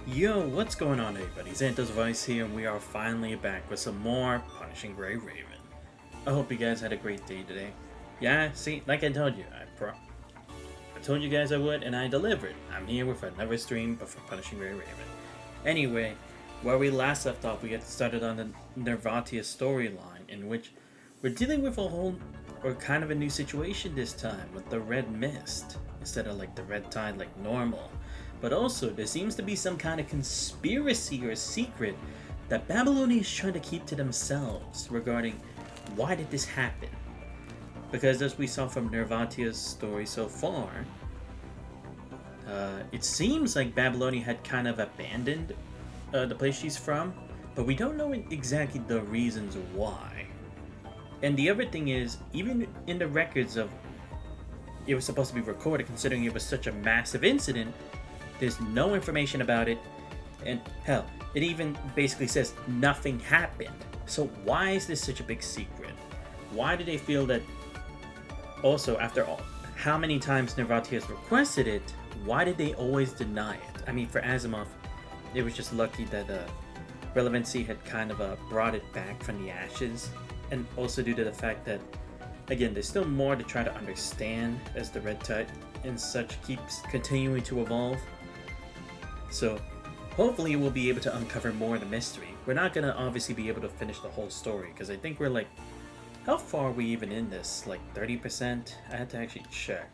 Yo, what's going on everybody? Xanthos Vice here and we are finally back with some more Punishing Gray Raven. I hope you guys had a great day today. Yeah, see, like I told you, I told you guys I would and I delivered. I'm here with another stream but for Punishing Gray Raven. Anyway, where we last left off, we get started on the Nervatia storyline in which we're dealing with a whole, or kind of a new situation this time with the red mist instead of like the red tide like normal. But also, there seems to be some kind of conspiracy or secret that Babylonia is trying to keep to themselves regarding why did this happen. Because as we saw from Nervatia's story so far, it seems like Babylonia had kind of abandoned the place she's from, but we don't know exactly the reasons why. And the other thing is, even in the records of it was supposed to be recorded, considering it was such a massive incident, there's no information about it, and hell, it even basically says nothing happened. So why is this such a big secret? Why do they feel that, also after all, how many times Nervatia has requested it, why did they always deny it? I mean, for Asimov, it was just lucky that Relevancy had kind of brought it back from the ashes, and also due to the fact that, again, there's still more to try to understand as the Red Tide and such keeps continuing to evolve. So hopefully we'll be able to uncover more of the mystery. We're not going to obviously be able to finish the whole story because I think we're like, how far are we even in this? Like 30%? I had to actually check.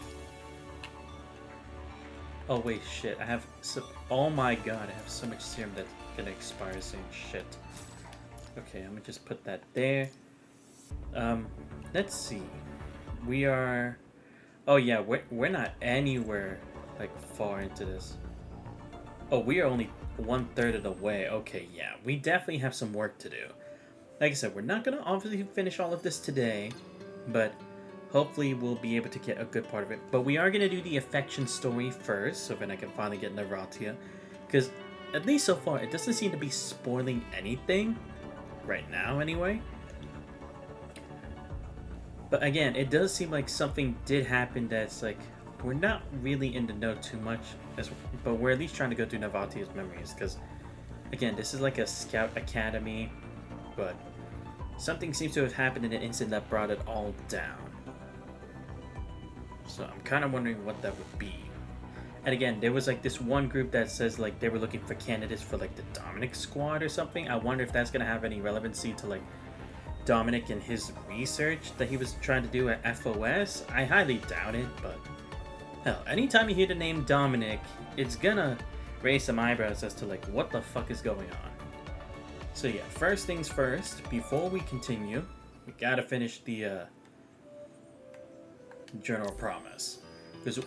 Oh wait, shit, I have so, oh my god, I have so much serum that's gonna expire soon. Shit. Okay, I'm gonna just put that there. Let's see. We are, oh yeah, we're not anywhere like far into this. Oh, we are only 1/3 of the way. Okay, yeah, we definitely have some work to do. Like I said, we're not gonna obviously finish all of this today, but hopefully we'll be able to get a good part of it. But we are gonna do the affection story first, so then I can finally get Nervatia, because at least so far it doesn't seem to be spoiling anything right now, anyway. But again, it does seem like something did happen that's like, we're not really in the know too much, but we're at least trying to go through Nervatia's memories, because again, this is like a scout academy, but something seems to have happened in an incident that brought it all down. So I'm kind of wondering what that would be. And again, there was like this one group that says like they were looking for candidates for like the Dominic squad or something. I wonder if that's going to have any relevancy to like Dominic and his research that he was trying to do at FOS. I highly doubt it, but hell, anytime you hear the name Dominic, it's gonna raise some eyebrows as to like what the fuck is going on. So yeah, first things first, before we continue, we gotta finish the Journal Promise. Because,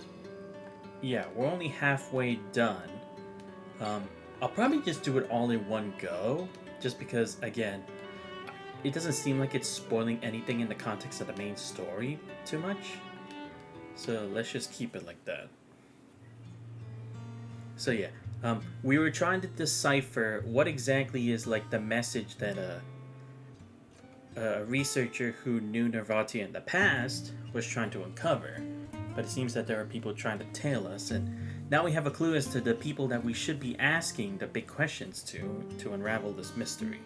yeah, we're only halfway done. I'll probably just do it all in one go, just because, again, it doesn't seem like it's spoiling anything in the context of the main story too much. So let's just keep it like that. So yeah, we were trying to decipher what exactly is like the message that a researcher who knew Nervatia in the past was trying to uncover. But it seems that there are people trying to tail us, and now we have a clue as to the people that we should be asking the big questions to unravel this mystery.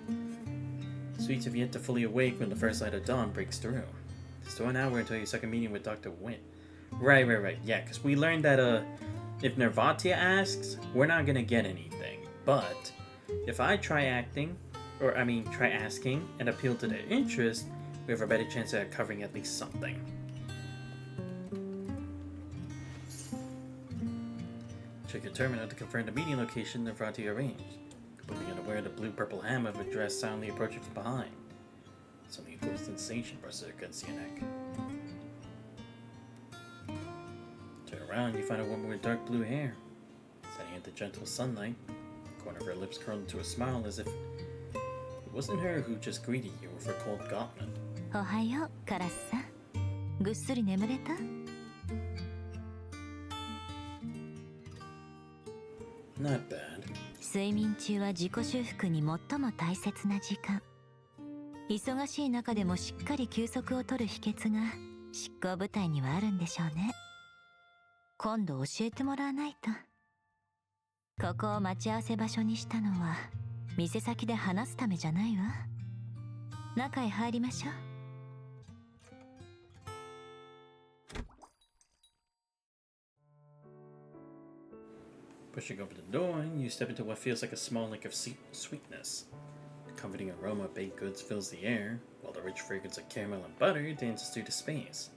Sweets have yet to fully awake when the first light of dawn breaks through. Still an hour until your second meeting with Dr. Wint. Right. Yeah, because we learned that if Nervatia asks, we're not gonna get anything. But if I try asking and appeal to their interest, we have a better chance at covering at least something. Check your terminal to confirm the meeting location Nervatia arranged. Completely unaware of the blue-purple ham of a dress silently approaching from behind. Something a cool sensation brushes against your neck. Turn around, you find a woman with dark blue hair. Standing in the gentle sunlight, the corner of her lips curled into a smile as if it wasn't her who just greeted you with her cold gauntlet. Ohayo, Karas-san. Gussuri nemureta? Not bad. 睡眠中は自己修復に最も大切な時間。忙しい中でもしっかり休息を取る秘訣が執行部隊にはあるんでしょうね。今度教えてもらわないと。ここを待ち合わせ場所にしたのは店先で話すためじゃないわ。中へ入りましょう。Pushing open the door, you step into what feels like a small lake of sweetness. The comforting aroma of baked goods fills the air, while the rich fragrance of caramel and butter dances through the space,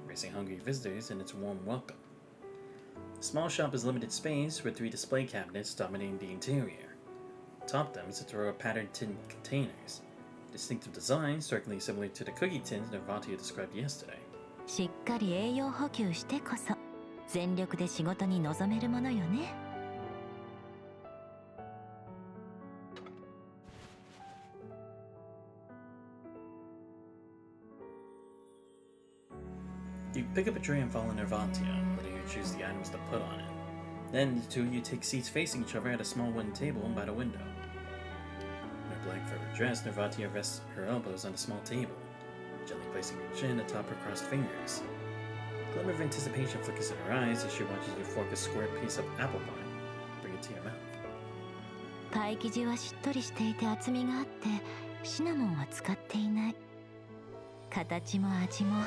embracing hungry visitors in its warm welcome. The small shop is limited space with 3 display cabinets dominating the interior. Atop them is a row of patterned tin containers, distinctive design strikingly similar to the cookie tins Nervatia described yesterday. しっかり栄養補給してこそ全力で仕事に臨めるものよね。You pick up a tray and follow Nervatia, letting her choose the items to put on it. Then the two of you take seats facing each other at a small wooden table by the window. In her black fur dress, Nervatia rests her elbows on a small table, gently placing her chin atop her crossed fingers. A glimmer of anticipation flickers in her eyes as she watches you fork a square piece of apple pie and bring it to your mouth. パイ生地はしっとりしていて厚みがあってシナモンは使っていない。形も味も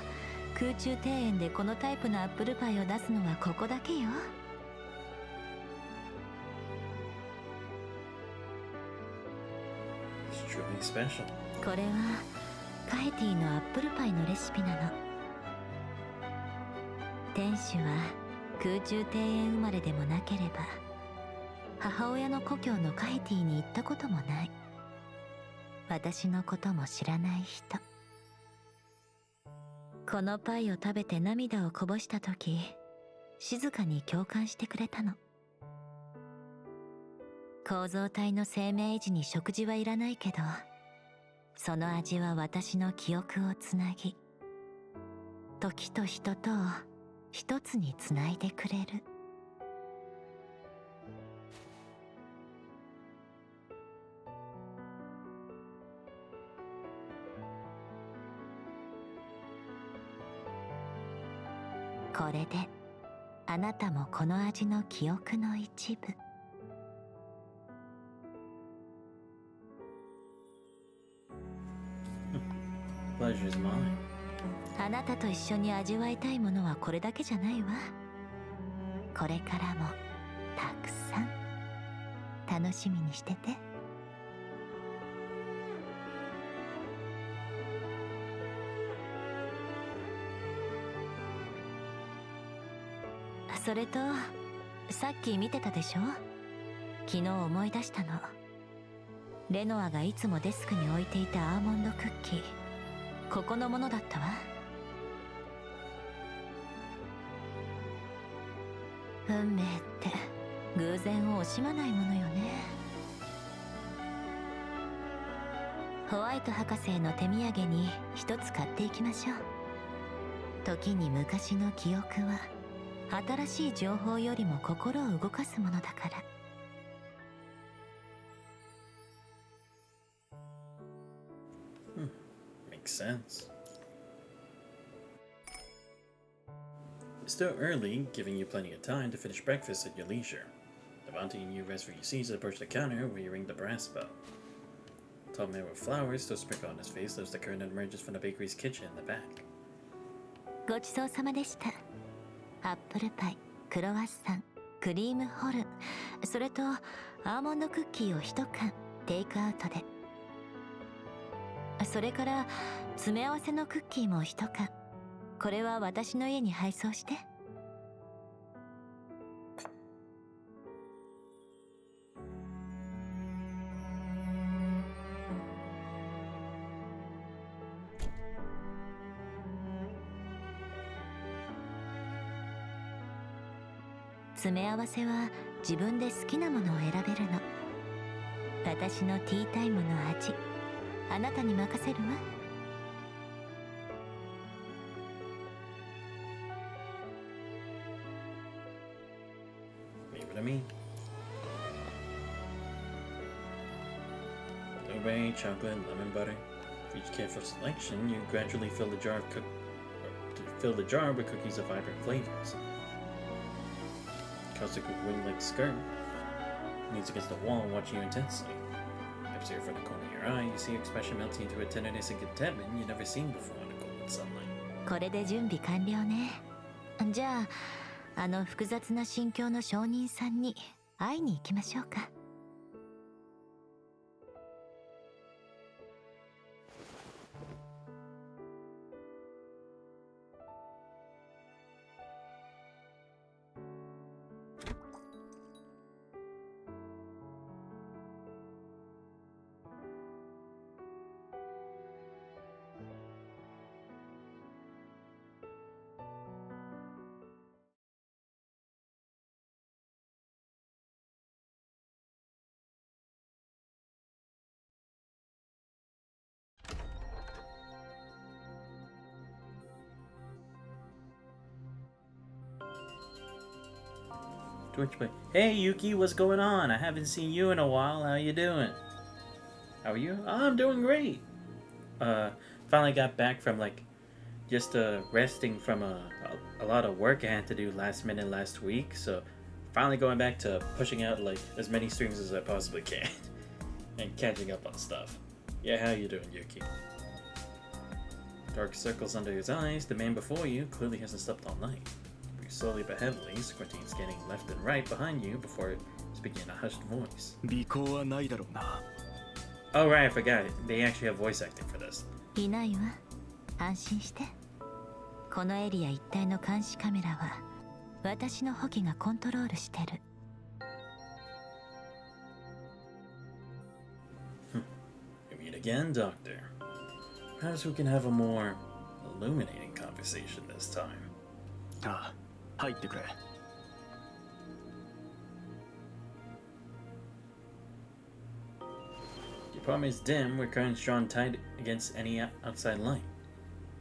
空中庭園でこのタイプのアップルパイを出すのはここだけよ。It's truly special. これはカヘティのアップルパイのレシピなの。店主は空中庭園生まれでもなければ母親の故郷のカヘティに行ったこともない。私のことも知らない人。このパイを食べて涙をこぼした時、静かに共感してくれたの。構造体の生命維持に食事はいらないけど、その味は私の記憶をつなぎ、時と人とを一つにつないでくれる。これであなたもこの味の記憶の一部。Pleasure's mine. あなたと一緒に味わいたいものはこれだけじゃないわ。これからもたくさん楽しみにしてて。それとさっき見てたでしょ。昨日思い出したの。レノアがいつもデスクに置いていたアーモンドクッキー、ここのものだったわ。運命って偶然を惜しまないものよね。ホワイト博士への手土産に一つ買っていきましょう。時に昔の記憶は新しい情報よりも心を動かすものだから。Makes sense. It's still early, giving you plenty of time to finish breakfast at your leisure. Devante and you rest for your seats and approach the counter where you ring the brass bell. A tall man with flowers still sprinkled on his face lifts the curtain and emerges from the bakery's kitchen in the back. ごちそうさまでした。アップルパイ、クロワッサン、クリームホルン、それとアーモンドクッキーを一缶テイクアウトで。それから詰め合わせのクッキーも一缶。これは私の家に配送して。詰め合わせは自分で好きなものを選べるの。私のティータイムの味、あなたに任せるわ。Leave it to me. Blueberry, chocolate, lemon butter. For each careful selection, you gradually fill the jar with cookies of vibrant flavors. Caustic with wing-like skirt, leans against the wall, watching you intensely. Observe from the corner of your eye, you see your expression melting into a tenderness and contentment you've never seen before in the golden sunlight. これで準備完了ね。じゃあ、あの複雑な心境の証人さんに会いに行きましょうか。Twitch play. Hey Yuki, what's going on? I haven't seen you in a while. How you doing? How are you? Oh, I'm doing great. Finally got back from like just resting from a lot of work I had to do last minute last week. So finally going back to pushing out like as many streams as I possibly can and catching up on stuff. Yeah, how you doing, Yuki? Dark circles under his eyes. The man before you clearly hasn't slept all night. Slowly but heavily, squinting, scanning left and right behind you before speaking in a hushed voice. Oh right, I forgot it. They actually have voice acting for this. いないわ。安心して。このエリア一帯の監視カメラは私のホキがコントロールしてる。We meet again, Doctor. Perhaps we can have a more illuminating conversation this time. ああ、入ってくれ。The apartment is dim, with curtains drawn tight against any outside light.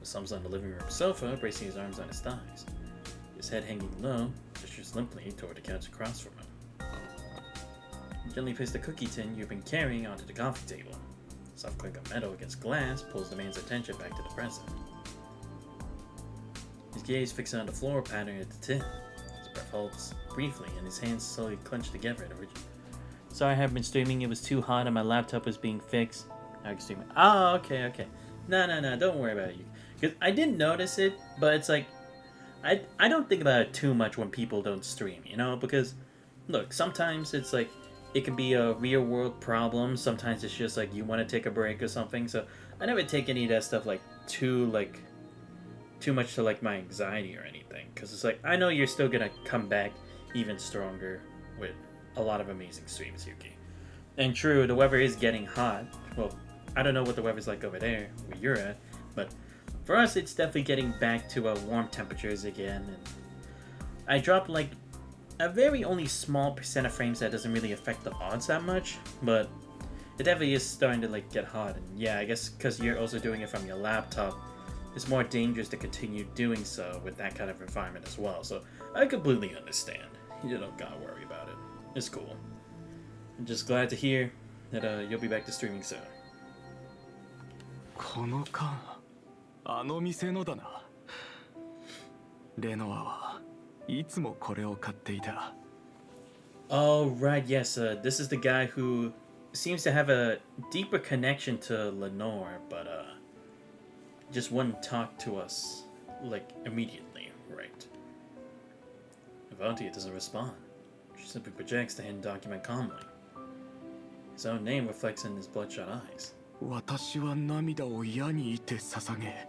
Osamu's on the living room sofa, bracing his arms on his thighs. His head hanging low, gestures limply toward the couch across from him. He gently placed the cookie tin you've been carrying onto the coffee table. Soft clink of metal against glass pulls the man's attention back to the present. His gaze fixed on the floor pattern at the tin. His breath halts briefly, and his hands slowly clench together at a rigid. Sorry, I haven't been streaming. It was too hot, and my laptop was being fixed. Now I can stream it. Oh, okay. No, don't worry about it. Because I didn't notice it, but it's like I don't think about it too much when people don't stream, you know? Because look, sometimes it's like it can be a real world problem. Sometimes it's just like you want to take a break or something. So I never take any of that stuff like too much to like my anxiety or anything, because it's like I know you're still gonna come back even stronger with a lot of amazing streams, Yuki. And true, the weather is getting hot. Well, I don't know what the weather's like over there where you're at, but for us it's definitely getting back to warm temperatures again. And I dropped like a very only small percent of frames that doesn't really affect the odds that much, but it definitely is starting to like get hot. And yeah, I guess because you're also doing it from your laptop, it's more dangerous to continue doing so with that kind of environment as well. So I completely understand. You don't gotta worry about it. It's cool. I'm just glad to hear that you'll be back to streaming soon. この缶、あの店のだな。レノアはいつもこれを買っていた。Oh right, yes. This is the guy who seems to have a deeper connection to Lenore, but just wouldn't talk to us like immediately, right? Avanti doesn't respond. She simply projects the hidden document calmly. His own name reflects in his bloodshot eyes. 私は涙を矢にいて捧げ、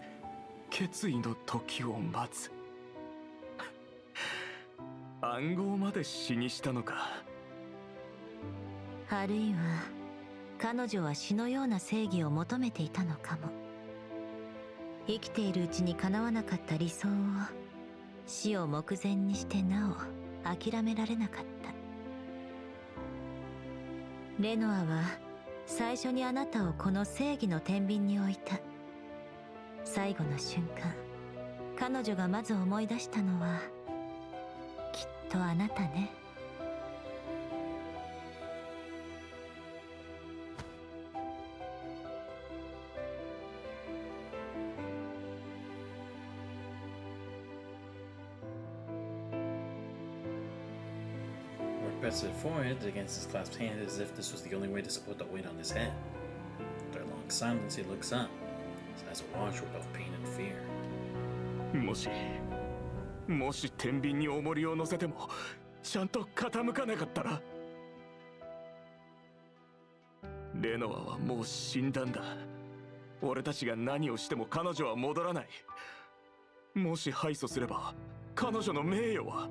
決意の時を待つ。暗号まで詩にしたのか。あるいは彼女は詩のような正義を求めていたのかも。生きているうちに叶わなかった理想を死を目前にしてなお諦められなかった。レノアは最初にあなたをこの正義の天秤に置いた。最後の瞬間、彼女がまず思い出したのはきっとあなたね。presses his forehead against his clasped hand as if this was the only way to support the weight on his head. After a long silence, he looks up, his eyes awash with both pain and fear. もし天秤に重りを乗せてもちゃんと傾かなかったら、レノアはもう死んだんだ。俺たちが何をしても彼女は戻らない。もし敗訴すれば彼女の名誉は、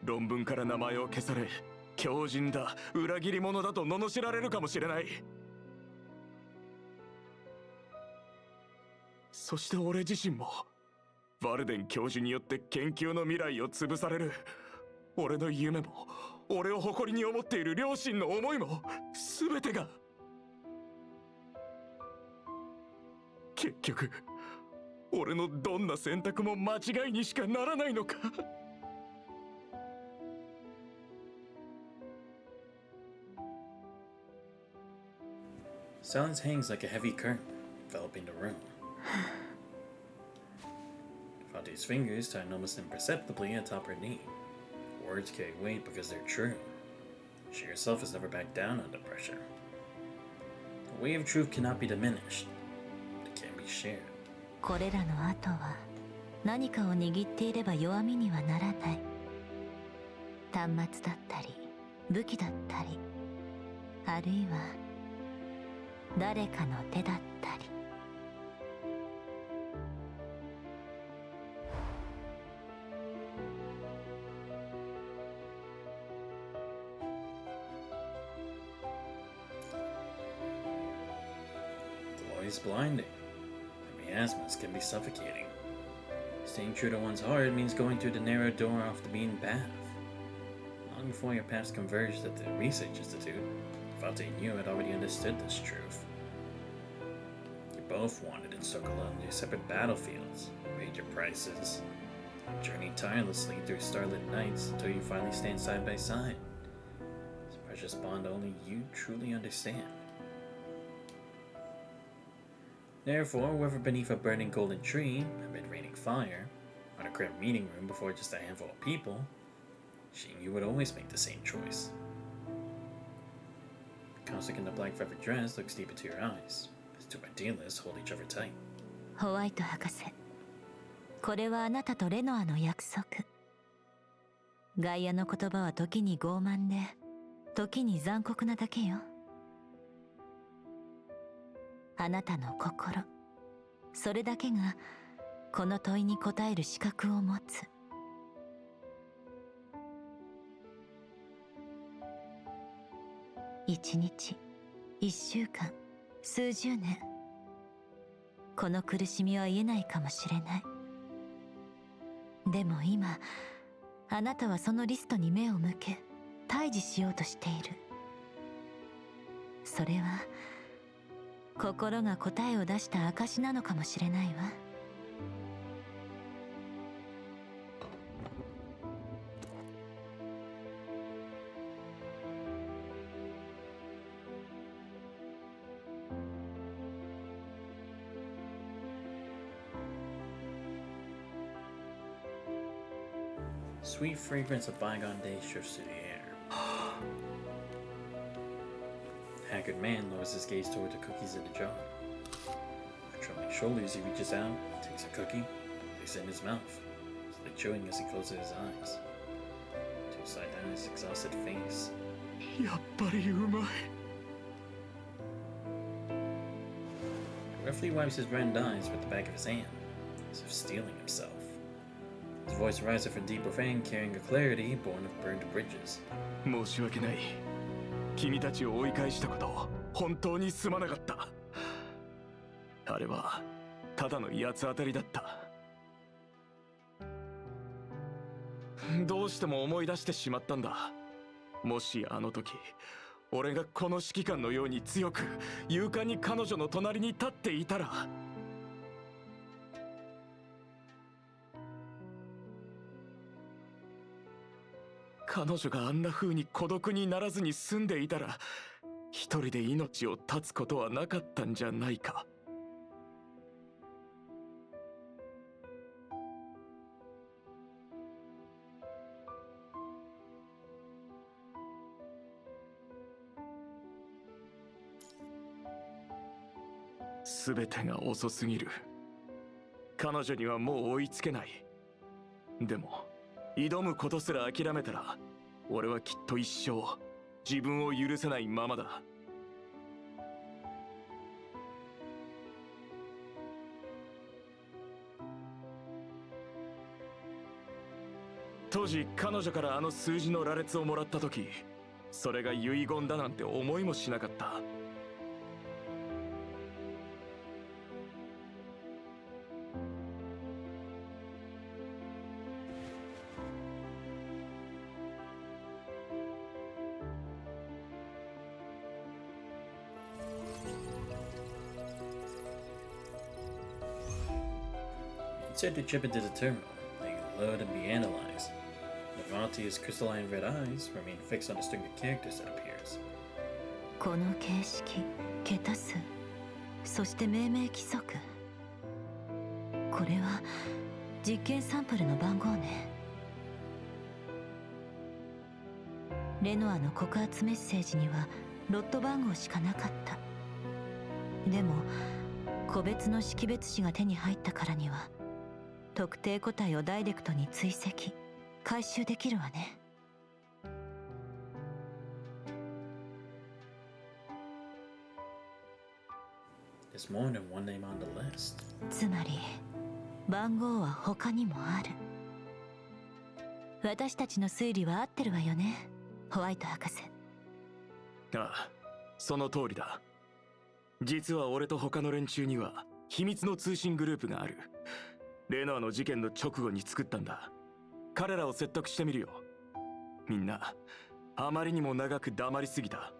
論文から名前を消され狂人だ、裏切り者だと罵られるかもしれない。そして俺自身もバルデン教授によって研究の未来を潰される。俺の夢も俺を誇りに思っている両親の思いも全てが結局俺のどんな選択も間違いにしかならないのか。Silence hangs like a heavy curtain, enveloping the room. Fati's fingers tighten almost imperceptibly atop her knee. Words carry weight because they're true. She herself has never backed down under pressure. The weight of truth cannot be diminished. It can be shared. これらの後は何かを握っていれば弱みにはならない。端末だったり武器だったり、あるいは誰かの手だったり。The light is blinding. The miasmas can be suffocating. Staying true to one's heart means going through the narrow door off the beaten path. Long before your paths converged at the Research Institute, Fate and you had already understood this truth. You both wandered and struggled on your separate battlefields, paid your prices, journeyed tirelessly through starlit nights until you finally stand side by side. This precious bond only you truly understand. Therefore, whether beneath a burning golden tree, amid raining fire, or in a cramped meeting room before just a handful of people, she and you would always make the same choice. Caustic in the black feathered dress looks deep into your eyes, as two idealists hold each other tight. ホワイト博士、これはあなたとレノアの約束。外野の言葉は時に傲慢で、時に残酷なだけよ。あなたの心、それだけがこの問いに答える資格を持つ。一日、一週間、数十年、この苦しみは癒えないかもしれない。でも今、あなたはそのリストに目を向け、対峙しようとしている。それは心が答えを出した証なのかもしれないわ。Sweet fragrance of bygone days drifts through the air. The haggard man lowers his gaze toward the cookies in the jar. With trembling shoulders, he reaches out, takes a cookie, places it in his mouth, slowly chewing as he closes his eyes. Two side down his exhausted face. やっぱりうまい。 He roughly wipes his red eyes with the back of his hand, as if steeling himself. His voice rises from deep within, carrying a clarity born of burned bridges. 申し訳ない。君たちを追い返したこと本当にすまなかった。あれはただの八つ当たりだった。どうしても思い出してしまったんだ。もしあの時俺がこの指揮官のように強く勇敢に彼女の隣に立っていたら。彼女があんな風に孤独にならずに済んでいたら、一人で命を絶つことはなかったんじゃないか。全てが遅すぎる。彼女にはもう追いつけない。でも挑むことすら諦めたら、俺はきっと一生自分を許せないままだ。当時彼女からあの数字の羅列をもらった時、それが遺言だなんて思いもしなかった。Insert the chip into the terminal, letting it load and be analyzed. Navanti's crystalline red eyes remain fixed on a string of characters that appears. この形式、桁数、そして命名規則。これは実験サンプルの番号ね。レノアの告発メッセージにはロット番号しかなかった。でも個別の識別子が手に入ったからには特定個体をダイレクトに追跡回収できるわね。There's more than one name on the list. つまり番号は他にもある。私たちの推理は合ってるわよね、ホワイト博士。ああ、その通りだ。実は俺と他の連中には秘密の通信グループがある。レノアの事件の直後に作ったんだ。彼らを説得してみるよ。みんなあまりにも長く黙りすぎた。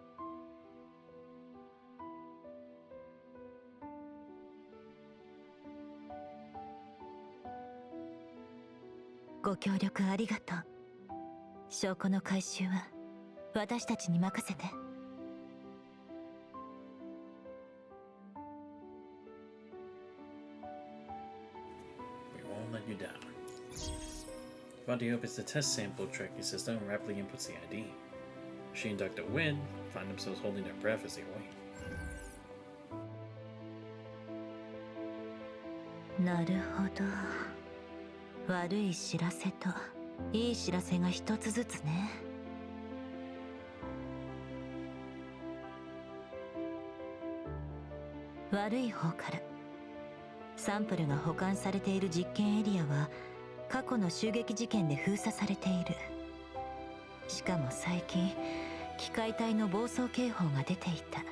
ご協力ありがとう。証拠の回収は私たちに任せて。We won't let you down. Fonty opens the test sample tracking system and rapidly inputs the ID. She and Dr. Wynn find themselves holding their breath as they wait. なるほど。悪い知らせといい知らせが一つずつね。悪い方から、サンプルが保管されている実験エリアは過去の襲撃事件で封鎖されている。しかも最近機械体の暴走警報が出ていた。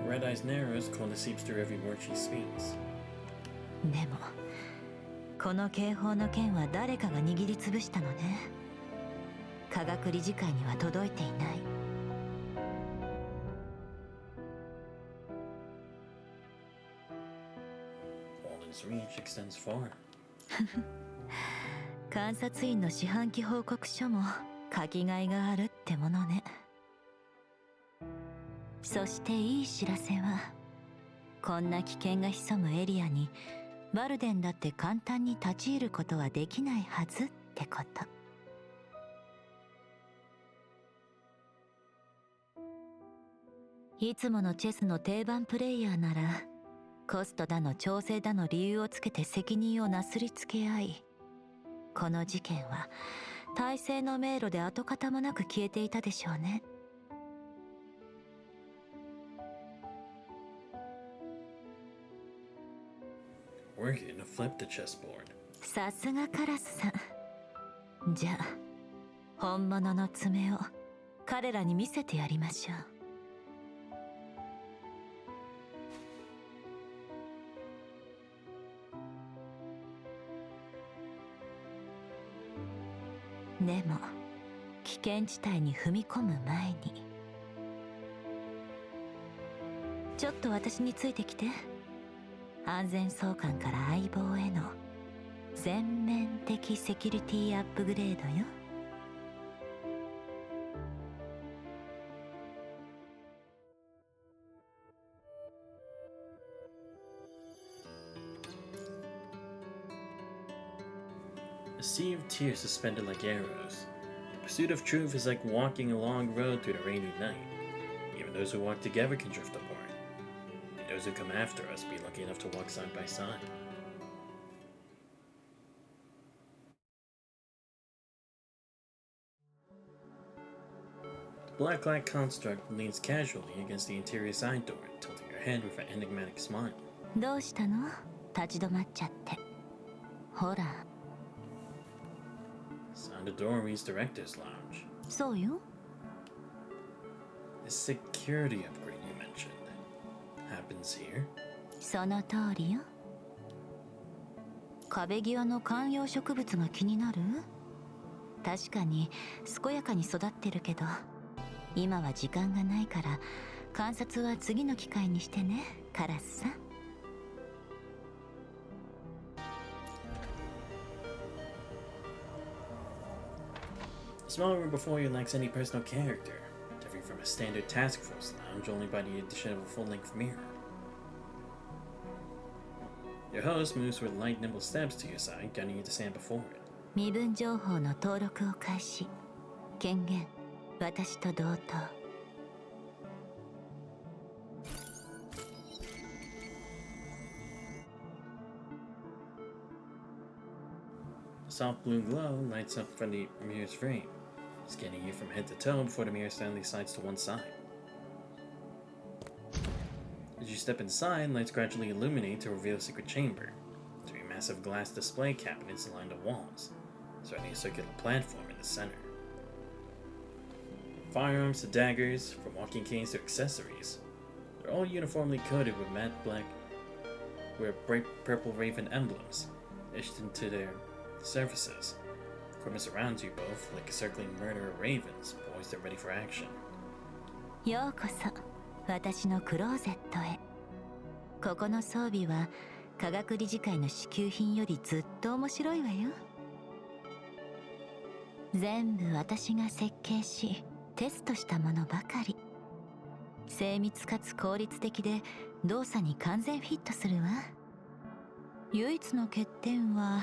Red Eye's narrows, Kona seeps through every word she speaks. でもこの警報の件は誰かが握りつぶしたのね。科学理事会には届いていない。Walden's reach extends far. 監察員の四半期報告書も書きがいがあるってものね。そしていい知らせは、こんな危険が潜むエリアにバルデンだって簡単に立ち入ることはできないはずってこと。いつものチェスの定番プレイヤーならコストだの調整だの理由をつけて責任をなすりつけ合い、この事件は体制の迷路で跡形もなく消えていたでしょうね。We're going to flip the chessboard. さすがカラスさん。じゃあ本物の爪を彼らに見せてやりましょう。でも危険地帯に踏み込む前にちょっと私についてきて。安全相関から相棒への全面的セキュリティアップグレードよ。A sea of tears suspended like arrows. The pursuit of truth is like walking a long road through the rainy night. Even those who walk together can drift apart. And those who come after us be lucky enough to walk side by side. The black-like construct leans casually against the interior side door, tilting her head with an enigmatic smile. どうしたの？立ち止まっちゃって。ほら。It's on the door reads Director's Lounge. そうよ。The security upgrade you mentioned happens here. その通りよ。壁際の観葉植物が気になる？確かに健やかに育ってるけど、今は時間がないから観察は次の機会にしてね、カラスさん。The small room before you lacks any personal character, differing from a standard task force lounge only by the addition of a full-length mirror. Your host moves with light, nimble steps to your side, guiding you to stand before it. 身分情報の登録を開始。権限、私と同等。A soft blue glow lights up from the mirror's frame, scanning you from head to toe before the mirror suddenly slides to one side. As you step inside, lights gradually illuminate to reveal a secret chamber. Three massive glass display cabinets line the walls, surrounding a circular platform in the center. Firearms to daggers, from walking canes to accessories, they're all uniformly coated with matte black, with bright purple raven emblems etched into their surfaces. Equipment surrounds you both like a circling murder of ravens, poised and ready for action. ようこそ私のクローゼットへ。ここの装備は科学理事会の支給品よりずっと面白いわよ。全部私が設計しテストしたものばかり。精密かつ効率的で動作に完全フィットするわ。唯一の欠点は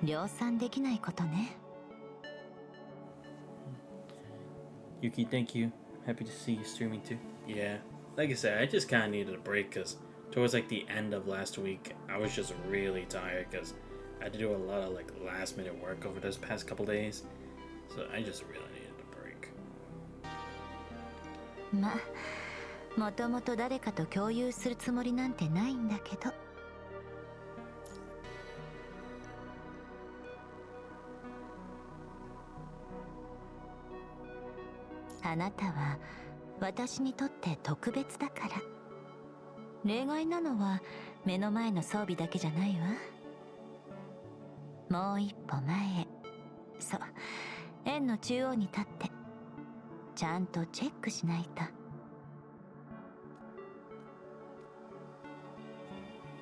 量産できないことね。Yuki, thank you. Happy to see you streaming too. Yeah, like I said, I just kind of needed a break because towards like the end of last week, I was just really tired because I had to do a lot of like last minute work over those past couple days. So I just really needed a break. ま、もともと誰かと共有するつもりなんてないんだけど。あなたは私にとって特別だから。例外なのは目の前の装備だけじゃないわ。もう一歩前へ。そう、円の中央に立ってちゃんとチェックしないと。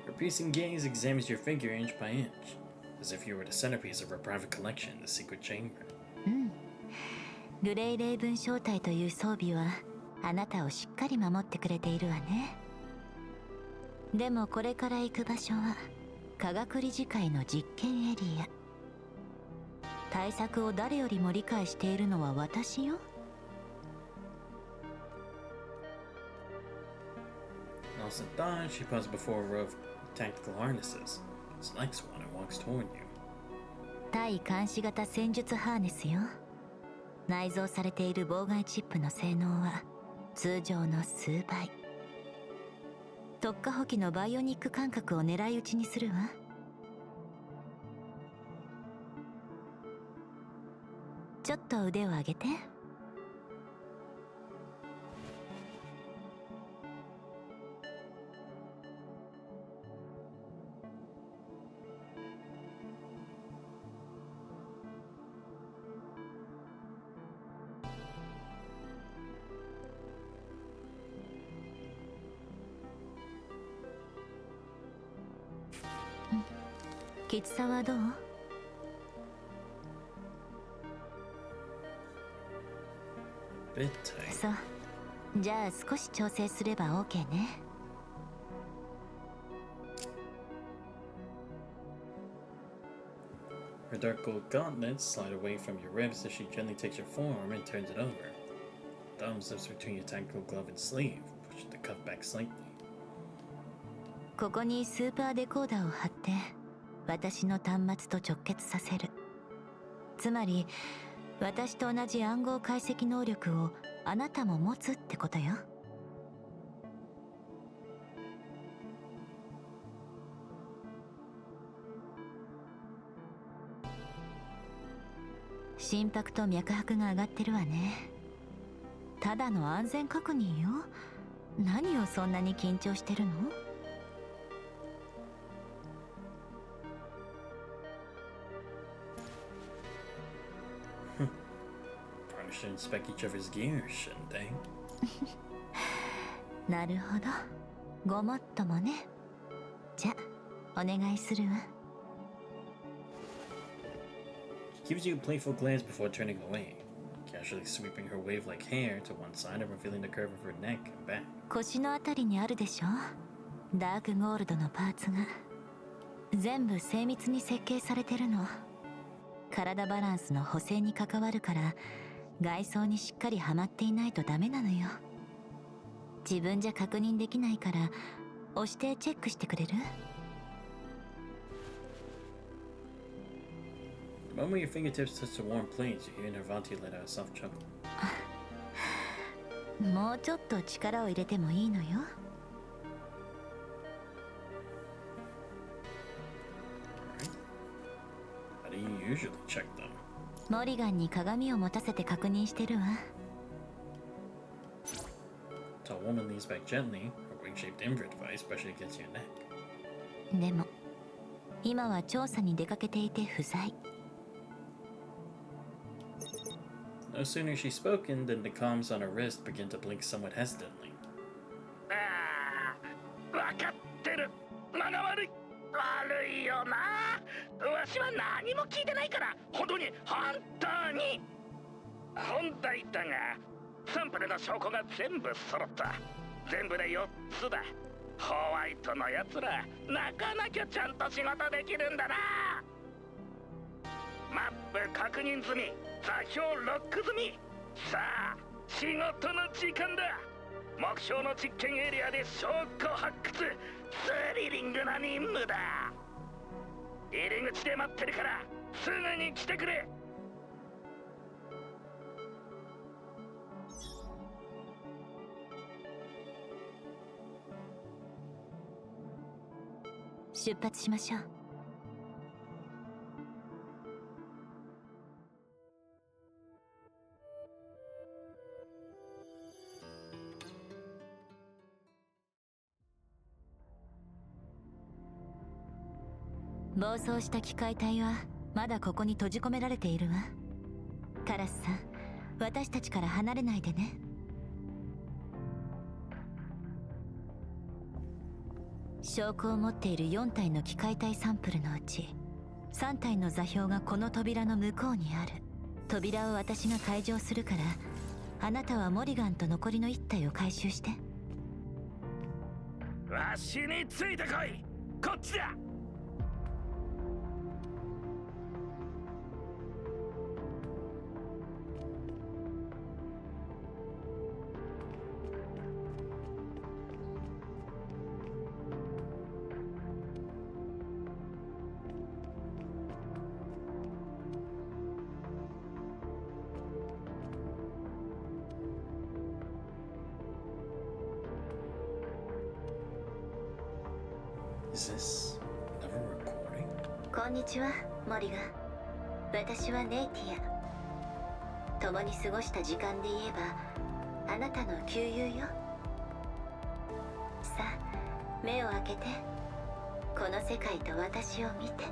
Her piercing gaze examines your figure inch by inch, as if you were the centerpiece of her private collection, the secret chamber. うん。グレイレイブン小隊という装備はあなたをしっかり守ってくれているわね。でもこれから行く場所は科学理事会の実験エリア。対策を誰よりも理解しているのは私よ。Lost in thought, she paused before a row of tactical harnesses, selects one and walks toward you. 対監視型戦術ハーネスよ。内蔵されている妨害チップの性能は通常の数倍。特化補給のバイオニック感覚を狙い撃ちにするわ。ちょっと腕を上げて。きつさはどう？ Bit tight. そう。じゃあ少し調整すれば OK ね。Her dark gold gauntlets slide away from your ribs as she gently takes your forearm and turns it over. Thumb slips between your tactical glove and sleeve, pushing the cuff back slightly. ここにスーパーデコーダーを貼って私の端末と直結させる。つまり私と同じ暗号解析能力をあなたも持つってことよ。心拍と脈拍が上がってるわね。ただの安全確認よ。何をそんなに緊張してるの？Probably should inspect each other's gear, shouldn't they? なるほど。ごもっともね。じゃ、お願いするわ。She gives you a playful glance before turning away, casually sweeping her wave-like hair to one side and revealing the curve of her neck and back. 腰のあたりにあるでしょ。ダークゴールドのパーツが全部精密に設計されてるの。体バランスの補正に関わるから外装にしっかりはまっていないとダメなのよ。自分じゃ確認できないから押してチェックしてくれる？The moment your fingertips touch the warm plates, you hear Nervanti let out a soft chuckle. もうちょっと力を入れてもいいのよ。How do you usually check them? モリガンに鏡を持たせて確認してるわ。Tall woman leans back gently, her wing-shaped invert device brushing against your neck. でも今は調査に出かけていて不在。No sooner she's spoken than the comms on her wrist begin to blink somewhat hesitantly. 分かってる。間が悪い。悪いよな。わしは何も聞いてないから、本当に本体だが、サンプルの証拠が全部揃った。全部で4つだ。ホワイトのやつら、なかなかちゃんと仕事できるんだな。マップ確認済み、座標ロック済み。さあ、仕事の時間だ。目標の実験エリアで証拠発掘。スリリングな任務だ。入り口で待ってるからすぐに来てくれ。出発しましょう。暴走した機械体はまだここに閉じ込められているわ。カラスさん、私たちから離れないでね。証拠を持っている4体の機械体サンプルのうち3体の座標がこの扉の向こうにある。扉を私が開錠するからあなたはモリガンと残りの1体を回収して。わしについてこい。こっちだ。Is this never recording? こんにちは、モリガン。私はネイティア。共に過ごした時間で言えばあなたの旧友よ。さあ、目を開けてこの世界と私を見て。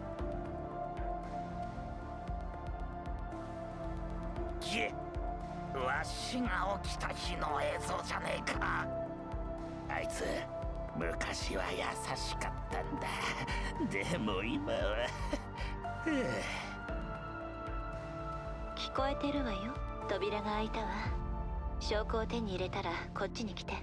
わしが起きた日の映像じゃねえか。あいつ昔は優しかったんだ。でも今は聞こえてるわよ。扉が開いたわ。証拠を手に入れたらこっちに来て。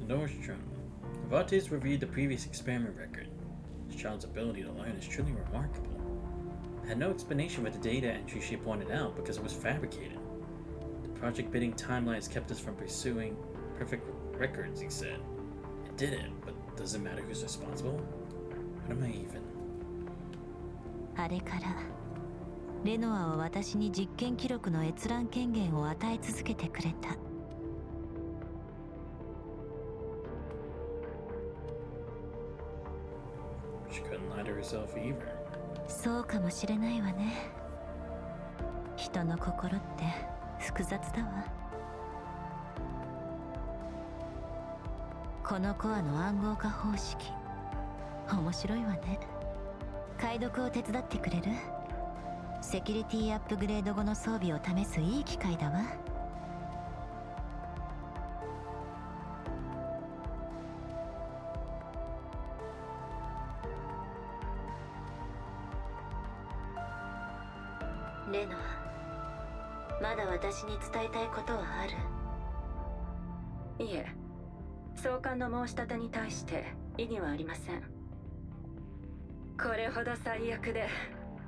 Nordstrom. Vates reviewed the previous experiment record. This child's ability to learn is truly remarkable. Had no explanation for the data entry she pointed out because it was fabricated. The project bidding timelines kept us from pursuing perfect records, he said. It did it, but does it matter who's responsible? What am I even? あれからレノアは私に実験記録の閲覧権限を与え続けてくれた。She couldn't lie to herself either. そうかもしれないわね。人の心って複雑だわ。このコアの暗号化方式、面白いわね。解読を手伝ってくれる？セキュリティアップグレード後の装備を試すいい機会だわ。レノア、まだ私に伝えたいことはある？いえ、送還の申し立てに対して異議はありません。これほど最悪で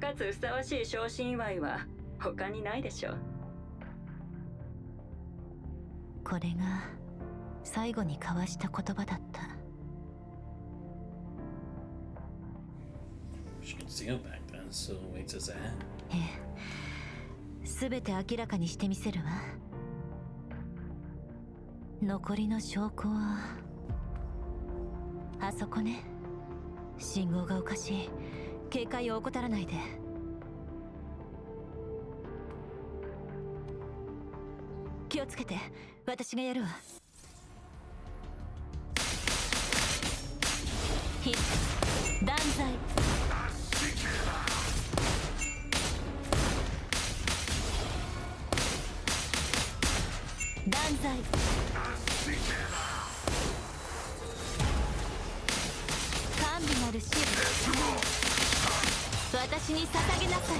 かつふさわしい昇進祝いは他にないでしょう。これが最後に交わした言葉だった。She could see it back then, so waits us ahead. ええ、すべて明らかにしてみせるわ。残りの証拠はあそこね。信号がおかしい。警戒を怠らないで。気をつけて、私がやるわ。断罪。断罪。甘美なる死を私に捧げなさい。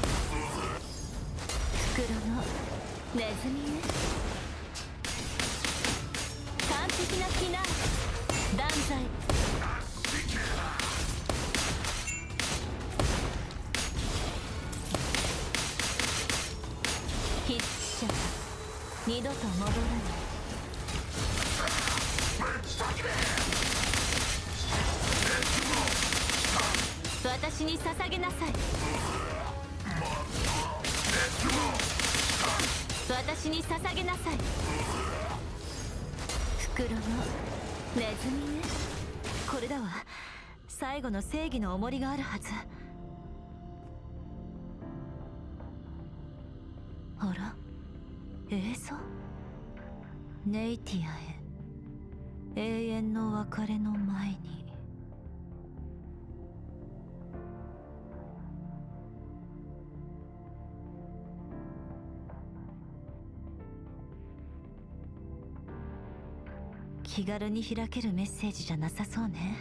袋のネズミね。完璧な避難。断罪。必死者は二度と戻らない。私に捧げなさい。私に捧げなさい。袋のネズミね。これだわ。最後の正義の重りがあるはず。あら、映像？ネイティアへ永遠の別れの前に。気軽に開けるメッセージじゃなさそうね。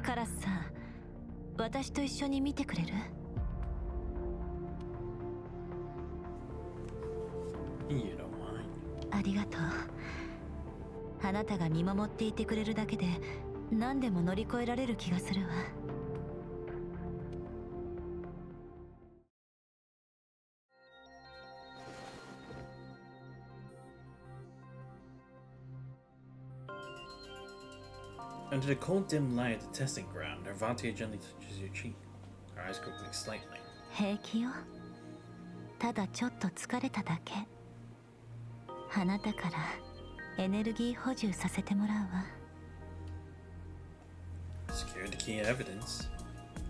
カラスさん、私と一緒に見てくれる？ありがとう。あなたが見守っていてくれるだけで何でも乗り越えられる気がするわ。Under the cold, dim light of the testing ground, Arvantia gently touches your cheek. Her eyes quickly slightly. 平気よ。ただちょっと疲れただけ。あなたからエネルギー補充させてもらうわ。Secure the key evidence.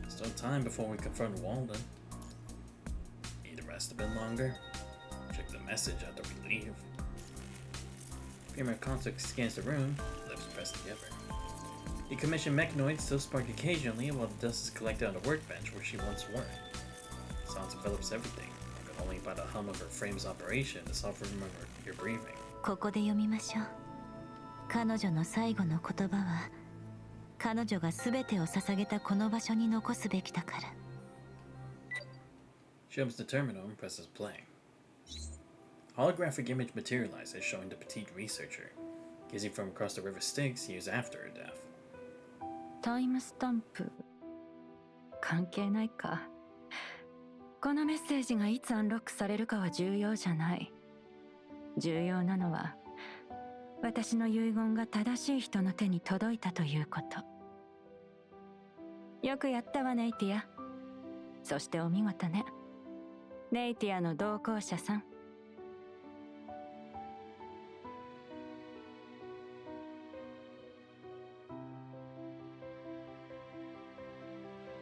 Still time before we confront Walden. Need to rest a bit longer. Check the message after we leave. Premier Contact scans the room, lips pressed together. The commissioned mechanoids still spark occasionally while the dust is collected on the workbench where she once worked. Sound envelops everything, but only by the hum of her frame's operation does software remember your breathing. ここで読みましょう。彼女の最後の言葉は、彼女が全てを捧げたこの場所に残すべきだから。She opens the terminal and presses play. Holographic image materializes, showing the petite researcher. Gazing from across the river Styx years after her death. タイムスタンプ関係ないか。このメッセージがいつアンロックされるかは重要じゃない。重要なのは私の遺言が正しい人の手に届いたということ。よくやったわネイティア。そしてお見事ね、ネイティアの同行者さん。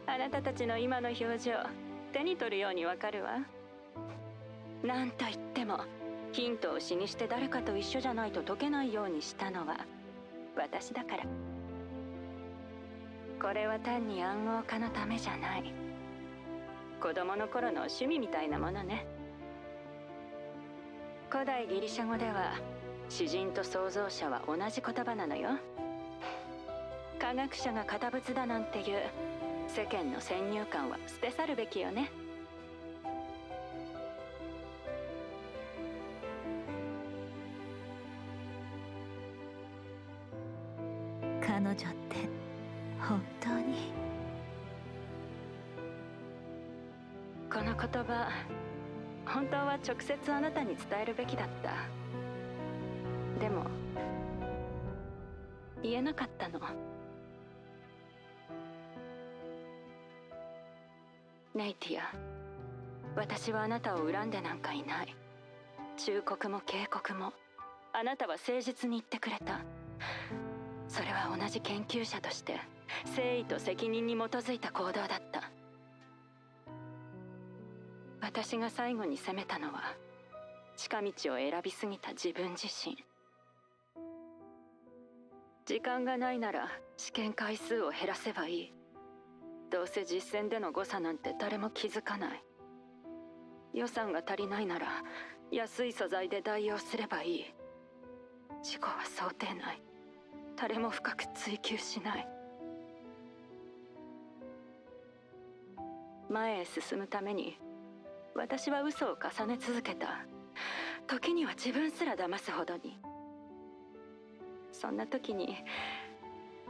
あなたたちの今の表情、手に取るようにわかるわ。なんと言ってもヒントを詩にして誰かと一緒じゃないと解けないようにしたのは私だから。これは単に暗号化のためじゃない。子供の頃の趣味みたいなものね。古代ギリシャ語では詩人と創造者は同じ言葉なのよ。科学者が堅物だなんていう世間の先入観は捨て去るべきよね。彼女って本当に。この言葉、本当は直接あなたに伝えるべきだった。でも言えなかったの。ネイティア、私はあなたを恨んでなんかいない。忠告も警告もあなたは誠実に言ってくれた。それは同じ研究者として誠意と責任に基づいた行動だった。私が最後に責めたのは近道を選びすぎた自分自身。時間がないなら試験回数を減らせばいい。どうせ実践での誤差なんて誰も気づかない。予算が足りないなら安い素材で代用すればいい。事故は想定内。誰も深く追求しない。前へ進むために私は嘘を重ね続けた。時には自分すら騙すほどに。そんな時に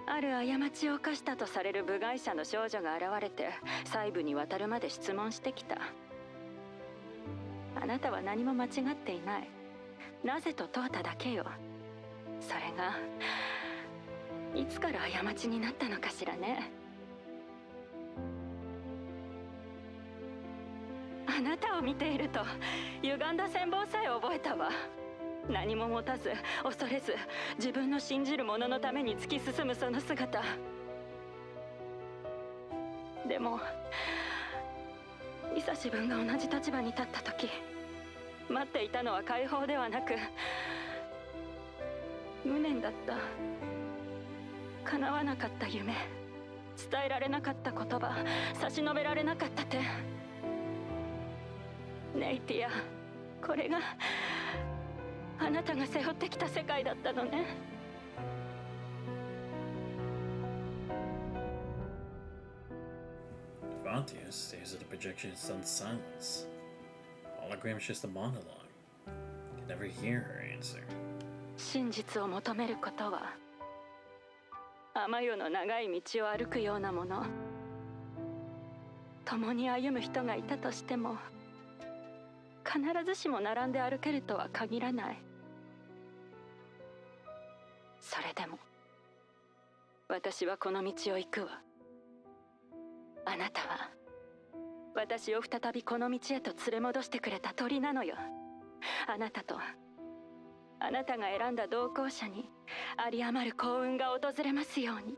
ある過ちを犯したとされる部外者の少女が現れて細部にわたるまで質問してきた。あなたは何も間違っていない。なぜと問うただけよ。それがいつから過ちになったのかしらね。あなたを見ていると歪んだ戦法さえ覚えたわ。何も持たず恐れず自分の信じる者のために突き進むその姿。でもいざ自分が同じ立場に立った時、待っていたのは解放ではなく無念だった。叶わなかった夢、伝えられなかった言葉、差し伸べられなかった手。ネイティア、これがあなたが背負ってきた世界だったのね。Vantia stares at the projection in stunned silence. Hologram is just a monologue. You can never hear her answer. 真実を求めることは天世の長い道を歩くようなもの。共に歩む人がいたとしても必ずしも並んで歩けるとは限らない。それでも私はこの道を行くわ。あなたは私を再びこの道へと連れ戻してくれた鳥なのよ。あなたとあなたが選んだ同行者に有り余る幸運が訪れますように。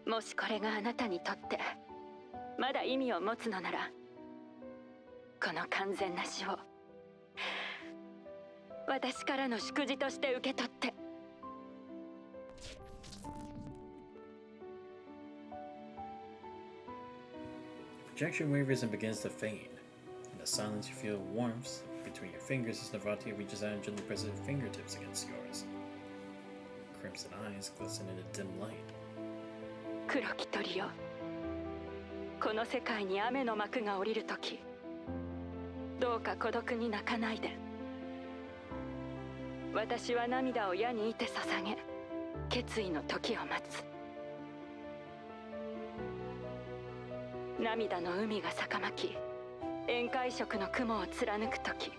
もしこれがあなたにとってまだ意味を持つのなら、この完全な死を私からの祝辞として受け取って。Projection wavers and begins to fade. In the silence, you feel warmth between your fingers as Navatia reaches out and gently presses her fingertips against yours. Crimson eyes glisten in a dim light. 黒き鳥よ、この世界に雨の幕が降りるとき、どうか孤独に泣かないで。私は涙を矢にいて捧げ、決意の時を待つ。涙の海が逆まき、宴会色の雲を貫く時、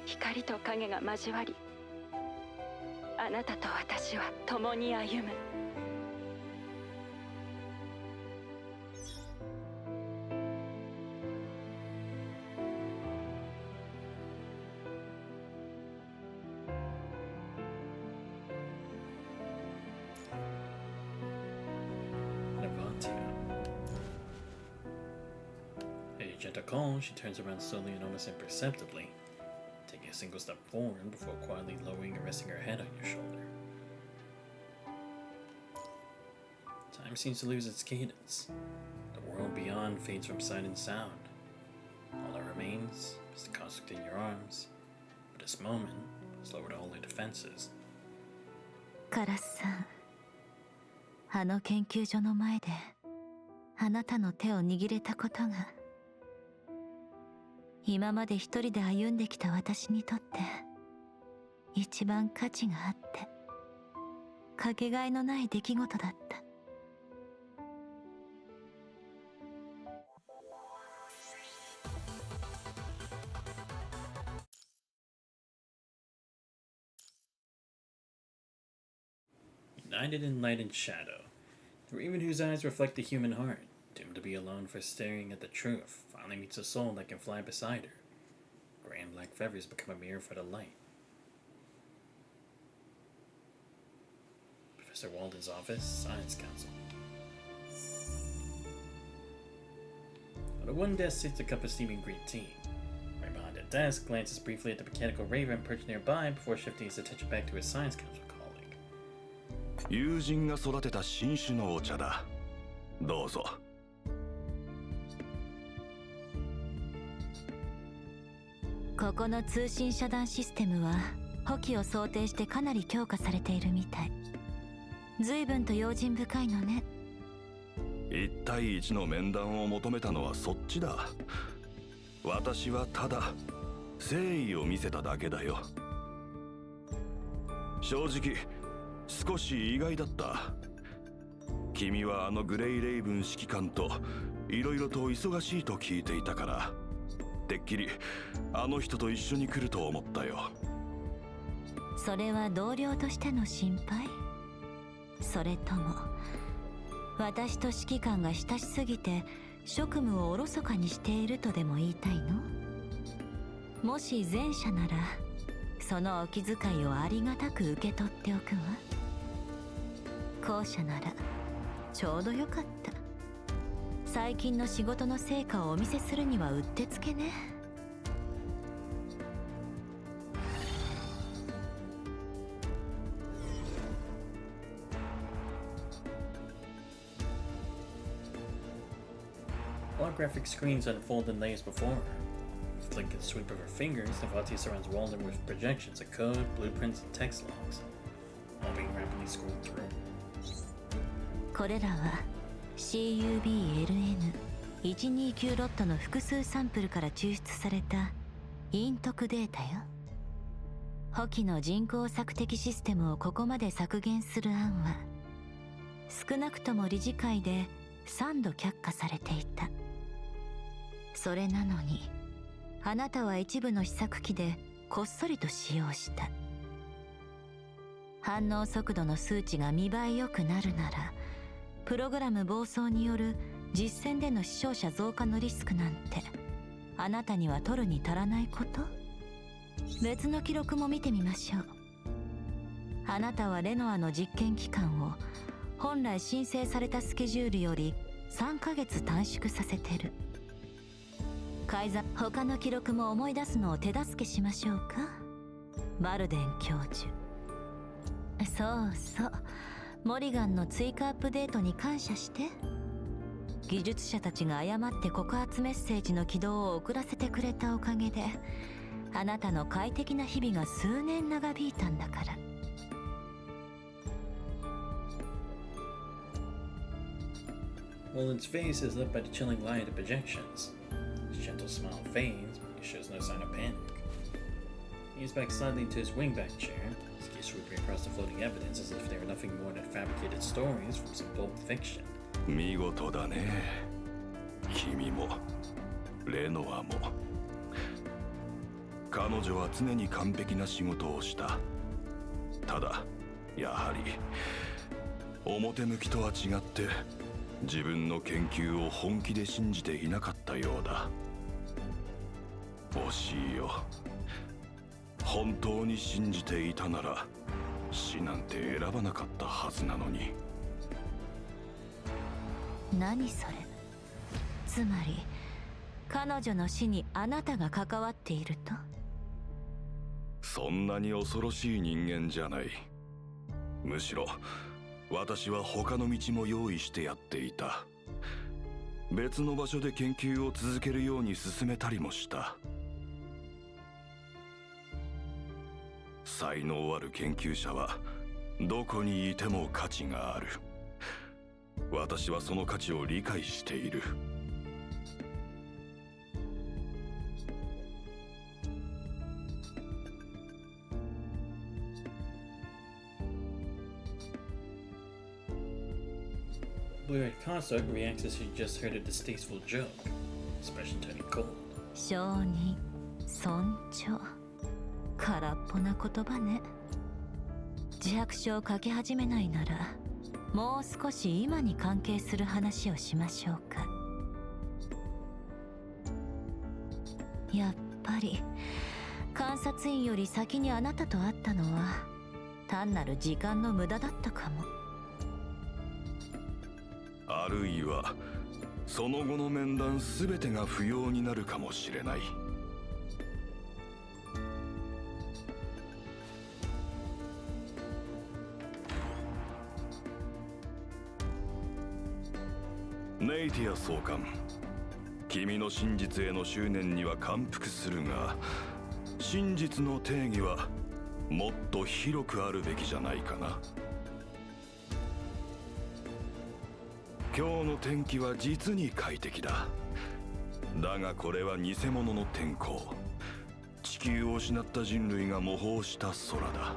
光と影が交わり、あなたと私は共に歩む。A gentle call, she turns around slowly and almost imperceptibly, taking a single step forward before quietly lowering and resting her head on your shoulder. Time seems to lose its cadence. The world beyond fades from sight and sound. All that remains is the construct in your arms, but this moment has lowered all her defenses. カラスさん、あの研究所の前であなたの手を握れたことが、今まで一人で歩んできた私にとって一番価値があってかけがえのない出来事だった。United in light and shadow, the raven whose eyes reflect the human heart, doomed to be alone for staring at the truth, finally meets a soul that can fly beside her. Gray and black feathers become a mirror for the light. Professor Walden's office, Science Council. On the one desk sits a cup of steaming green tea. Right behind the desk, glances briefly at the mechanical raven perched nearby before shifting his attention back to his Science Council colleague. 友人が育てた新種のお茶だ。どうぞ。ここの通信遮断システムは補給を想定してかなり強化されているみたい。随分と用心深いのね。一対一の面談を求めたのはそっちだ。私はただ誠意を見せただけだよ。正直少し意外だった。君はあのグレイレイブン指揮官といろいろと忙しいと聞いていたから、てっきりあの人と一緒に来ると思ったよ。それは同僚としての心配？それとも私と指揮官が親しすぎて職務をおろそかにしているとでも言いたいの？もし前者ならそのお気遣いをありがたく受け取っておくわ。後者ならちょうどよかった。最近の仕事の成果をお見せするにはうってつけね。Holographic screens unfold in layers before her. With a flick and sweep of her fingers, Navati surrounds Walden with projections of code, blueprints, and text logs, all being rapidly scrolled through. これらは CUBLN129 ロットの複数サンプルから抽出された陰徳データよ。補給の人工索敵システムをここまで削減する案は少なくとも理事会で3度却下されていた。それなのにあなたは一部の試作機でこっそりと使用した。反応速度の数値が見栄え良くなるならプログラム暴走による実戦での死傷者増加のリスクなんてあなたには取るに足らないこと？別の記録も見てみましょう。あなたはレノアの実験期間を本来申請されたスケジュールより3ヶ月短縮させてる。他の記録も思い出すのを手助けしましょうか、バルデン教授。そうそう、モリガンの追加アップデートに感謝して。技術者たちが誤って告発メッセージの起動を遅らせてくれたおかげであなたの快適な日々が数年長引いたんだから。Walden's face is lit by the chilling light of projections. His gentle smile fades, but he shows no sign of panic. Leans back slightly into his wingback chair, his gaze sweeping across the floating evidence as if they were nothing more than fabricated stories from some pulp fiction. 見事だね。君もレノアも。彼女は常に完璧な仕事をした。ただやはり表向きとは違って自分の研究を本気で信じていなかったようだ。惜しいよ。本当に信じていたなら死なんて選ばなかったはずなのに。何それ。つまり彼女の死にあなたが関わっていると？そんなに恐ろしい人間じゃない。むしろ私は他の道も用意してやっていた。別の場所で研究を続けるように進めたりもした。才能ある研究者はどこにいても価値がある。私はその価値を理解している。Blue-eyed consort reacts as she just heard a distasteful joke, expression turning cold. 承認、尊重。空っぽな言葉ね。自白書を書き始めないなら、もう少し今に関係する話をしましょうか。やっぱり監察員より先にあなたと会ったのは単なる時間の無駄だったかも。あるいはその後の面談全てが不要になるかもしれない。ネイティア総監、君の真実への執念には感服するが、真実の定義はもっと広くあるべきじゃないかな。今日の天気は実に快適だ。だがこれは偽物の天候。地球を失った人類が模倣した空だ。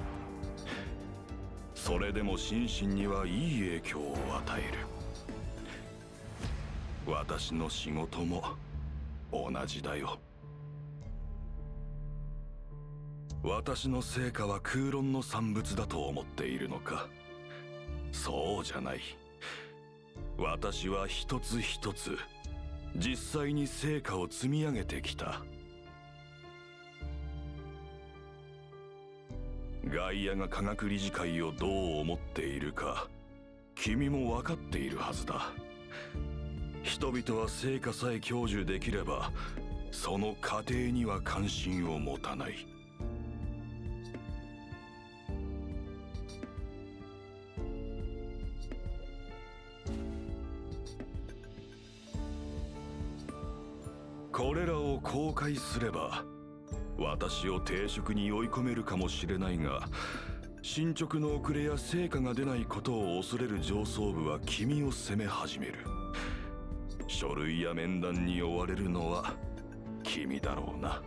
それでも心身にはいい影響を与える。私の仕事も同じだよ。私の成果は空論の産物だと思っているのか。そうじゃない。私は一つ一つ実際に成果を積み上げてきた。外野が科学理事会をどう思っているか君も分かっているはずだ。人々は成果さえ享受できればその過程には関心を持たない。これらを公開すれば私を定職に追い込めるかもしれないが、進捗の遅れや成果が出ないことを恐れる上層部は君を責め始める。書類や面談に追われるのは君だろうな。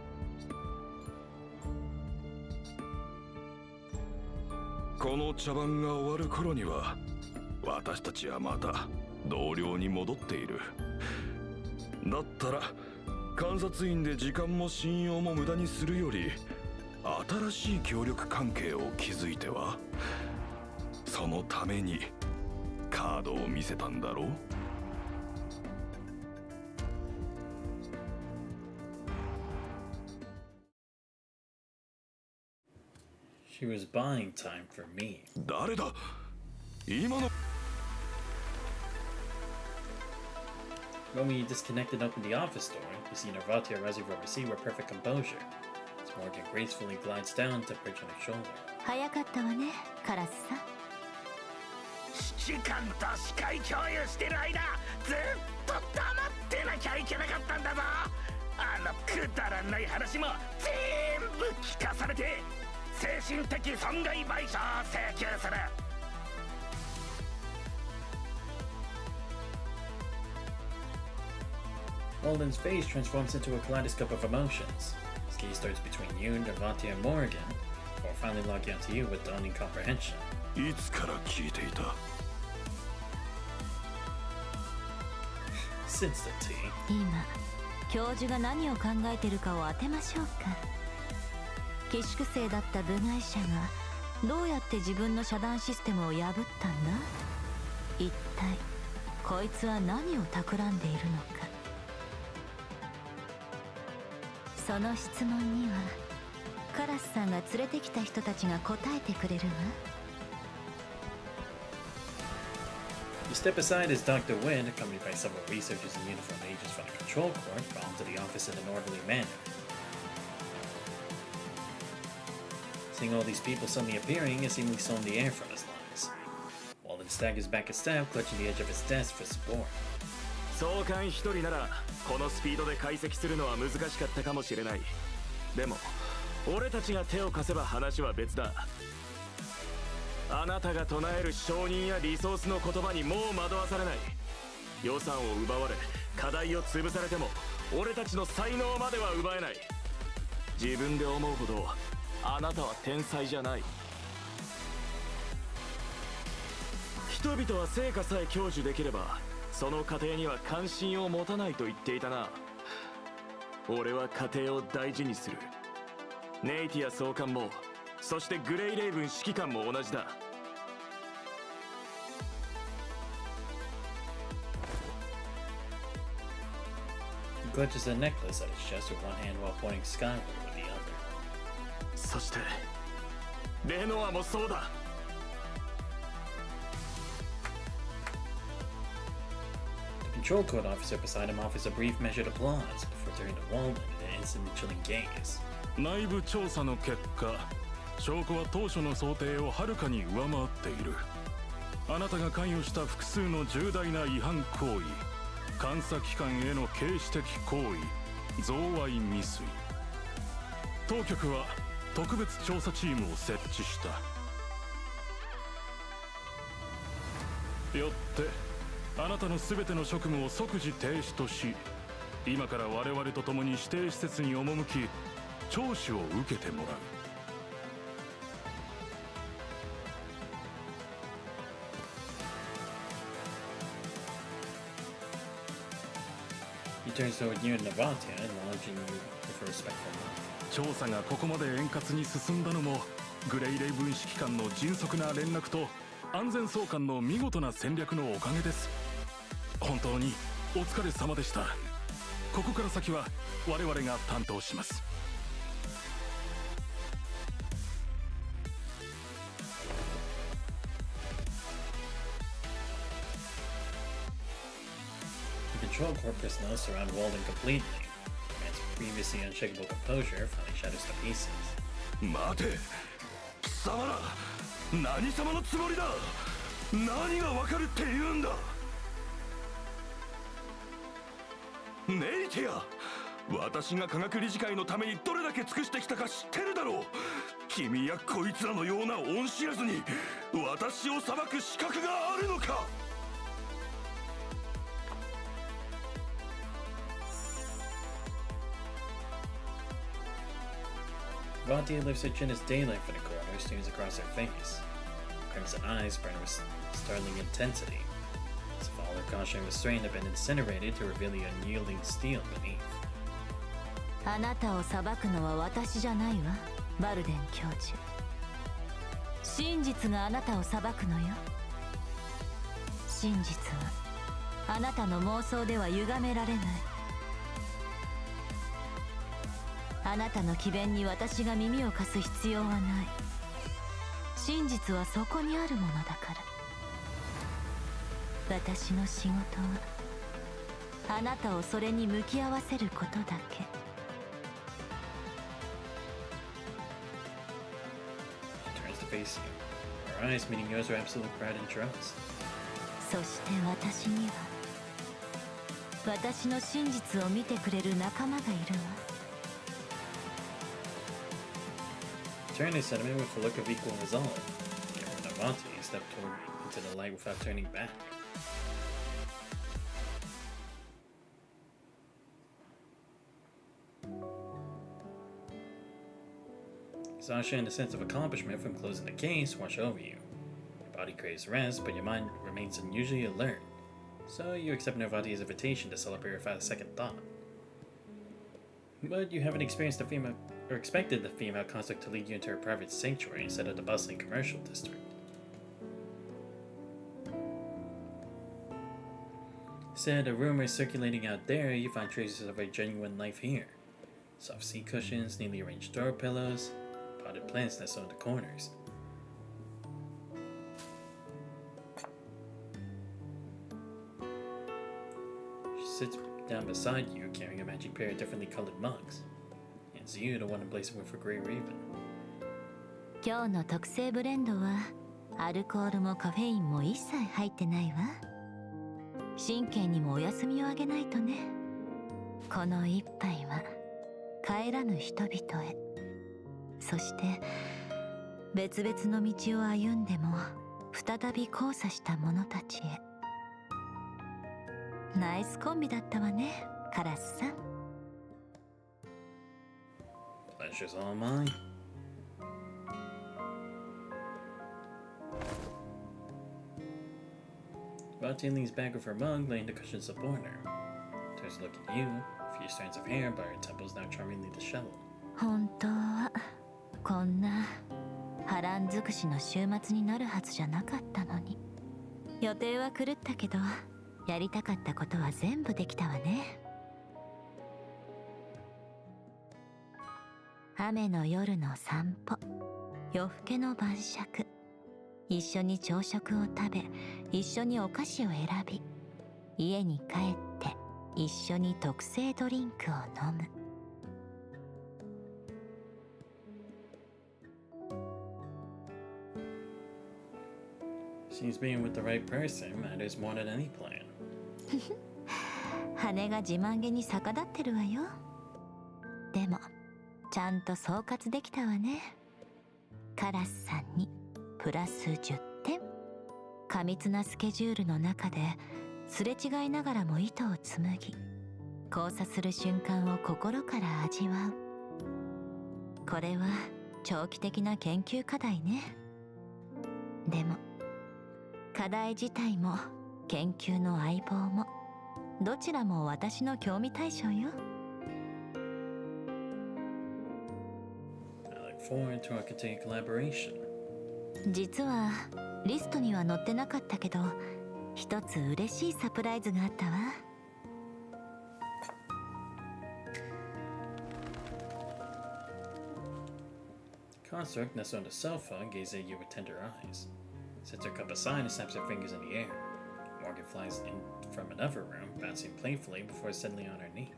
この茶番が終わる頃には私たちはまた同僚に戻っている。だったら監察員で時間も信用も無駄にするより新しい協力関係を築いては。そのためにカードを見せたんだろう。She was buying time for me. 誰だ今の。 When we disconnected and opened the office door, we see Narvati Arazi receive her perfect composure. As Morgan gracefully glides down to perch on her shoulder. 早かったわね、カラスさん。指揮官と視界共有してる間ずっと黙ってなきゃいけなかったんだぞ。あのくだらない話も全部聞かされて精神的損害賠償を請求する。Walden's face transforms into a kaleidoscope of emotions. His gaze starts between you, Navati, and Morgan, before finally locking onto you with dawning comprehension. いつから聞いていた Since the tea. 今教授が何を考えてるかを当てましょうか。寄宿生だった部外者がどうやって自分の遮断システムを破ったんだ。一体こいつは何を企んでいるのか。その質問にはカラスさんが連れてきた人たちが答えてくれるわ。You step aside as Dr. Wynn, accompanied by several researchers and uniformed agents from the control court, fall into the office in an orderly manner. Seeing all these people suddenly appearing is seemingly so in the air from his lungs. Walden staggers back a step, clutching the edge of his desk for support. 総監一人ならこのスピードで解析するのは難しかったかもしれない。でも俺たちが手を貸せば話は別だ。あなたが唱える承認やリソースの言葉にもう惑わされない。予算を奪われ課題を潰されても俺たちの才能までは奪えない。自分で思うほどあなたは天才じゃない。人々は成果さえ享受できればその過程には関心を持たないと言っていたな。俺は過程を大事にする。ネイティア総監もそしてグレイレイブン指揮官も同じだ。He clutches a necklace at his chest with one hand while pointing skyward with the other. そしてレノアもそうだ。The control code officer beside him offers a brief measured applause before turning to Walden in an instantly chilling gaze. 内部調査の結果、証拠は当初の想定をはるかに上回っている。あなたが関与した複数の重大な違反行為、監査機関への刑事的行為、贈賄未遂。当局は特別調査チームを設置した。よってあなたの全ての職務を即時停止とし、今から我々と共に指定施設に赴き聴取を受けてもらう。He turns toward you and Navatia, acknowledging you with a respectful nod. 調査がここまで円滑に進んだのもグレイレイブン指揮官の迅速な連絡と安全総監の見事な戦略のおかげです。本当にお疲れ様でした。ここから先は我々が担当します。The control corps personnel surround Walden completely. The man's previously unshakable composure finally shatters to pieces. 待て、貴様ら何様のつもりだ。何がわかるって言うんだ。ネイティア、私が科学理事会のためにどれだけ尽くしてきたか知ってるだろう。君やこいつらのような恩知らずに私を裁く資格があるのか。Vatia lifts her chin as daylight from the corner streams across her face. Crimson eyes burn with startling intensity, as if all her caution and restraint have been incinerated to reveal the unyielding steel beneath. あなたを裁くのは私じゃないわ、バルデン教授。真実があなたを裁くのよ。真実はあなたの妄想では歪められない。あなたの詭弁に私が耳を貸す必要はない。真実はそこにあるものだから。私の仕事はあなたをそれに向き合わせることだけ。She turns to face you. Her eyes meeting yours are absolute pride and trust. そして私には私の真実を見てくれる仲間がいるわ。Turn his sentiment with a look of equal resolve. Yet Navati stepped into the light without turning back. Exhaustion and a sense of accomplishment from closing the case wash over you. Your body craves rest, but your mind remains unusually alert. So you accept Nervati's invitation to celebrate without a second thought. But you haven't experienced the female, or expected the female consort to lead you into her private sanctuary instead of the bustling commercial district. Instead of rumors circulating out there, you find traces of a genuine life here. Soft seat cushions, neatly arranged throw pillows, potted plants nestled in the corners. She sits down beside you, carrying a matching pair of differently colored mugs. Hands you the one emblazoned with a gray raven. 今日の特製ブレンドはアルコールもカフェインも一切入ってないわ。神経にもお休みをあげないとね。この一杯は帰らぬ人々へ、そして別々の道を歩んでも再び交差した者たちへ。ナイスコンビだったわね、カラスさん。Pleasure's all mine. Vati leans back with her mug, laying the cushions upon her. Turns to look at you, a few strands of hair by her temples now charmingly disheveled. 本当はこんな波乱尽くしの週末になるはずじゃなかったのに。予定は狂ったけど、やりたかったことは全部できたわね。雨の夜の散歩、夜更けの晩酌、一緒に朝食を食べ、一緒にお菓子を選び、家に帰って一緒に特製ドリンクを飲む。Seems being with the right person matters more than any plan. 羽が自慢げに逆立ってるわよ。でもちゃんと総括できたわね。カラスさんにプラス10点。過密なスケジュールの中ですれ違いながらも糸を紡ぎ、交差する瞬間を心から味わう。これは長期的な研究課題ね。でも課題自体も研究の相棒もどちらも私の興味対象よ。I look forward to our continued collaboration. 実はリストには載ってなかったけど、一つ嬉しいサプライズがあったわ。Consort, nestled on the sofa, gazes at you with tender eyes. Sets her cup aside and snaps her fingers in the air. Morgan flies in from another room, bouncing playfully before settling on her knee.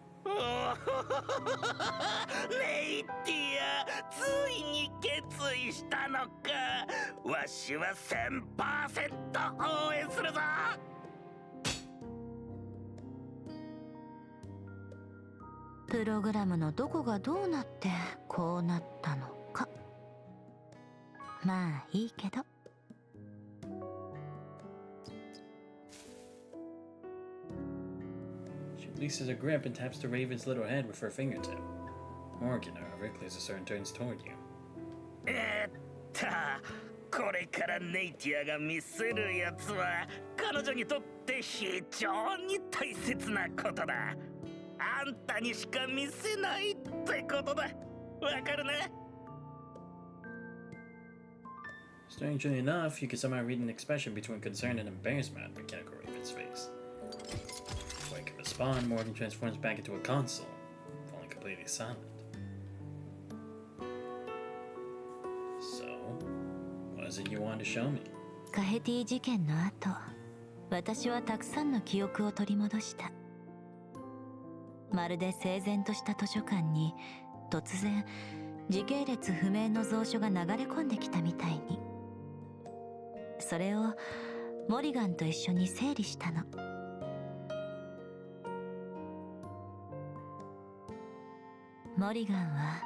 レイティア、ついに決意したのか。わしは 1000% 応援するぞ。プログラムのどこがどうなってこうなったのか。まあいいけど。She releases her grip and taps the raven's little head with her fingertip. Morgan, however, closes her and turns toward you. これからネイティアが見せるやつは彼女にとって非常に大切なことだ。あんたにしか見せないってことだ。わかるね？ Strangely enough, you can somehow read an expression between concern and embarrassment on Mechanical Raven's face. Before he can respond, Morgan transforms back into a console, falling completely silent. So, what is it you want to show me? カヘティ事件の後、私はたくさんの記憶を取り戻した。まるで整然とした図書館に突然時系列不明の蔵書が流れ込んできたみたいに。それをモリガンと一緒に整理したの。モリガンは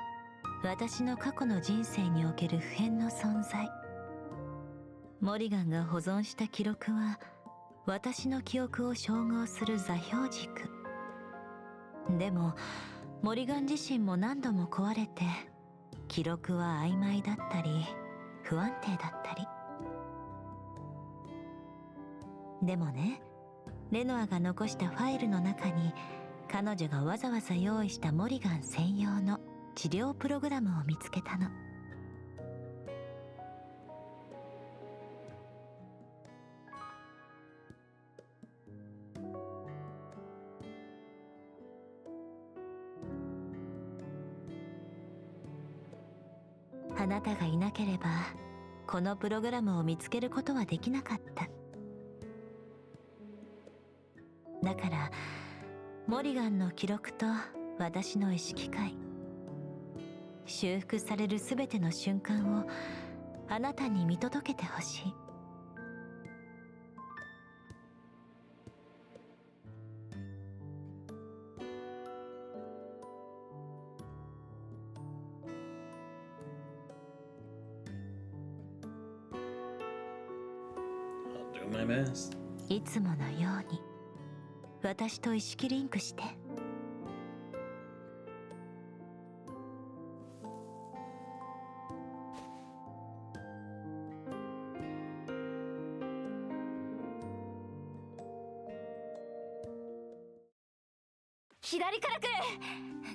私の過去の人生における不変の存在。モリガンが保存した記録は私の記憶を照合する座標軸。でもモリガン自身も何度も壊れて記録は曖昧だったり不安定だったり。でもね、レノアが残したファイルの中に彼女がわざわざ用意したモリガン専用の治療プログラムを見つけたの。あなたがいなければこのプログラムを見つけることはできなかった。だからモリガンの記録と私の意識解、修復されるすべての瞬間をあなたに見届けてほしい。I'll do my best. いつものように私と意識リンクして。左から来る。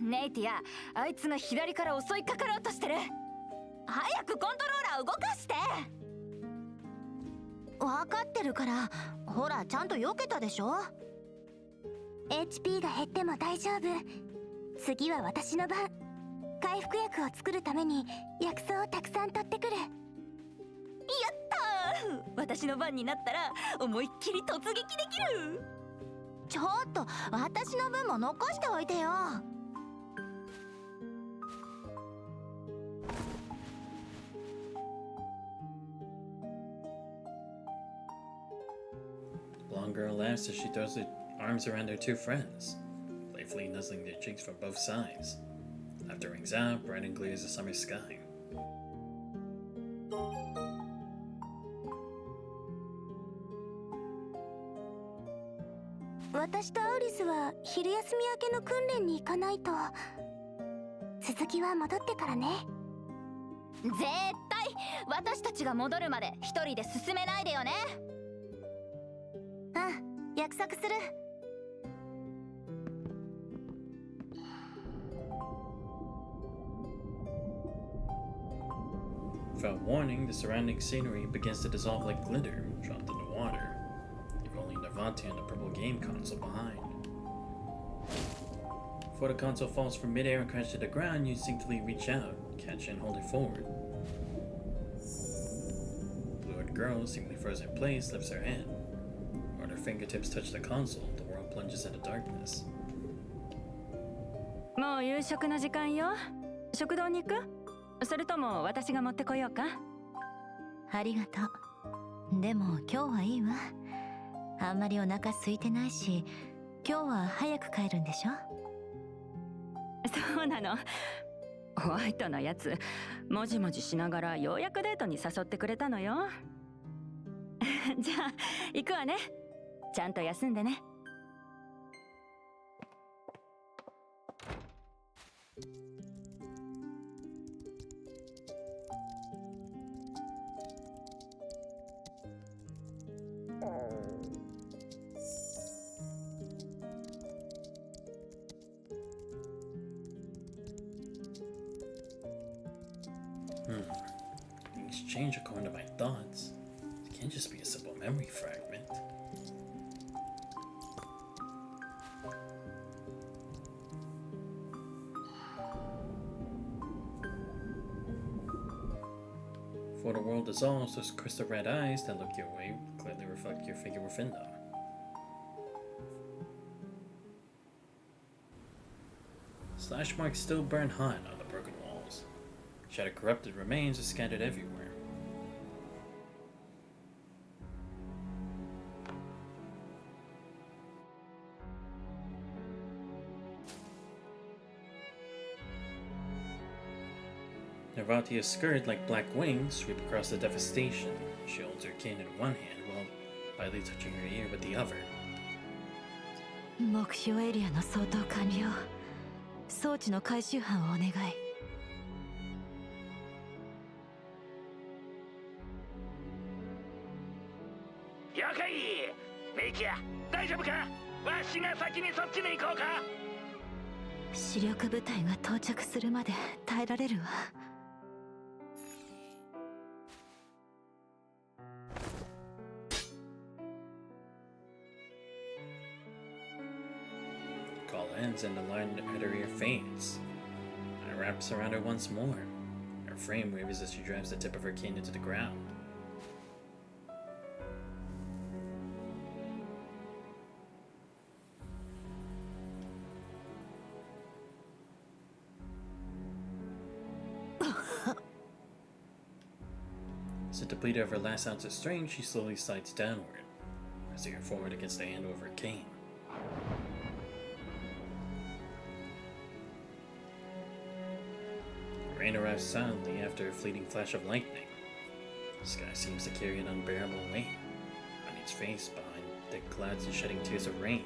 ネイティア、あいつが左から襲いかかろうとしてる。早くコントローラー動かして。分かってるから、ほらちゃんと避けたでしょ。 HP が減っても大丈夫。次は私の番。回復薬を作るために薬草をたくさん取ってくる。やったー、私の番になったら思いっきり突撃できる。ちょっと私の分も残しておいてよ。Blonde girl laughs as she throws her arms around her two friends, playfully nuzzling their cheeks from both sides. Laughter rings out, bright and clear as the summer sky. 私とアウリスは昼休み明けの訓練に行かないと。続きは戻ってからね。絶対私たちが戻るまで一人で進めないでよね。うん、約束する。Without warning, the surrounding scenery begins to dissolve like glitter dropped in the water, leaving only Navante and the purple game console behind. Before the console falls from midair and crashes to the ground, you instinctively reach out, catch it and hold it forward. The blue-haired girl, seemingly frozen in place, lifts her hand. When her fingertips touch the console, the world plunges into darkness. もう夕食の時間よ。食堂に行く？それとも私が持ってこようか？ありがとう。でも今日はいいわ。あんまりお腹空いてないし、今日は早く帰るんでしょ？そうなの。ホワイトなやつ、もじもじしながらようやくデートに誘ってくれたのよ。じゃあ行くわね。ちゃんと休んでね。Things change according to my thoughts. It can't just be a simple memory fragment. Before the world dissolves, those crystal red eyes that look your way clearly reflect your figure within them. Slash marks still burn hot on the broken walls. Shattered corrupted remains are scattered everywhere. Narvatia's skirt, like black wings, sweep across the devastation. She holds her cane in one hand while lightly touching her ear with the other. 目標エリアの相当完了。装置の回収班をお願い。気や。大丈夫か？わしが先にそっちに行こうか。主力部隊が到着するまで耐えられるわ。Call ends and the line at her ear fades. It wraps around her once more. Her frame waves as she drives the tip of her cane into the ground. As the depleter of her last ounce of strength, she slowly slides downward, pressing her forward against the handle of her cane. Rain arrives silently after a fleeting flash of lightning. The sky seems to carry an unbearable weight. On its face, behind thick clouds, is shedding tears of rain.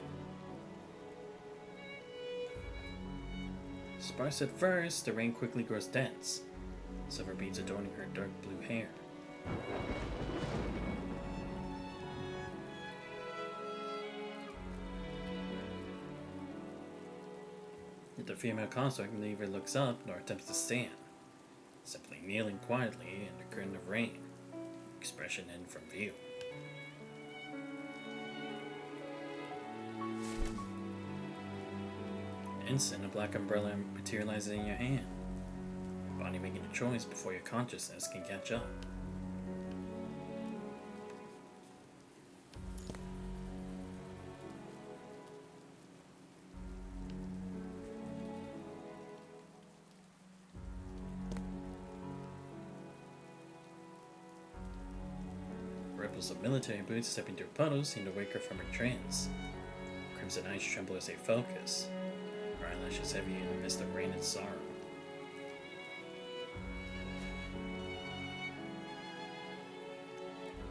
Sparse at first, the rain quickly grows dense, silver beads adorning her dark blue hair. Yet the female consort neither looks up nor attempts to stand, simply kneeling quietly in the curtain of rain, expression hidden from view. Instant, a black umbrella materializes in your hand, your body making a choice before your consciousness can catch up. Ripples of military boots stepping through puddles seem to wake her from her trance. Crimson eyes tremble as they focus, her eyelashes heavy in the midst of rain and sorrow.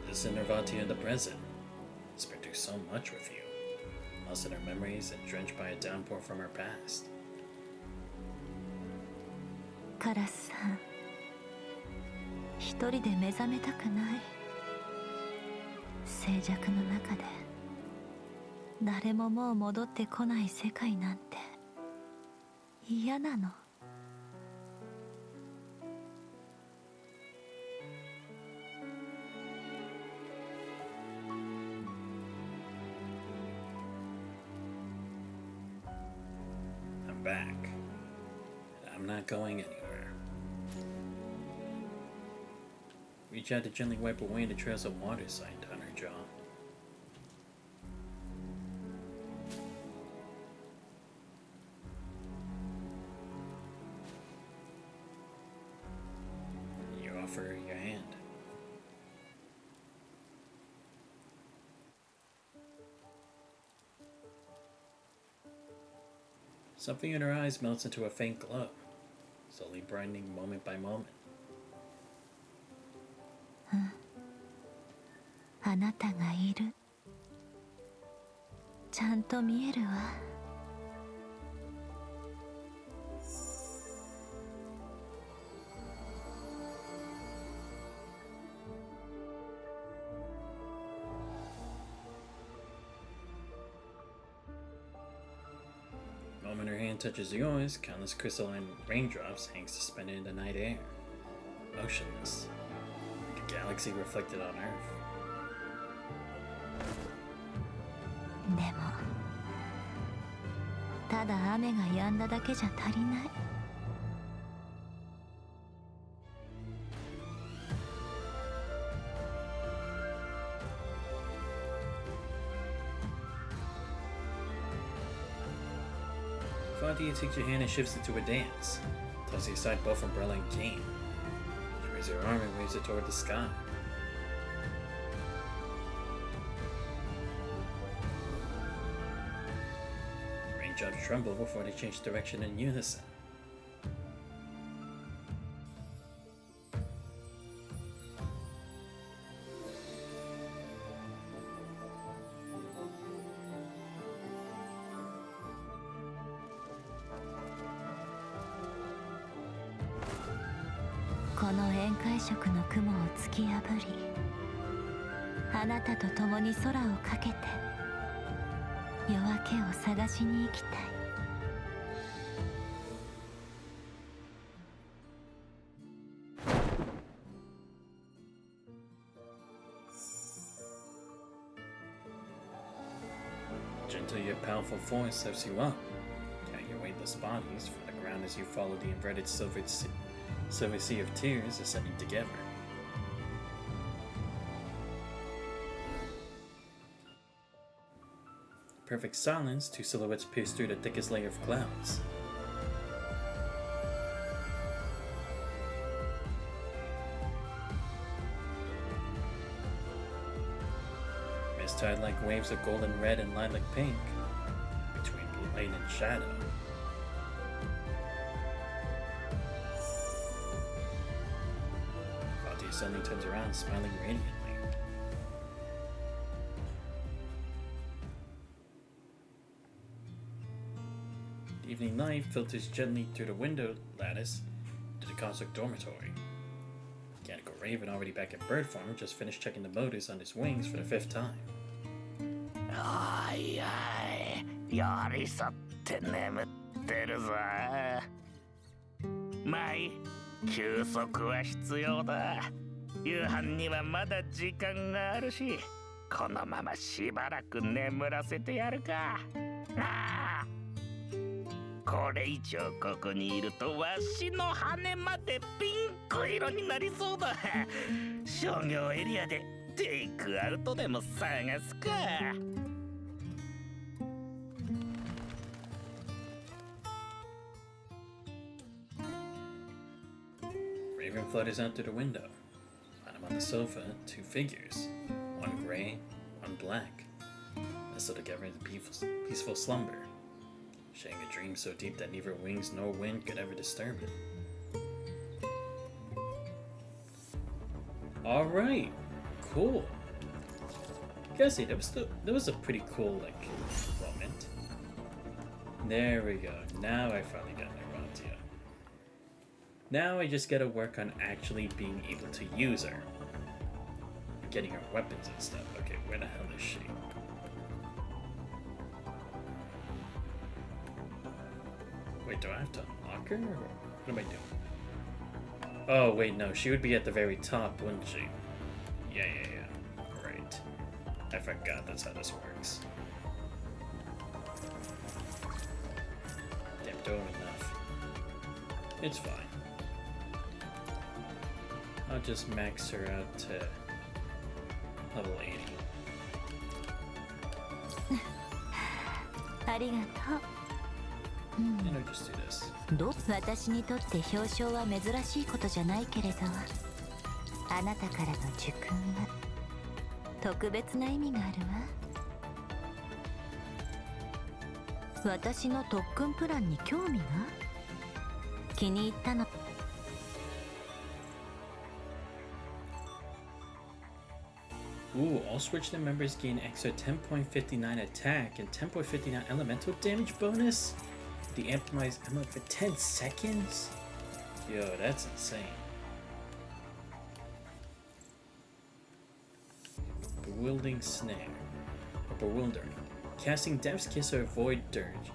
This is Nervatia the present. It's been through so much with you, lost in her memories and drenched by a downpour from her past. カラスさん、一人で目覚めたくない。静寂の中で誰ももう戻ってこない世界なんて嫌なの。I'm back. I'm not going anywhere. Reach out to gently wipe away the trails of water signed on her jaw. You offer your hand. Something in her eyes melts into a faint glow, slowly brightening moment by moment. あなたがいる。ちゃんと見えるわ。The moment her hand touches yours, countless crystalline raindrops hang suspended in the night air, motionless, like a galaxy reflected on Earth. でもただ雨が止んだだけじゃ足りない。Fatia takes your hand and shifts it to a dance, tossing aside both umbrella and cane. She raises her arm and waves it toward the sky. Raindrops tremble before they change direction in unison.「この宴会色の雲を突き破り、あなたと共に空をかけて夜明けを探しに行きたい。Gentle yet powerful force lifts you up. Carry your weightless bodies from the ground as you follow the inverted silver sea of tears ascending together. Perfect silence, two silhouettes pierce through the thickest layer of clouds. Mist-tide like waves of golden red and lilac pink, between light and shadow. Vati suddenly turns around, smiling radiantly. The evening light filters gently through the window lattice to the construct dormitory. Mechanical Raven, already back in bird form, just finished checking the motors on his wings for the 5th time. おいおい、寄り添って眠ってるぞ。まい、休息は必要だ。夕飯にはまだ時間があるし、このまましばらく眠らせてやるか。ああ、これ以上ここにいるとわしの羽までピンク色になりそうだ。商業エリアでテイクアウトでも探すか。Raven flutters out through the window. Find him on the sofa, 2 figures. One gray, one black. Nestled together in peaceful slumber. Sharing a dream so deep that neither wings nor wind could ever disturb it. Alright, cool. Gotta say, that was a pretty cool, moment. There we go. Now I finally got my Rantia. Now I just gotta work on actually being able to use her. Getting her weapons and stuff. Okay, where the hell is she? Wait, do I have to unlock her? Or what am I doing? Oh, wait, no. She would be at the very top, wouldn't she? Yeah. Right. I forgot that's how this works. Damn, don't enough. It's fine. I'll just max her out to level 80. ありがとう。And I'll just do this. 私にとって表彰は珍しいことじゃないけれど、あなたからの受訓は特別な意味があるわ。私の特訓プランに興味が気に入ったの。Ooh, all Switchnet members gain extra 10.59 attack and 10.59 elemental damage bonus? The optimized amulet for 10 seconds? Yo, that's insane. Bewildering Snare. Or Bewildering. Casting Death's Kiss or Void Dirge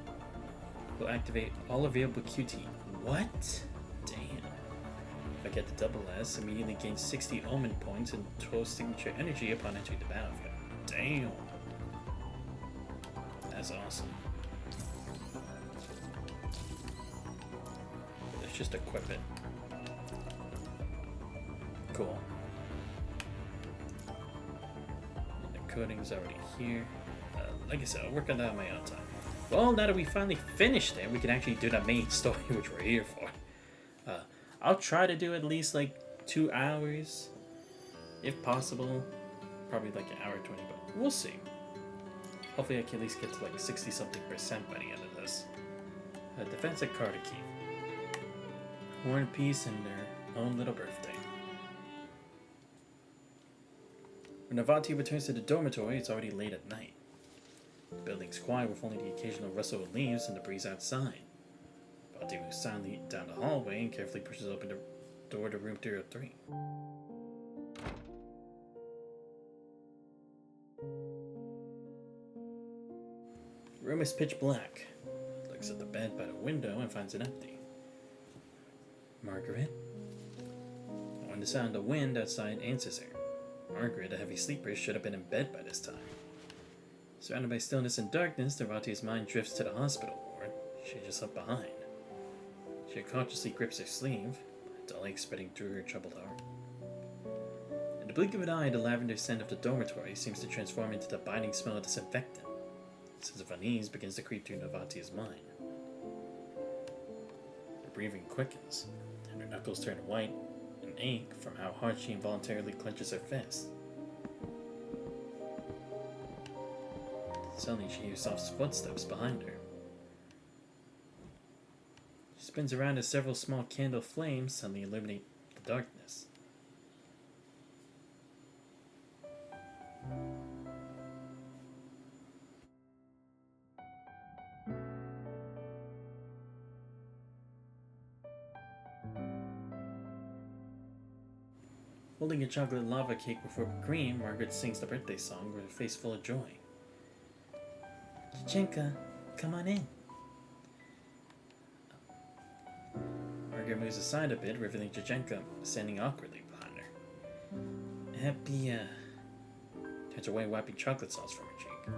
will activate all available QT. What? Damn. If I get the double S, immediately gain 60 Omen points and 12 signature energy upon entering the battlefield. Damn. That's awesome. Let's just equip it. Cool. And the coding's already here. Like I said, I'll work on that on my own time. Well, now that we finally finished it, we can actually do the main story, which we're here for. I'll try to do at least like 2 hours, if possible. Probably like an hour 20, but we'll see. Hopefully I can at least get to like 60-something% by the end of this. Defense at Carter Key. War and peace and their own little birthday. When Avanti returns to the dormitory, it's already late at night. The building's quiet with only the occasional rustle of leaves and the breeze outside. Avanti moves silently down the hallway and carefully pushes open the door to room 303. The room is pitch black. Looks at the bed by the window and finds it empty. Margaret? When the sound of wind outside answers her. Margaret, a heavy sleeper, should have been in bed by this time. Surrounded by stillness and darkness, Narvatia's mind drifts to the hospital ward. She just left behind. She unconsciously grips her sleeve, a dull ache spreading through her troubled heart. In the blink of an eye, the lavender scent of the dormitory seems to transform into the biting smell of disinfectant. A sense of unease begins to creep through Narvatia's mind. Her breathing quickens, and her knuckles turn white and ache from how hard she involuntarily clenches her fist. Suddenly she hears soft footsteps behind her. She spins around as several small candle flames suddenly illuminate the darkness. Holding a chocolate lava cake before whipped cream, Margaret sings the birthday song with her face full of joy. Chichenka, come on in. Margaret moves aside a bit, revealing Chichenka standing awkwardly behind her. Happy, turns away, wiping chocolate sauce from her cheek.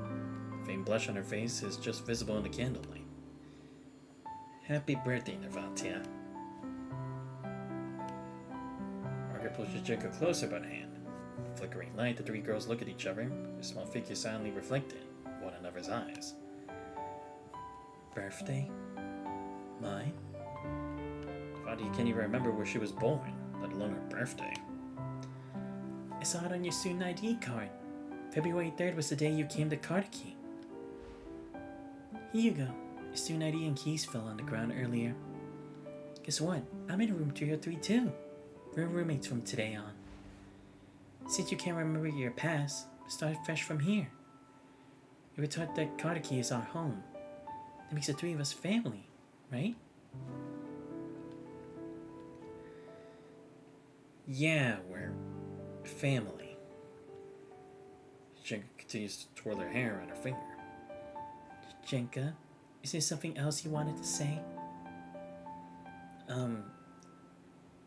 A faint blush on her face is just visible in the candlelight. Happy birthday, Narvatia. Margaret pulls Chichenka closer by the hand. In the flickering light, the three girls look at each other, their small figures silently reflected in one another's eyes. Birthday? Mine? Narvatia can't even remember where she was born, let alone her birthday. I saw it on your student ID card. February 3rd was the day you came to Kartaki. Here you go. Your student ID and keys fell on the ground earlier. Guess what? I'm in room 303 too. We're roommates from today on. Since you can't remember your past, start fresh from here. You were taught that Kartaki is our home. That makes the three of us family, right? Yeah, we're family. Jenka continues to twirl her hair on her finger. Jenka, is there something else you wanted to say?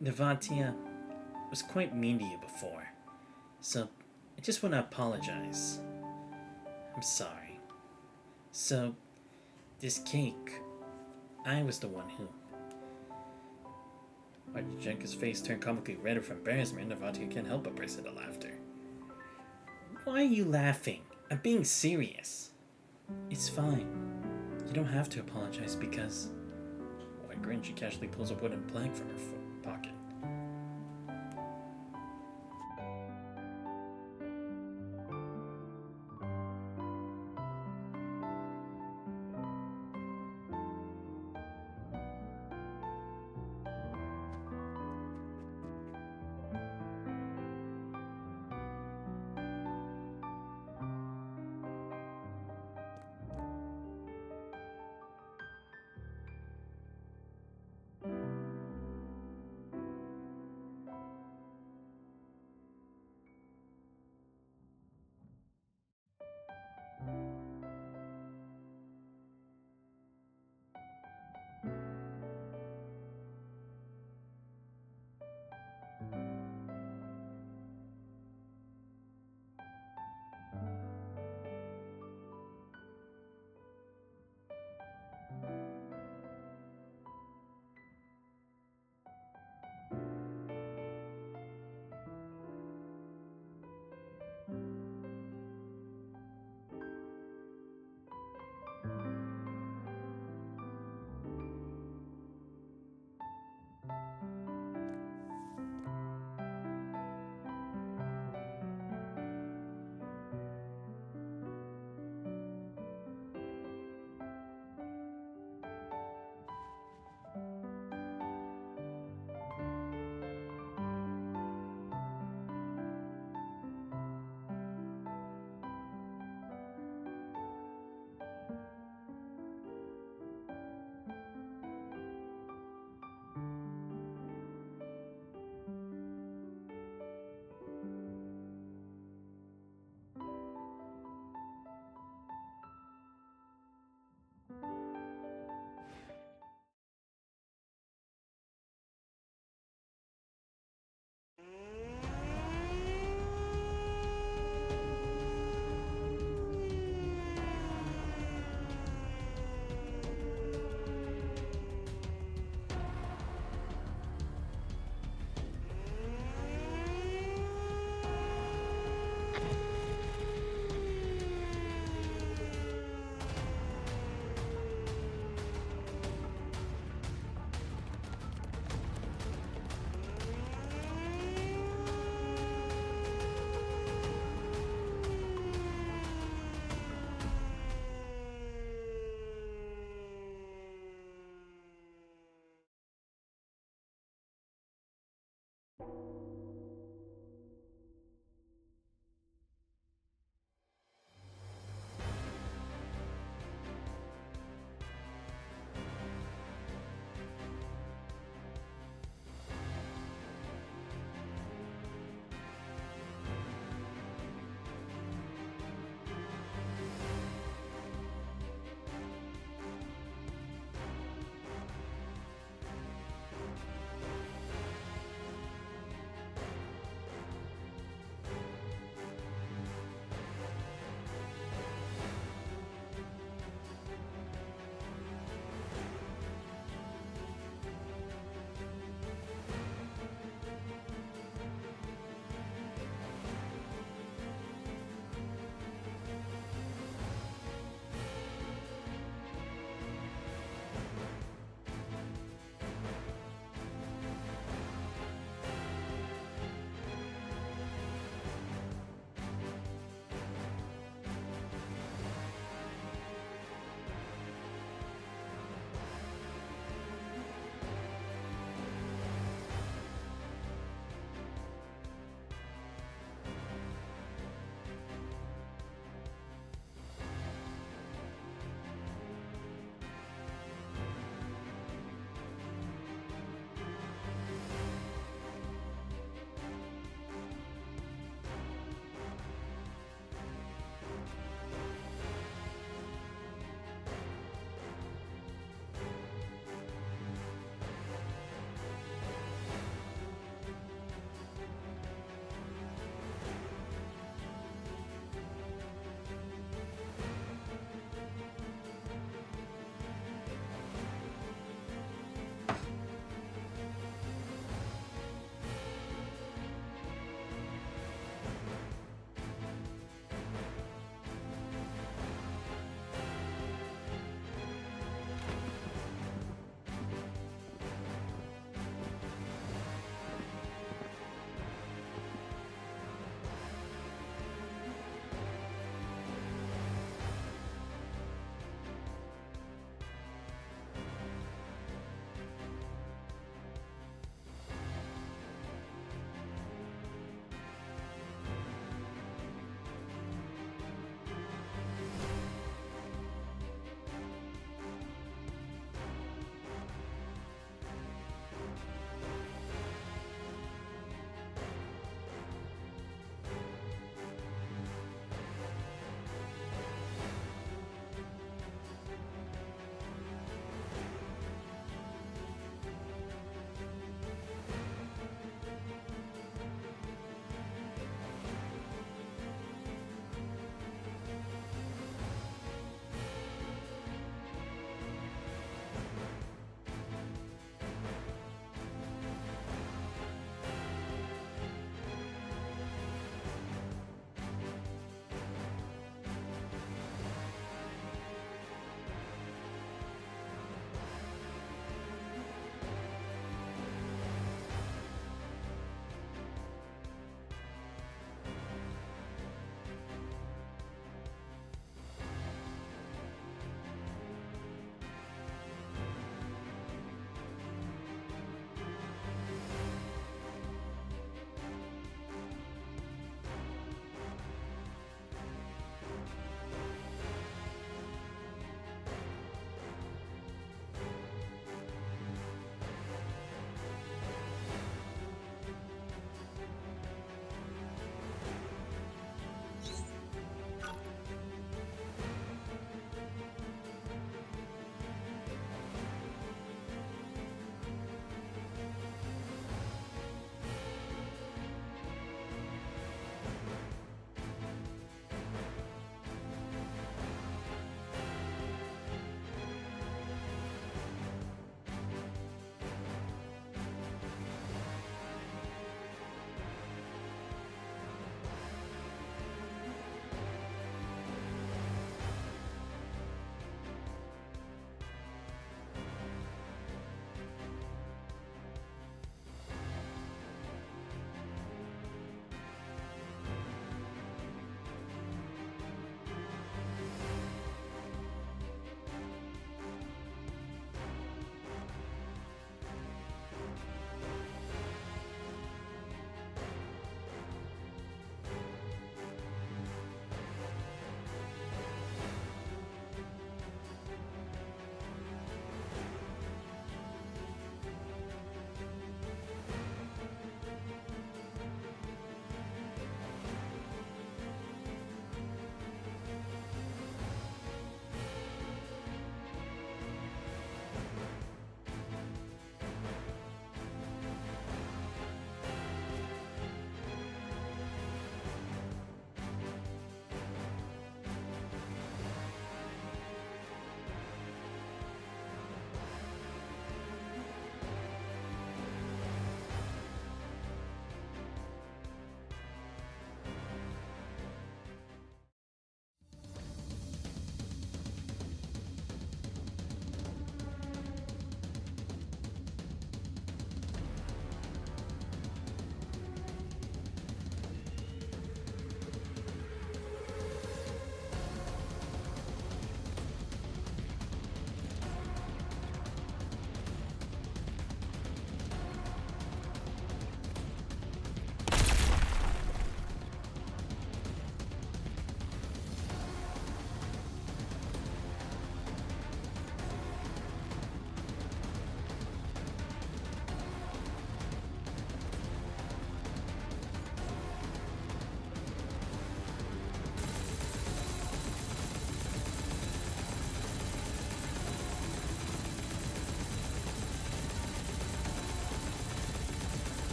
Narvatia was quite mean to you before, so I just want to apologize. I'm sorry. So, this cake, I was the one who... Jenka's face turned comically red from embarrassment. Narvatia can't help but burst into laughter. Why are you laughing? I'm being serious. It's fine. You don't have to apologize because... With a grin, she casually pulls a wooden plank from her pocket.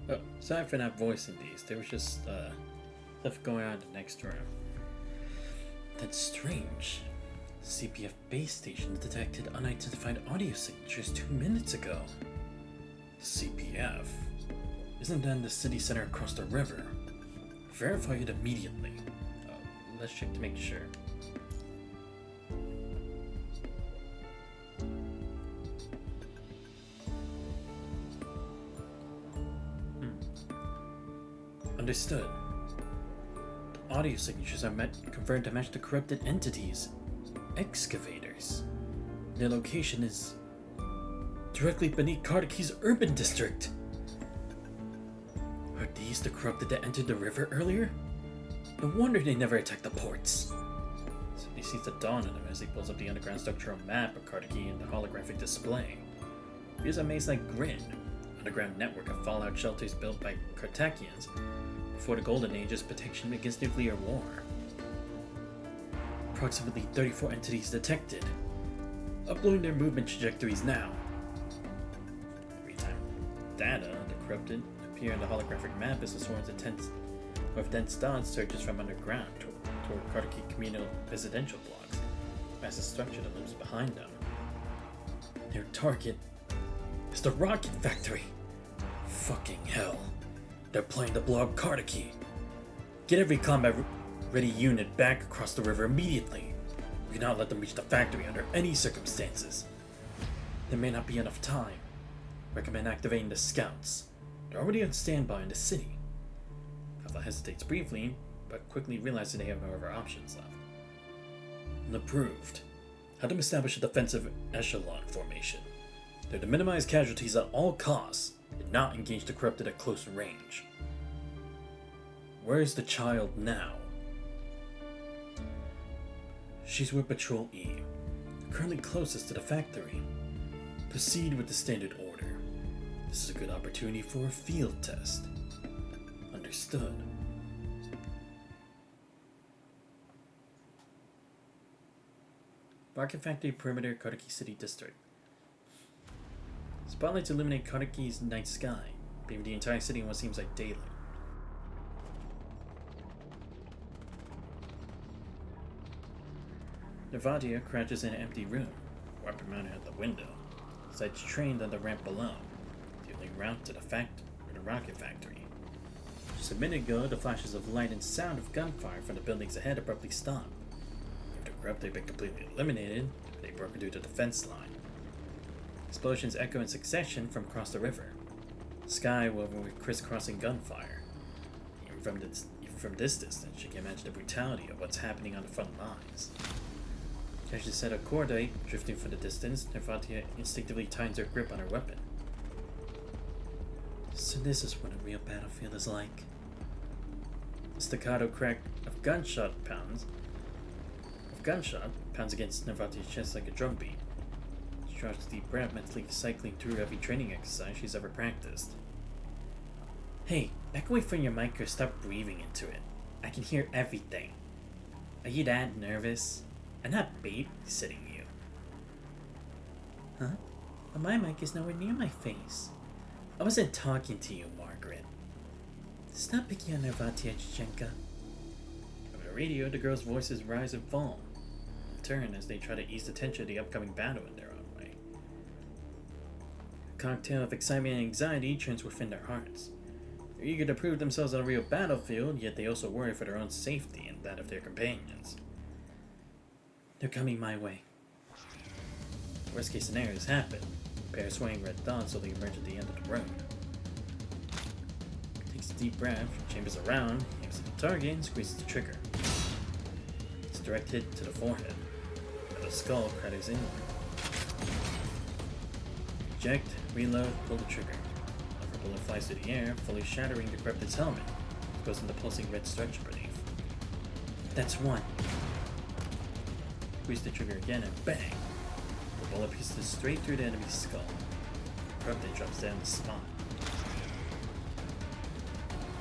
Oh, sorry for not voicing these. There was just stuff going on in the next room. That's strange. CPF base station detected unidentified audio signatures 2 minutes ago. CPF? Isn't that in the city center across the river? Verify it immediately. Let's check to make sure. Understood. The audio signatures are confirmed to match the corrupted entities. Excavators. Their location is directly beneath Kartaki's urban district. Are these the corrupted that entered the river earlier? No wonder they never attacked the ports. So he seems to dawn on him as he pulls up the underground structural map of Kartaki and the holographic display. Here's a maze-like grid, underground network of fallout shelters built by Kartakians before the Golden Age's protection against nuclear war. Approximately 34 entities detected, uploading their movement trajectories now. Every time data the corrupted appear on the holographic map as the swarms of dense dots surges from underground toward Kartaki communal residential blocks, massive structure that looms behind them. Their target is the rocket factory. Fucking hell. They're planning to blow up Kartaki. Get every combat-ready unit back across the river immediately. We cannot let them reach the factory under any circumstances. There may not be enough time. Recommend activating the scouts. They're already on standby in the city. Alpha hesitates briefly, but quickly realizes they have no other options left. Approved. Have them establish a defensive echelon formation. They're to minimize casualties at all costs and not engage the corrupted at close range. Where is the child now? She's with Patrol E, currently closest to the factory. Proceed with the standard order. This is a good opportunity for a field test. Understood. Rocket Factory Perimeter, Kartaki City District. Spotlights illuminate Kartaki's night sky, beaming the entire city in what seems like daylight. Navadia crouches in an empty room, weapon mounted at the window, sights trained on the ramp below, the only route to the rocket factory. Just a minute ago, the flashes of light and sound of gunfire from the buildings ahead abruptly stopped. If the corrupt had been completely eliminated, they broke into the defense line. Explosions echo in succession from across the river. The sky woven with crisscrossing gunfire. Even from this distance, you can imagine the brutality of what's happening on the front lines. As she set a cordite, drifting from the distance, Navatia instinctively tightens her grip on her weapon. So this is what a real battlefield is like. The staccato crack of gunshot pounds against Navatia's chest like a drumbeat. She draws a deep breath, mentally cycling through every training exercise she's ever practiced. Hey, back away from your mic or stop breathing into it. I can hear everything. Are you that nervous? I'm not babysitting you. Huh? But my mic is nowhere near my face. I wasn't talking to you, Margaret. Stop picking on Navatia, Chichenka. Over the radio, the girls' voices rise and fall, in turn as they try to ease the tension of the upcoming battle in their own way. A cocktail of excitement and anxiety churns within their hearts. They're eager to prove themselves on a real battlefield, yet they also worry for their own safety and that of their companions. They're coming my way. Worst case scenarios happen. A pair of swaying red dots slowly emerge at the end of the road. Takes a deep breath, chambers around, aims at the target, and squeezes the trigger. It's direct hit to the forehead, and the skull craters inward. Eject, reload, pull the trigger. The bullet flies through the air, fully shattering the corrupted's helmet. It goes into the pulsing red structure beneath. That's one. Squeeze the trigger again and bang! The bullet pierces straight through the enemy's skull. The corrupted drops down the spot.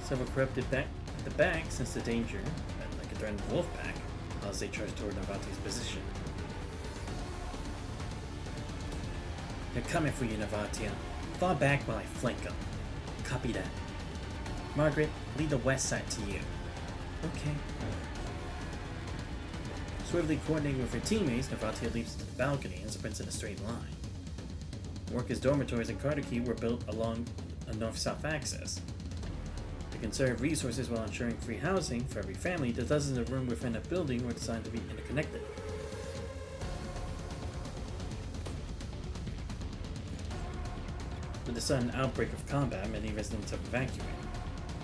Several corrupted back at the back sense the danger, and like a threatened wolf pack, as they charge toward Navati's position. They're coming for you, Navatia. Fall back while I flank them. Copy that. Margaret, lead the west side to you. Okay. Swiftly coordinating with her teammates, Navatia leaps to the balcony and sprints in a straight line. Workers' dormitories in Carter Key were built along a north-south axis. To conserve resources while ensuring free housing for every family, the dozens of rooms within a building were designed to be interconnected. With the sudden outbreak of combat, many residents have evacuated.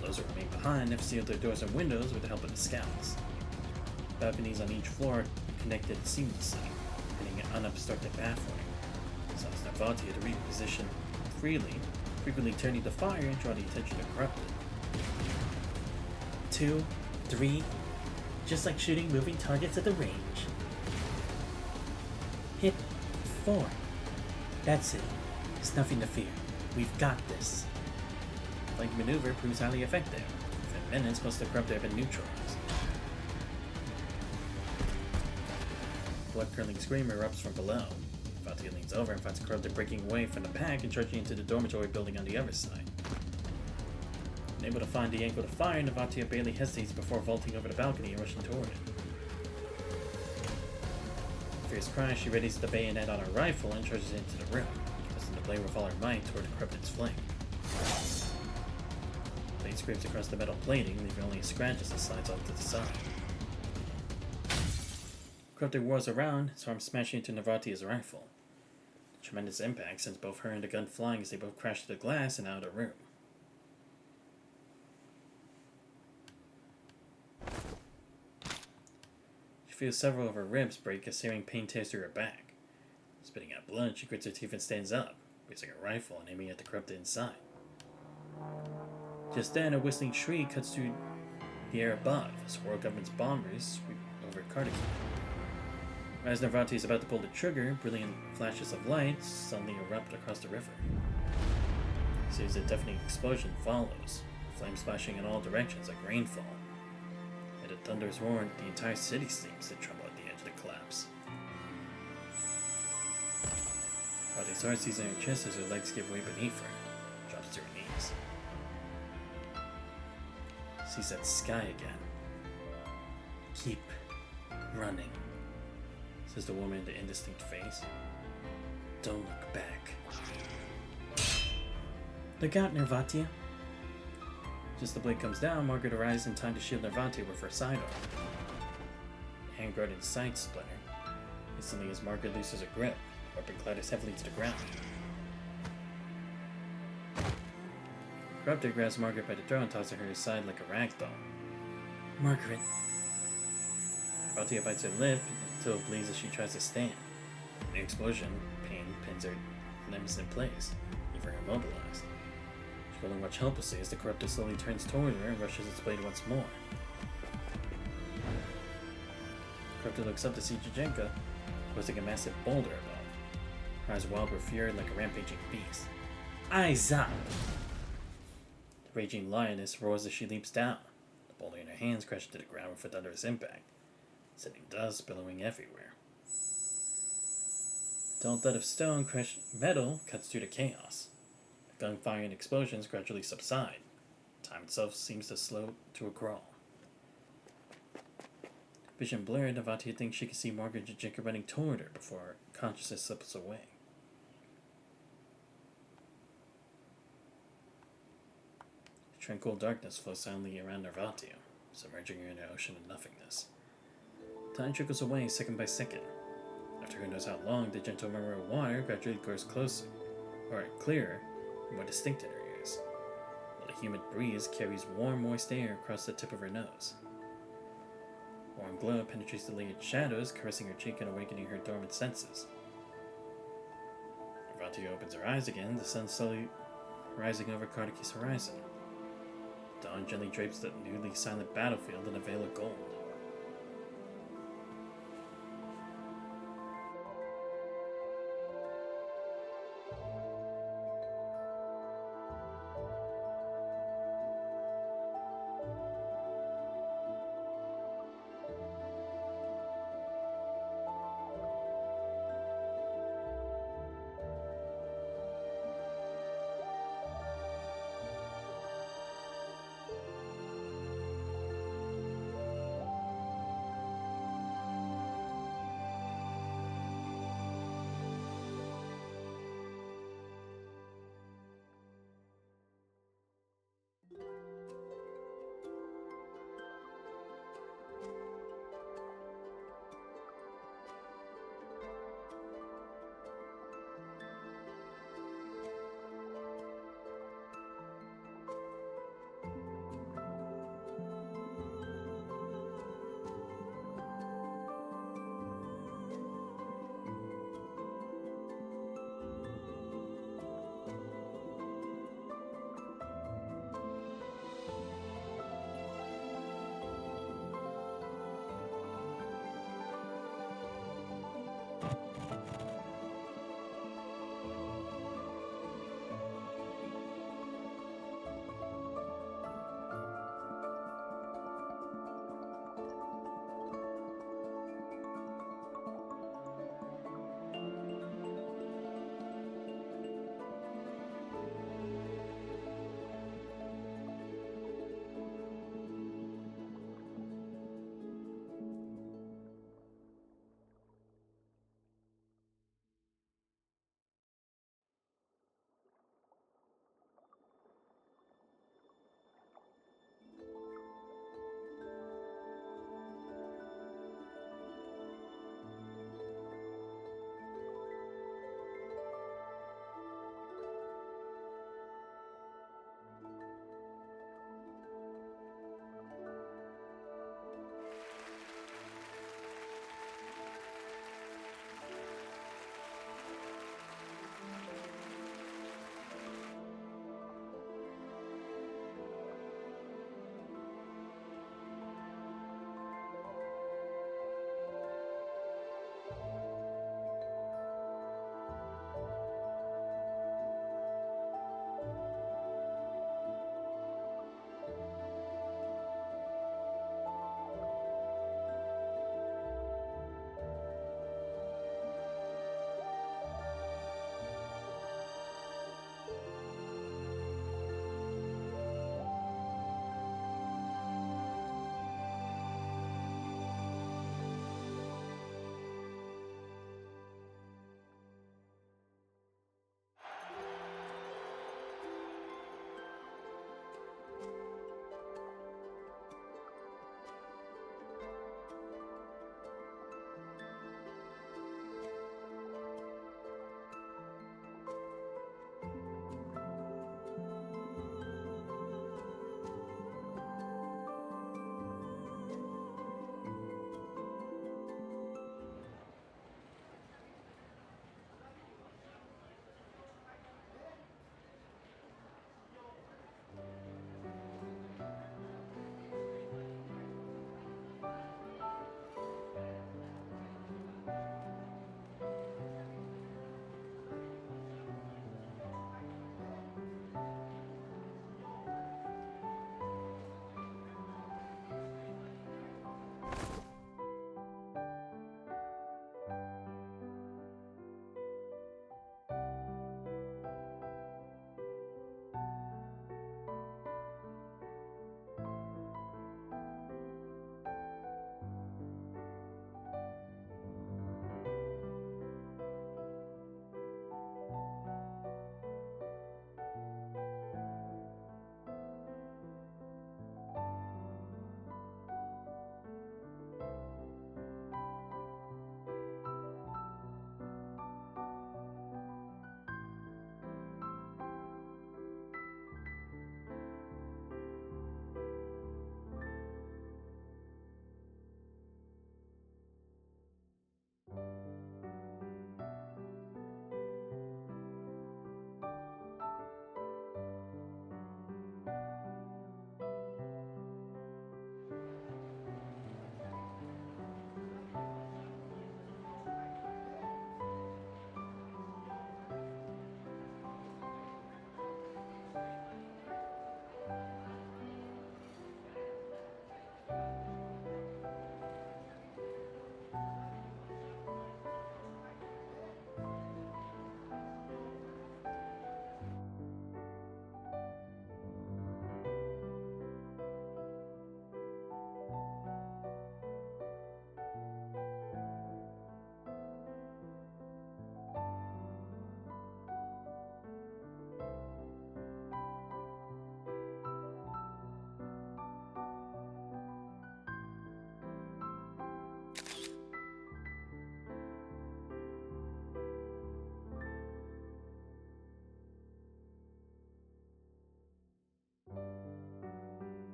Those who remain behind have sealed their doors and windows with the help of the scouts. Balconies on each floor connected seamlessly, creating an unobstructed pathway. So as Navatia to reposition freely, frequently turning to fire and draw the attention of corrupted. 2, 3, just like shooting moving targets at the range. Hit 4. That's it. There's nothing to fear. We've got this. The flank maneuver proves highly effective. Within minutes, most of the corrupted have been neutralized. A blood-curdling scream erupts from below. Vatia leans over and finds corrupted breaking away from the pack and charging into the dormitory building on the other side. Unable to find the angle to fire, Navatia barely hesitates before vaulting over the balcony and rushing toward it. With fierce cry, she readies the bayonet on her rifle and charges into the room, pressing the blade with all her might toward the corrupted's flank. The blade scrapes across the metal plating, leaving only a scratch as it slides off to the side. Corrupted whirls around, his arm smashing into Navatia's rifle. The tremendous impact sends both her and the gun flying as they both crash to the glass and out of the room. She feels several of her ribs break as searing pain tears through her back. Spitting out blood, she grits her teeth and stands up, raising her rifle and aiming at the corrupted inside. Just then, a whistling shriek cuts through the air above as world government's bombers sweep over Carter Key. As Navati is about to pull the trigger, brilliant flashes of light suddenly erupt across the river. A series of deafening explosion follows, flames splashing in all directions like rainfall. At a thunderous roar, the entire city seems to tremble at the edge of the collapse. Navati's heart seizes in her chest as her legs give way beneath her, drops to her knees. Sees that sky again. Keep running, says the woman in the indistinct face. Don't look back. Look out, Navatia. Just as the blade comes down, Margaret arrives in time to shield Navatia with her sidearm. The handguard in sight splinter. Instantly as Margaret looses her grip, the weapon clatters heavily to the ground. Corrupted grabs Margaret by the throat and tosses her aside like a rag doll. Margaret. Navatia bites her lip until it bleeds as she tries to stand. In the explosion, pain pins her limbs in place, leaving her immobilized. She will watch helplessly as the corrupted slowly turns toward her and rushes its blade once more. Corrupted looks up to see Jajenka, posting a massive boulder above. Her eyes wild with fury like a rampaging beast. Eyes up! The raging lioness roars as she leaps down. The boulder in her hands crashes to the ground with a thunderous impact, sending dust billowing everywhere. The dull thud of stone crushed metal cuts through the chaos. The gunfire and explosions gradually subside. Time itself seems to slow to a crawl. Vision blurred, Navatia thinks she can see Margaret and Jajenka running toward her before consciousness slips away. Tranquil darkness flows silently around Navatia, submerging her in an ocean of nothingness. Time trickles away second by second. After who knows how long, the gentle murmur of water gradually grows closer, or clearer, and more distinct in her ears, while a humid breeze carries warm, moist air across the tip of her nose. A warm glow penetrates the layered shadows, caressing her cheek and awakening her dormant senses. Navatia opens her eyes again, the sun slowly rising over Kardaki's horizon. Dawn gently drapes the newly silent battlefield in a veil of gold.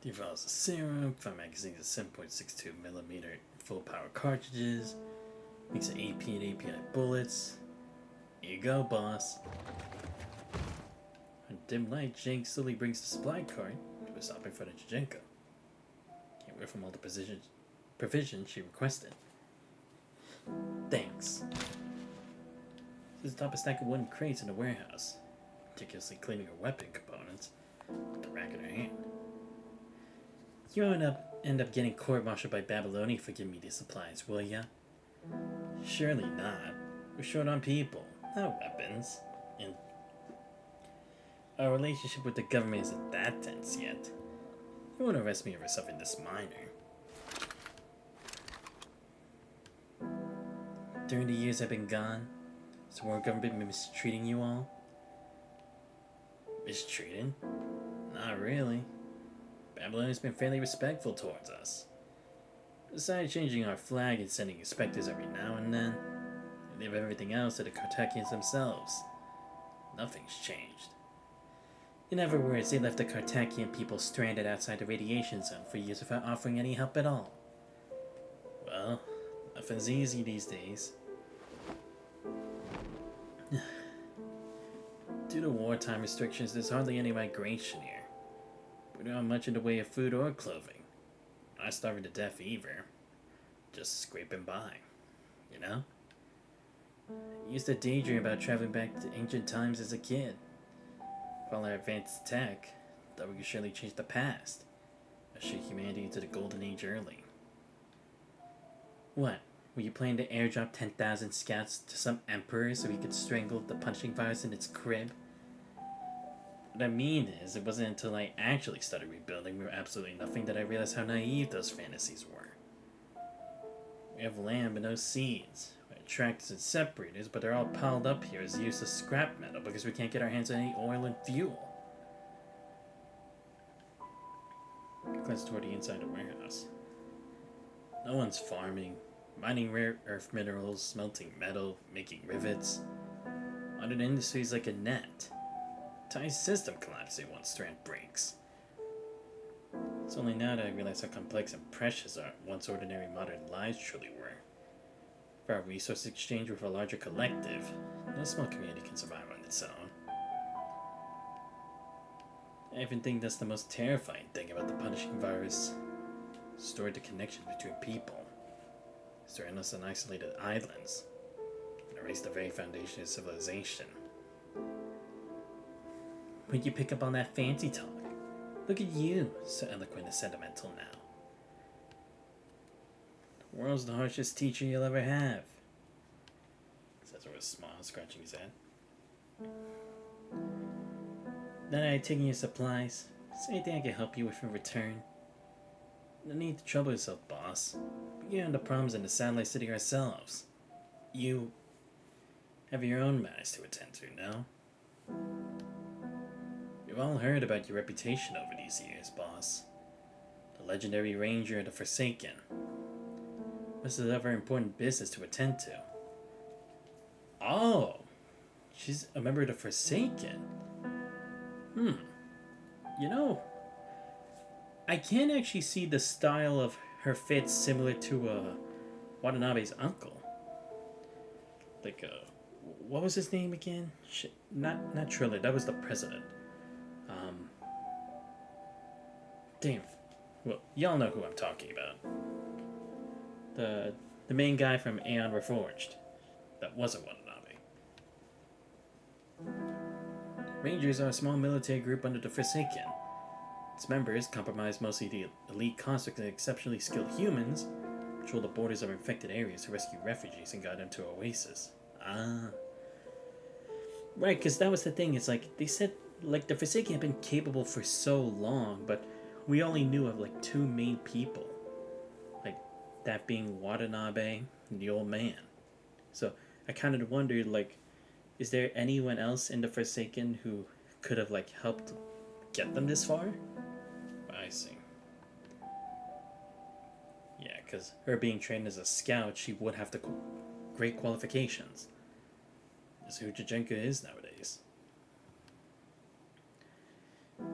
3 vials of serum, 5 magazines of 7.62mm full power cartridges, mix of AP and API bullets. Here you go, boss. On dim light, Jake slowly brings the supply cart to a stop in front of Jajenko. Can't wait from all the provisions she requested. Thanks. She's atop a stack of wooden crates in the warehouse, meticulously cleaning her weapon components with the rack in her hand. You won't end up getting court-martialed by Babylonia for giving me these supplies, will ya? Surely not. We're short on people, not weapons. And our relationship with the government isn't that tense yet. You won't arrest me over something this minor. During the years I've been gone, has the world government been mistreating you all? Mistreated? Not really. Babylonia's been fairly respectful towards us. Besides changing our flag and sending inspectors every now and then, they leave everything else to the Cartakians themselves. Nothing's changed. In other words, they left the Cartakian people stranded outside the radiation zone for years without offering any help at all. Well, nothing's easy these days. Due to wartime restrictions, there's hardly any migration here. We don't have much in the way of food or clothing. Not starving to death either. Just scraping by, you know? I used to daydream about traveling back to ancient times as a kid. With all our advanced tech, thought we could surely change the past. Usher humanity into the golden age early. What? Were you planning to airdrop 10,000 scouts to some emperor so he could strangle the punching virus in its crib? What I mean is, it wasn't until I actually started rebuilding with absolutely nothing that I realized how naive those fantasies were. We have land but no seeds. We have tractors and separators, but they're all piled up here as useless scrap metal because we can't get our hands on any oil and fuel. I glanced toward the inside of the warehouse. No one's farming, mining rare earth minerals, smelting metal, making rivets. Modern industries like a net. Entire system collapsing once strand breaks. It's only now that I realize how complex and precious our once ordinary modern lives truly were. For our resource exchange with a larger collective, no small community can survive on its own. I even think that's the most terrifying thing about the punishing virus. Stored the connections between people. Storing us on isolated islands. And erased the very foundation of civilization. When you pick up on that fancy talk, look at you, so eloquent and sentimental now. The world's the harshest teacher you'll ever have. Says with a smile, scratching his head. Now that I've taken your supplies, is there anything I can help you with in return? No need to trouble yourself, boss. We get on the problems in the satellite city ourselves. You have your own matters to attend to, no? We've all heard about your reputation over these years, boss. The legendary ranger of the Forsaken. Must have other important business to attend to. Oh! She's a member of the Forsaken. You know, I can actually see the style of her fit similar to Watanabe's uncle. Like, what was his name again? Not Triller, that was the president. Damn. Well, y'all know who I'm talking about. The main guy from Aeon Reforged. That wasn't Watanabe. Rangers are a small military group under the Forsaken. Its members, comprised mostly the elite constructs and exceptionally skilled humans, patrol the borders of infected areas to rescue refugees and guide them to oasis. Ah. Right, because that was the thing. It's like, they said, like, the Forsaken had been capable for so long, but we only knew of, like, 2 main people. Like, that being Watanabe and the old man. So, I kind of wondered, like, is there anyone else in the Forsaken who could have, like, helped get them this far? I see. Yeah, because her being trained as a scout, she would have the great qualifications. That's who Jajenka is nowadays.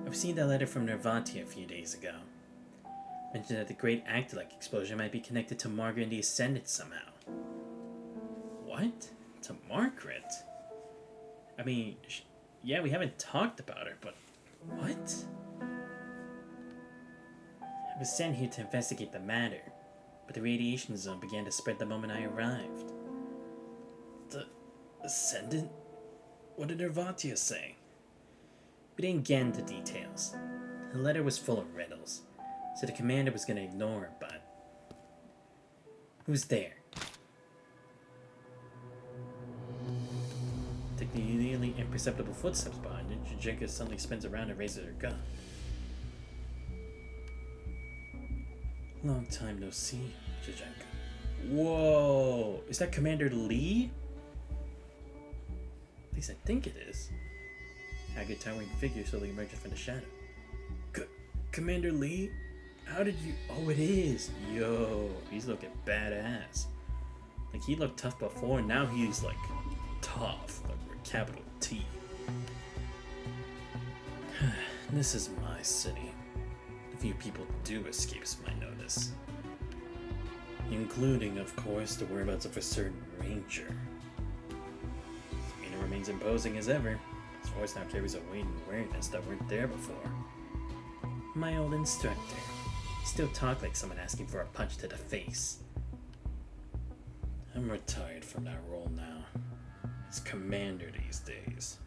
I've seen that letter from Nervanti a few days ago. Mentioned that the great Actilike explosion might be connected to Margaret and the Ascendant somehow. What? To Margaret? I mean, yeah, we haven't talked about her, but what? I was sent here to investigate the matter, but the radiation zone began to spread the moment I arrived. The Ascendant? What did Hervatia say? We didn't get into details. The letter was full of riddles, so the commander was gonna ignore her, but... Who's there? Take the immediately imperceptible footsteps behind it, Jujinka suddenly spins around and raises her gun. Long time no see, Jujinka. Whoa! Is that Commander Lee? At least I think it is. Haggard towering figure slowly emerges from the shadow. Commander Lee? How did you... Oh, it is! Yo, he's looking badass. Like, he looked tough before, and now he's, like, tough. Like, with a capital T. This is my city. The few people do escapes my notice. Including, of course, the whereabouts of a certain ranger. Mina remains imposing as ever. His voice now carries a weight and awareness that weren't there before. My old instructor. He still talked like someone asking for a punch to the face. I'm retired from that role now. It's commander these days.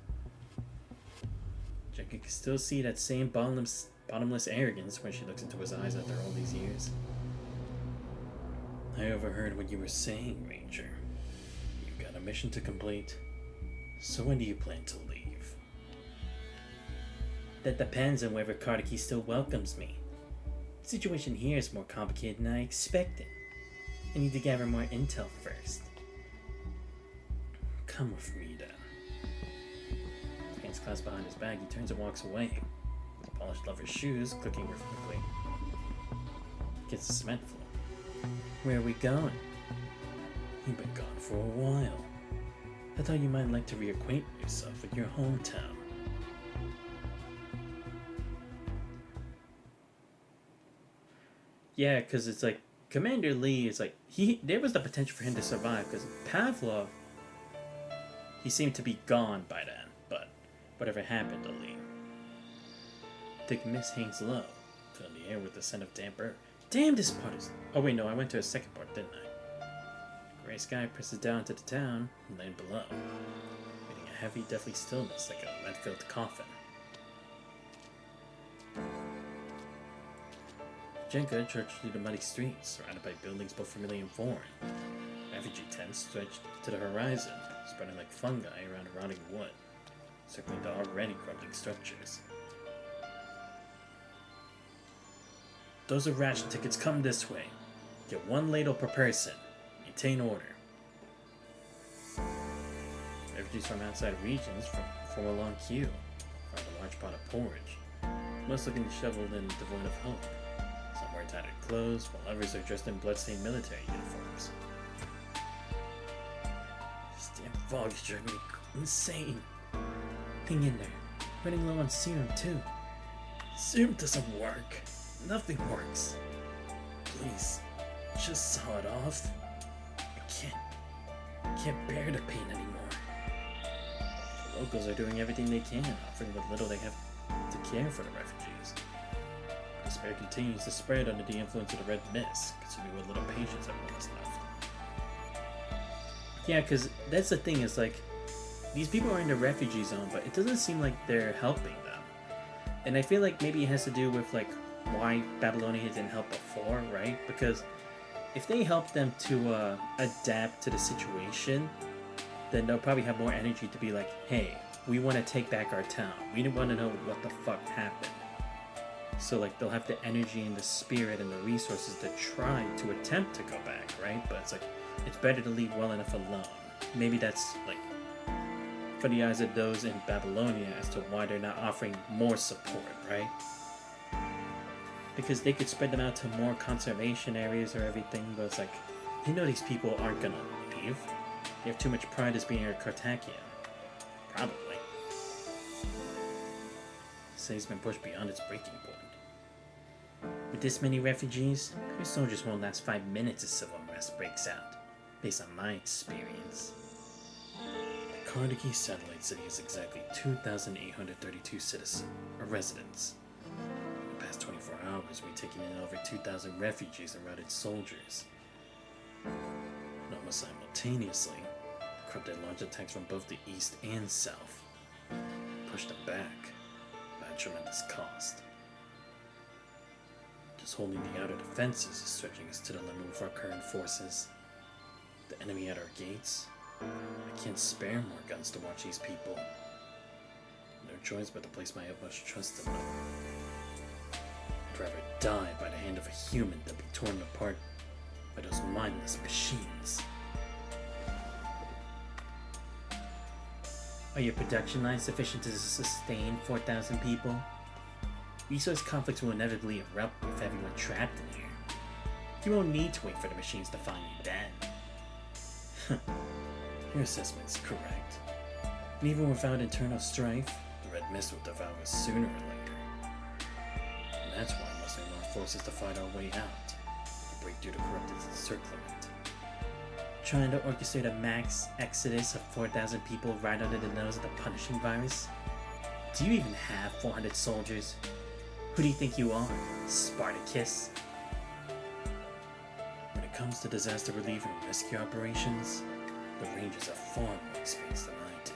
Jackie can still see that same bottomless arrogance when she looks into his eyes after all these years. I overheard what you were saying, Ranger. You've got a mission to complete. So when do you plan to leave? That depends on whether Kartaki still welcomes me. The situation here is more complicated than I expected. I need to gather more intel first. Come with me then. Hands clasped behind his back, he turns and walks away. His polished leather shoes clicking rhythmically. Gets the cement floor. Where are we going? You've been gone for a while. I thought you might like to reacquaint yourself with your hometown. Yeah, because it's like, Commander Lee is like, there was the potential for him to survive, because Pavlov, he seemed to be gone by then, but whatever happened to Lee. Thick mist hangs low, filling the air with the scent of damp earth. Damn, this part is... Oh wait, no, I went to a second part, didn't I? The gray sky presses down to the town, and land below, creating a heavy, deathly stillness like a lead-filled coffin. Jenka trudged through the muddy streets, surrounded by buildings both familiar and foreign. Refugee tents stretched to the horizon, spreading like fungi around rotting wood, circling the already crumbling structures. Those are ration tickets. Come this way. Get one ladle per person. Maintain order. Refugees from outside regions form a long queue around a large pot of porridge, most looking disheveled and devoid of hope. Some wear tattered clothes, while others are dressed in bloodstained military uniforms. This damn fog is driving me insane. Hang in there. Running low on serum too. Serum doesn't work. Nothing works. Please, just saw it off. I can't bear the pain anymore. The locals are doing everything they can, offering what little they have to care for the refugees. Despair continues to spread under the influence of the red mist, consuming what little patience everyone has left. Yeah, because that's the thing, is like, these people are in the refugee zone, but it doesn't seem like they're helping them. And I feel like maybe it has to do with like why Babylonia didn't help before, right? Because if they help them to adapt to the situation, then they'll probably have more energy to be like, hey, we want to take back our town. We want to know what the fuck happened. So like they'll have the energy and the spirit and the resources to try to attempt to go back, right? But it's like, it's better to leave well enough alone. Maybe that's like for the eyes of those in Babylonia as to why they're not offering more support, right? Because they could spread them out to more conservation areas or everything, but it's like, you know these people aren't gonna leave. They have too much pride as being a Carthakian. Probably. The city's been pushed beyond its breaking point. With this many refugees, your soldiers won't last 5 minutes if civil unrest breaks out, based on my experience. The Carnegie Satellite City has exactly 2,832 citizens, or residents. In the past 24 hours, we've taken in over 2,000 refugees and routed soldiers. And almost simultaneously, the corrupted launched attacks from both the east and south, pushed them back by a tremendous cost. Just holding the outer defenses is stretching us to the limit with our current forces. The enemy at our gates. I can't spare more guns to watch these people. No choice but to place my utmost trust in them. I'd rather die by the hand of a human than be torn apart by those mindless machines. Are your production lines sufficient to sustain 4,000 people? Resource conflicts will inevitably erupt with everyone trapped in here. You won't need to wait for the machines to find you then. Your assessment's correct. And even without internal strife, the Red Mist will devour us sooner or later. And that's why I must send our forces to fight our way out, to break through the corrupted encirclement. Trying to orchestrate a max exodus of 4,000 people right under the nose of the punishing virus? Do you even have 400 soldiers? Who do you think you are, Spartacus? When it comes to disaster relief and rescue operations, the Rangers have far more experience than I do.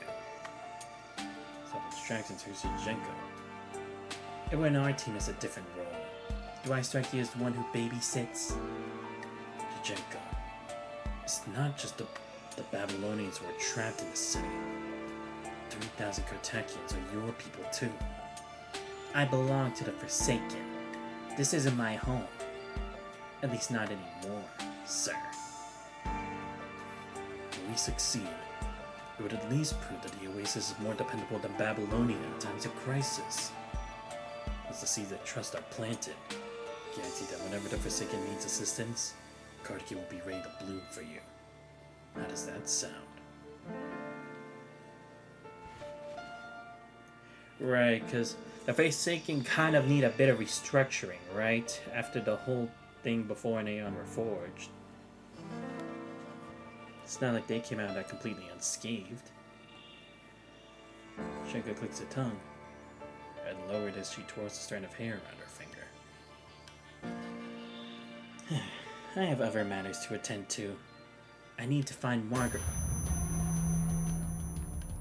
Self-abstraction to Zijenko. Everyone on our team has a different role. Do I strike you as the one who babysits? Zijenko. It's not just the Babylonians who are trapped in the city. 3,000 Kotakians are your people too. I belong to the Forsaken. This isn't my home. At least not anymore, sir. If we succeed, it would at least prove that the Oasis is more dependable than Babylonia in times of crisis. As the seeds of trust are planted, guarantee that whenever the Forsaken needs assistance, Carnegie will be ready to bloom for you. How does that sound? Right, because the Forsaken kind of need a bit of restructuring, right? After the whole thing before Aeon were forged. It's not like they came out that completely unscathed. Shenko clicks her tongue, head lowered as she twirls a strand of hair around her finger. I have other matters to attend to. I need to find Margaret.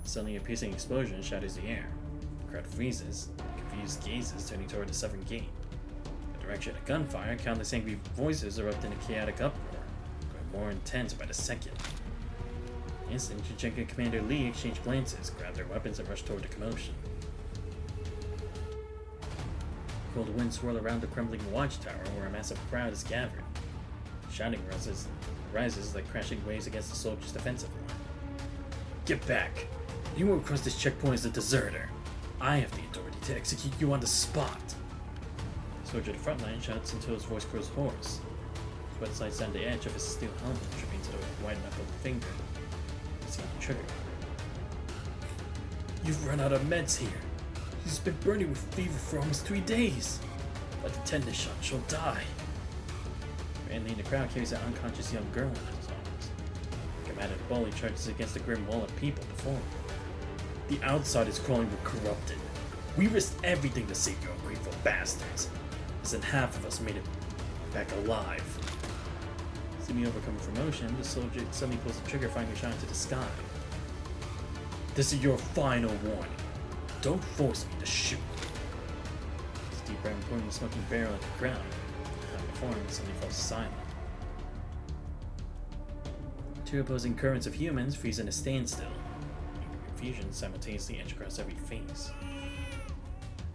Suddenly a piercing explosion shatters the air. The crowd freezes, confused gazes turning toward the southern gate. In the direction of gunfire, countless angry voices erupt in a chaotic uproar, growing more intense by the second. Instantly, Chichenko and Commander Lee exchange glances, grab their weapons, and rush toward the commotion. Cold winds swirl around the crumbling watchtower where a massive crowd is gathered. Shouting rises like crashing waves against the soldiers' defensive line. Get back! Anyone who crosses this checkpoint is a deserter. I have the authority to execute you on the spot. The soldier at the front line shouts until his voice grows hoarse. Sweat slides down the edge of his steel helmet, dripping to the white knuckled finger. It's on the trigger. You've run out of meds here. She's been burning with fever for almost 3 days. By the tetanus shot, she'll die. Randy in the crowd carries an unconscious young girl in his arms. The combative bully charges against the grim wall of people before him. The outside is crawling with corrupted. We risked everything to save you ungrateful bastards. Less than half of us made it back alive. Seeming overcome with emotion, the soldier suddenly pulls the trigger, firing a shot into the sky. This is your final warning. Don't force me to shoot. Steve Brown pointing the smoking barrel at the ground. Before him suddenly falls silent. Two opposing currents of humans freeze in a standstill. Confusion simultaneously etch across every face.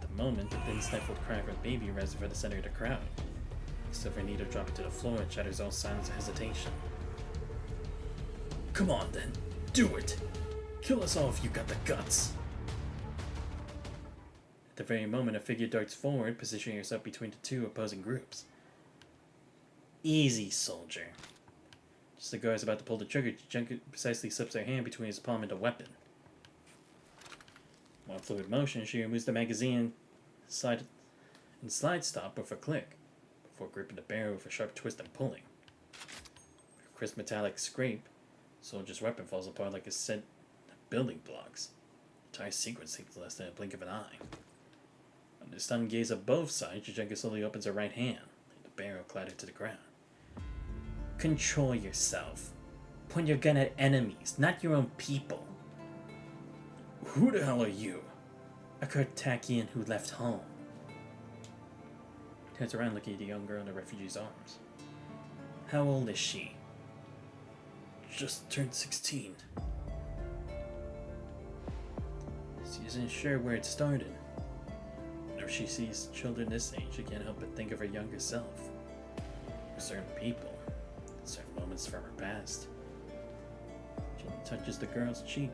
At the moment, the thin stifled cry of a baby rises from the center of the crowd. A silver needle dropping to the floor and shatters all silence and hesitation. Come on then, do it! Kill us all if you got the guts! At the very moment, a figure darts forward, positioning herself between the two opposing groups. Easy, soldier. Just as the guard is about to pull the trigger, Junker precisely slips her hand between his palm and the weapon. While fluid motion, she removes the magazine and slide stop with a click. before gripping the barrel with a sharp twist and pulling. A crisp metallic scrape, the soldier's weapon falls apart like a set of building blocks. The entire sequence takes less than a blink of an eye. Under the stunned gaze of both sides, Yuzhenka slowly opens her right hand, and the barrel clatters to the ground. Control yourself. Point your gun at enemies, not your own people. Who the hell are you? A Kartakian who left home. Turns around looking at the young girl in the refugee's arms. How old is she? Just turned 16. She isn't sure where it started. Whenever she sees children this age, she can't help but think of her younger self. For certain people, certain moments from her past. She touches the girl's cheek,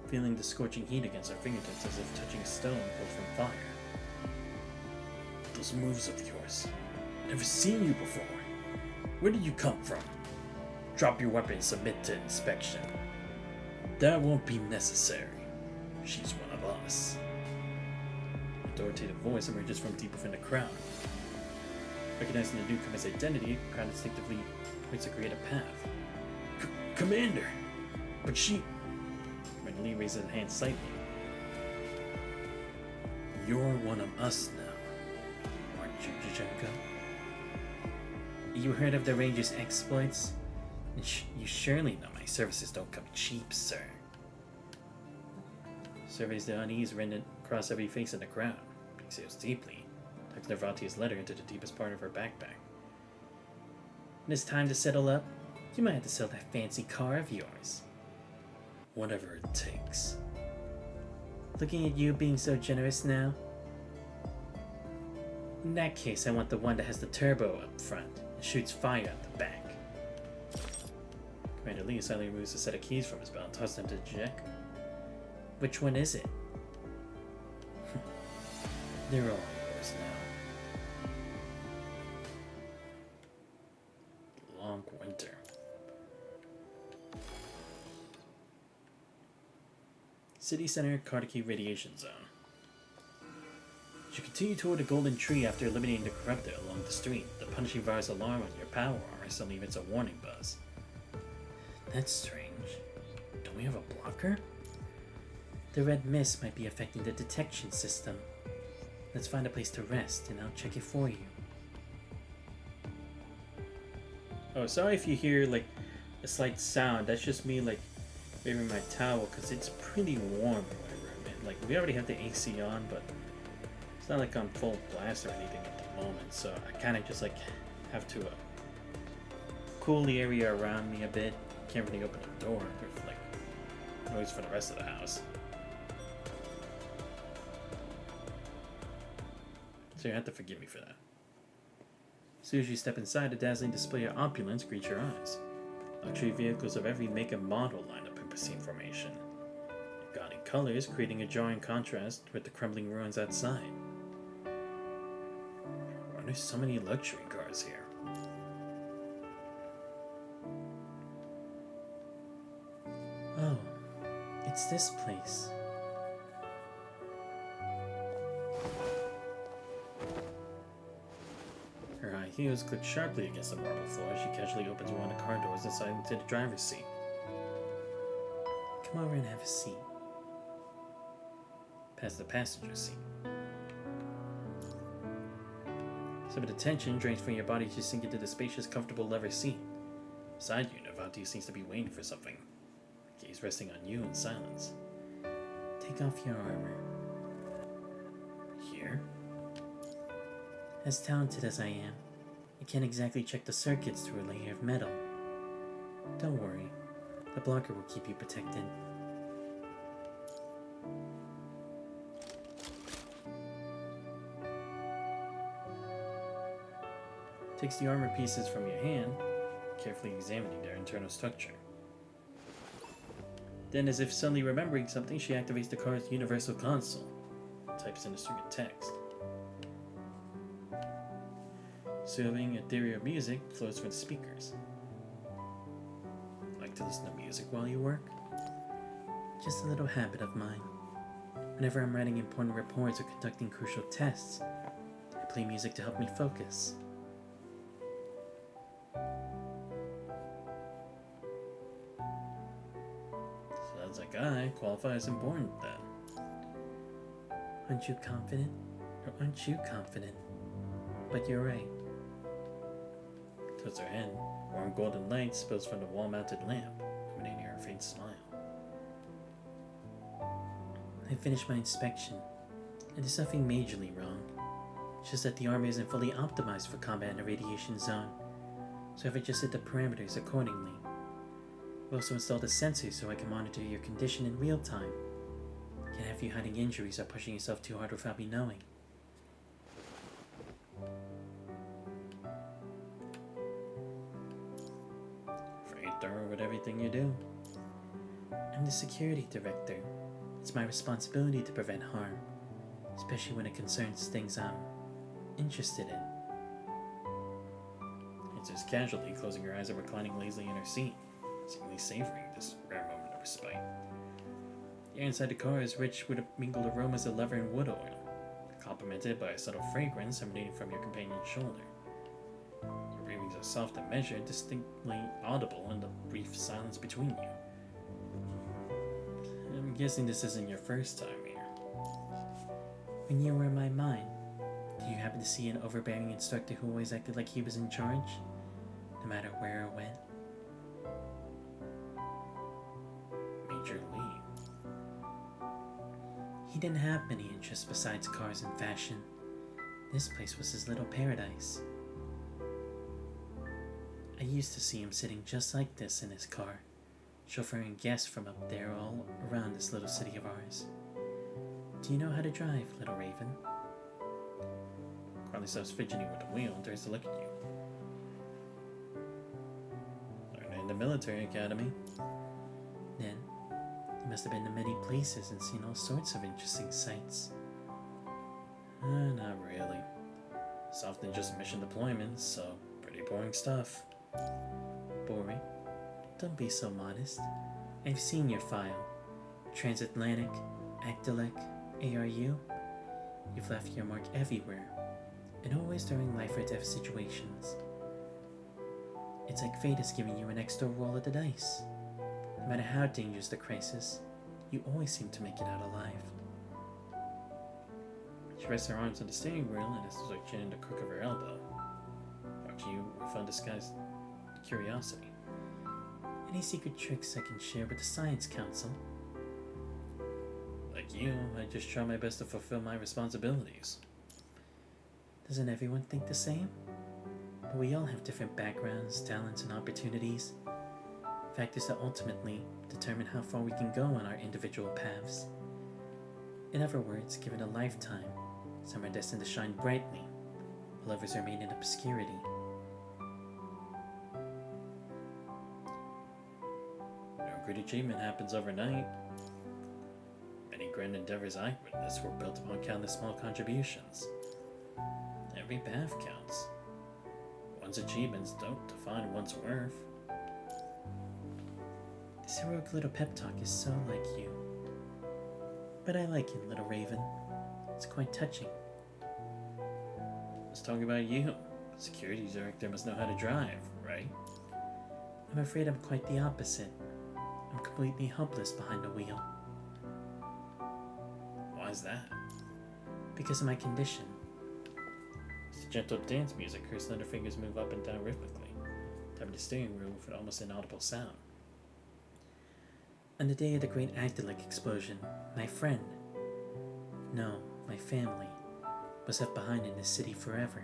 feeling the scorching heat against her fingertips as if touching a stone pulled from fire. Those moves of yours. Never seen you before. Where did you come from? Drop your weapon and submit to inspection. That won't be necessary. She's one of us. An authoritative voice emerges from deep within the crowd. Recognizing the newcomer's identity, the crowd instinctively points to create a path. Commander! But she... Commander Lee raises his hand slightly. You're one of us now, aren't you, Yuzhenka? You heard of the Ranger's exploits? You surely know my services don't come cheap, sir. Surveys the unease written across every face in the crowd. Exhales deeply, tucks Nervantia's letter into the deepest part of her backpack. When it's time to settle up, you might have to sell that fancy car of yours. Whatever it takes. Looking at you being so generous now. In that case, I want the one that has the turbo up front and shoots fire at the back. Commander Lee suddenly removes a set of keys from his belt and tosses them to Jack. Which one is it? They're all yours now. Long winter. City Center Kartaki Radiation Zone. As you continue toward the golden tree after eliminating the corruptor along the street, the punishing virus alarm on your power armor suddenly emits a warning buzz. That's strange. Don't we have a blocker? The red mist might be affecting the detection system. Let's find a place to rest and I'll check it for you. Oh, sorry if you hear like a slight sound. That's just me like waving my towel because it's pretty warm in my room. And, like we already have the AC on, but it's not like on full blast or anything at the moment. So I kind of just like have to cool the area around me a bit. Can't really open the door with like noise for the rest of the house. So you have to forgive me for that. As soon as you step inside, a dazzling display of opulence greets your eyes. Luxury vehicles of every make and model line up in pristine formation. Gaudy colors creating a jarring contrast with the crumbling ruins outside. Why are there so many luxury cars here? Oh, it's this place. Her high heels click sharply against the marble floor as she casually opens one of the car doors and slides into the driver's seat. Come over and have a seat. Past the passenger seat. Some of the tension drains from your body as you sink into the spacious, comfortable leather seat. Beside you, Nervantia seems to be waiting for something. Her gaze resting on you in silence. Take off your armor. Here? As talented as I am, I can't exactly check the circuits through a layer of metal. Don't worry, the blocker will keep you protected. Takes the armor pieces from your hand, carefully examining their internal structure. Then, as if suddenly remembering something, she activates the car's universal console, types in a string of text. Soothing, ethereal music flows from the speakers. Like to listen to music while you work? Just a little habit of mine. Whenever I'm writing important reports or conducting crucial tests, I play music to help me focus. Sounds like I qualify as important then. Aren't you confident? Or aren't you confident? But you're right. Towards her hand, warm golden light spills from the wall-mounted lamp, illuminating her faint smile. I finished my inspection, and there's nothing majorly wrong. It's just that the armor isn't fully optimized for combat in a radiation zone, so I've adjusted the parameters accordingly. I've also installed a sensor so I can monitor your condition in real time. Can't have you hiding injuries or pushing yourself too hard without me knowing. Very thorough with everything you do. I'm the security director. It's my responsibility to prevent harm, especially when it concerns things I'm interested in. It's just casually closing her eyes and reclining lazily in her seat, seemingly savoring this rare moment of respite. The air inside the car is rich with mingled aromas of leather and wood oil, complemented by a subtle fragrance emanating from your companion's shoulder. Your breathings are soft and measured, distinctly audible in the brief silence between you. I'm guessing this isn't your first time here. When you were in my mind, did you happen to see an overbearing instructor who always acted like he was in charge, no matter where or when? Major Lee. He didn't have many interests besides cars and fashion. This place was his little paradise. I used to see him sitting just like this in his car, chauffeuring guests from up there all around this little city of ours. Do you know how to drive, little Raven? Carly stops fidgeting with the wheel and turns to look at you. Learned in the military academy. Then, you must have been to many places and seen all sorts of interesting sights. Not really. It's often just mission deployments, so pretty boring stuff. Boring? Don't be so modest. I've seen your file. Transatlantic, Actilec, ARU. You've left your mark everywhere, and always during life or death situations. It's like fate is giving you an extra roll of the dice. No matter how dangerous the crisis, you always seem to make it out alive. She rests her arms on the steering wheel and nestles her chin in the crook of her elbow, watching you with undisguised curiosity. Any secret tricks I can share with the Science Council? Like you, I just try my best to fulfill my responsibilities. Doesn't everyone think the same? But we all have different backgrounds, talents, and opportunities. Factors that ultimately determine how far we can go on our individual paths. In other words, given a lifetime, some are destined to shine brightly, while others remain in obscurity. No great achievement happens overnight. Many grand endeavors I witnessed were built upon countless small contributions. Every path counts. One's achievements don't define one's worth. This heroic little pep talk is so like you. But I like it, little Raven. It's quite touching. Let's talk about you. Security director must know how to drive, right? I'm afraid I'm quite the opposite. I'm completely helpless behind the wheel. Why is that? Because of my condition. It's gentle dance music. Her slender fingers move up and down rhythmically, tapping the steering wheel with an almost inaudible sound. On the day of the great Actilec explosion, my friend, no, my family, was left behind in this city forever.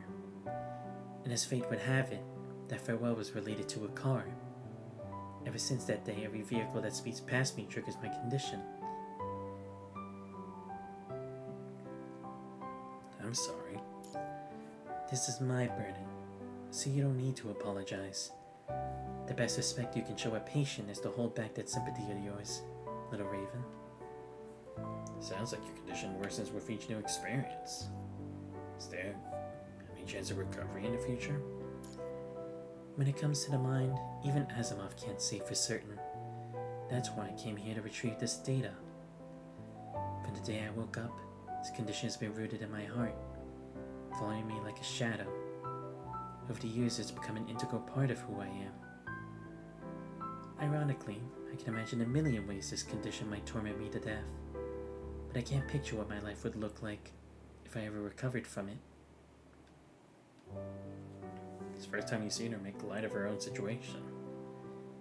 And as fate would have it, that farewell was related to a car. Ever since that day, every vehicle that speeds past me triggers my condition. I'm sorry. This is my burden, so you don't need to apologize. The best respect you can show a patient is to hold back that sympathy of yours, little Raven. Sounds like your condition worsens with each new experience. Is there any chance of recovery in the future? When it comes to the mind, even Asimov can't say for certain. That's why I came here to retrieve this data. From the day I woke up, this condition has been rooted in my heart. following me like a shadow. Over the years, it's become an integral part of who I am. Ironically, I can imagine a million ways this condition might torment me to death, but I can't picture what my life would look like if I ever recovered from it. It's the first time you've seen her make light of her own situation.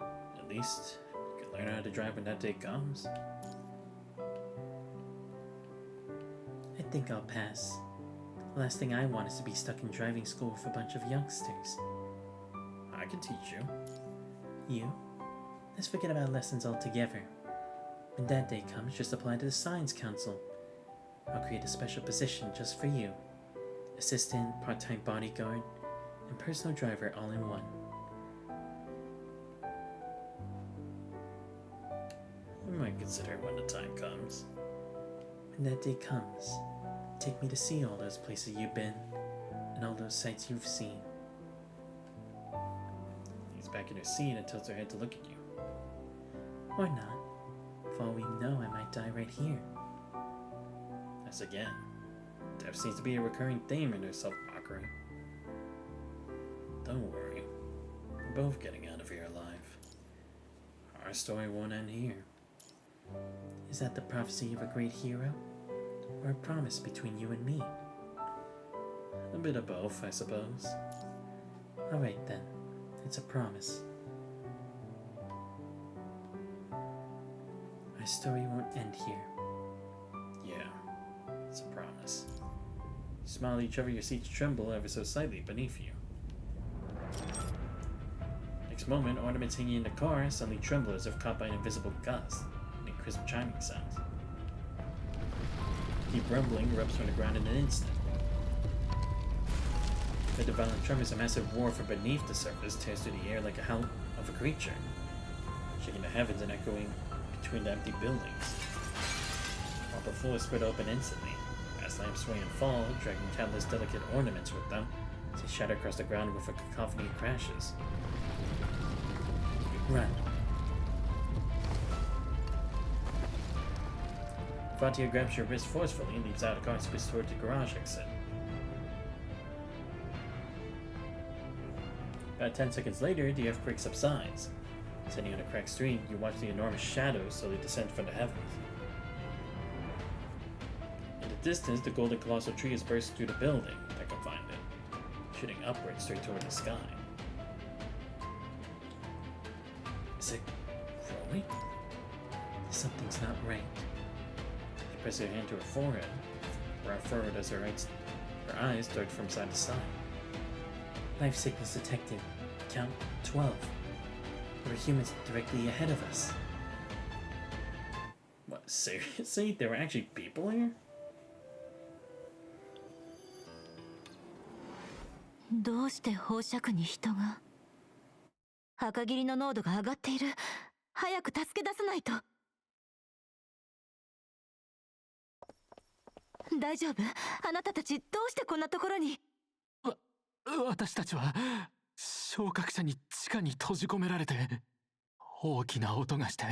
At least, you can learn how to drive when that day comes. I think I'll pass. The last thing I want is to be stuck in driving school with a bunch of youngsters. I can teach you. You? Let's forget about lessons altogether. When that day comes, just apply to the Science Council. I'll create a special position just for you. Assistant, part-time bodyguard, and personal driver all in one. I might consider it when the time comes. When that day comes, take me to see all those places you've been, and all those sights you've seen. He's back in her seat and tilts her head to look at you. Or not. For all we know, I might die right here. As again, death seems to be a recurring theme in her self-mockery. Don't worry. We're both getting out of here alive. Our story won't end here. Is that the prophecy of a great hero? Or a promise between you and me? A bit of both, I suppose. Alright then. It's a promise. My story won't end here. Yeah, it's a promise. You smile at each other, your seats tremble ever so slightly beneath you. Next moment, ornaments hanging in the car suddenly tremble as if caught by an invisible gust, making crisp chiming sounds. Deep rumbling erupts from the ground in an instant. With the violent tremors, a massive roar from beneath the surface tears through the air like a howl of a creature, shaking the heavens and echoing between the empty buildings. While the floor spread open instantly, vast lamps sway and fall, dragging countless delicate ornaments with them as they shatter across the ground with a cacophony of crashes. Run. Fatia grabs your wrist forcefully and leaps out of the car and spits toward the garage exit. About 10 seconds later, the earthquake subsides. Sitting on a cracked street, you watch the enormous shadows slowly descend from the heavens. In the distance, the golden colossal tree has burst through the building that confined it, shooting upwards straight toward the sky. Is it growing? Something's not right. She presses her hand to her forehead, brow furrowed as her eyes dart from side to side. Life signals detected. Count 12. There were humans directly ahead of us. What, seriously? There were actually people here? どうして放射区に人が？赤霧の濃度が上がっている。早く助け出さないと。大丈夫？あなたたちどうしてこんなところに？私たちは昇格者に地下に閉じ込められて、大きな音がして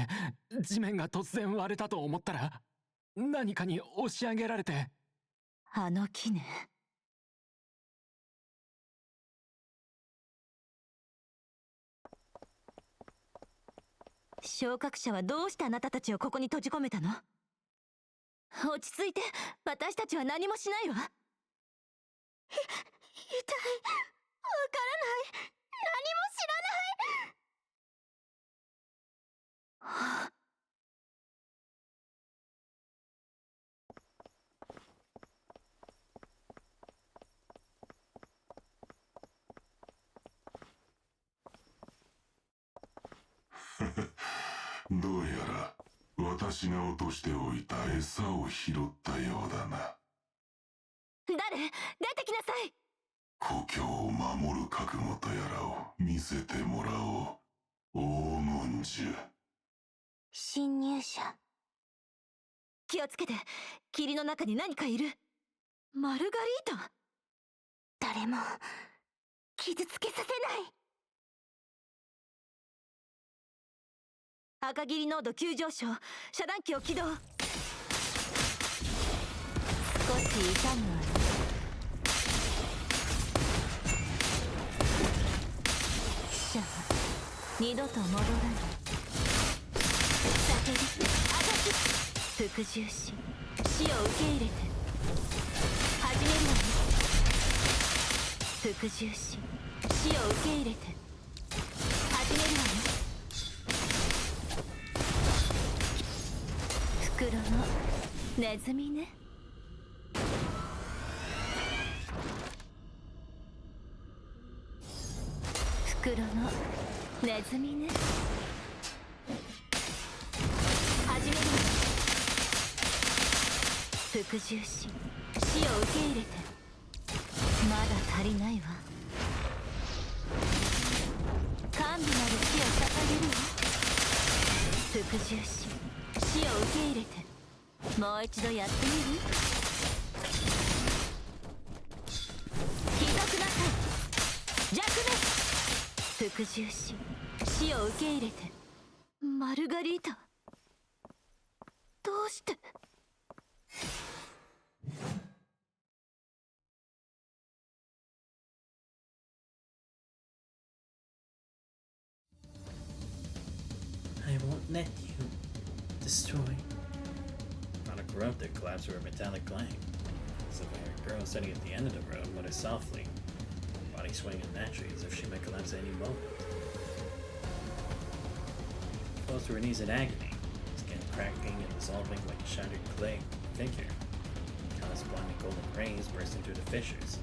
地面が突然割れたと思ったら何かに押し上げられて。あの木ね。昇格者はどうしてあなたたちをここに閉じ込めたの？落ち着いて、私たちは何もしないわ。痛い。わからない。何も知らない。はあ、どうやら私が落としておいた餌を拾ったようだな。誰？出てきなさい。故郷を守る覚悟とやらを見せてもらおう。黄金樹。侵入者。気をつけて。霧の中に何かいる。マルガリータ。誰も傷つけさせない。赤霧濃度急上昇。遮断機を起動。少し痛むわね。二度と戻らない。叫びあがき服従し死を受け入れて始めるわよ。服従し死を受け入れて始めるわよ。袋のネズミね。袋のネズミね。始めるわよ。服従し死を受け入れてまだ足りないわ。甘美なる死を捧げるわ。服従し死を受け入れてもう一度やってみる？帰属なさい。弱滅。服従し死を受け入れて。マルガリータ、どうして？I won't let you destroy. On a growth that collapsed over a metallic clang. Silver-haired girl standing at the end of the road muttered softly, body swaying unnaturally as if she might collapse at any moment. Close to her knees in agony, skin cracking and dissolving like shattered clay figure. Countless blinding golden rays bursting through the fissures.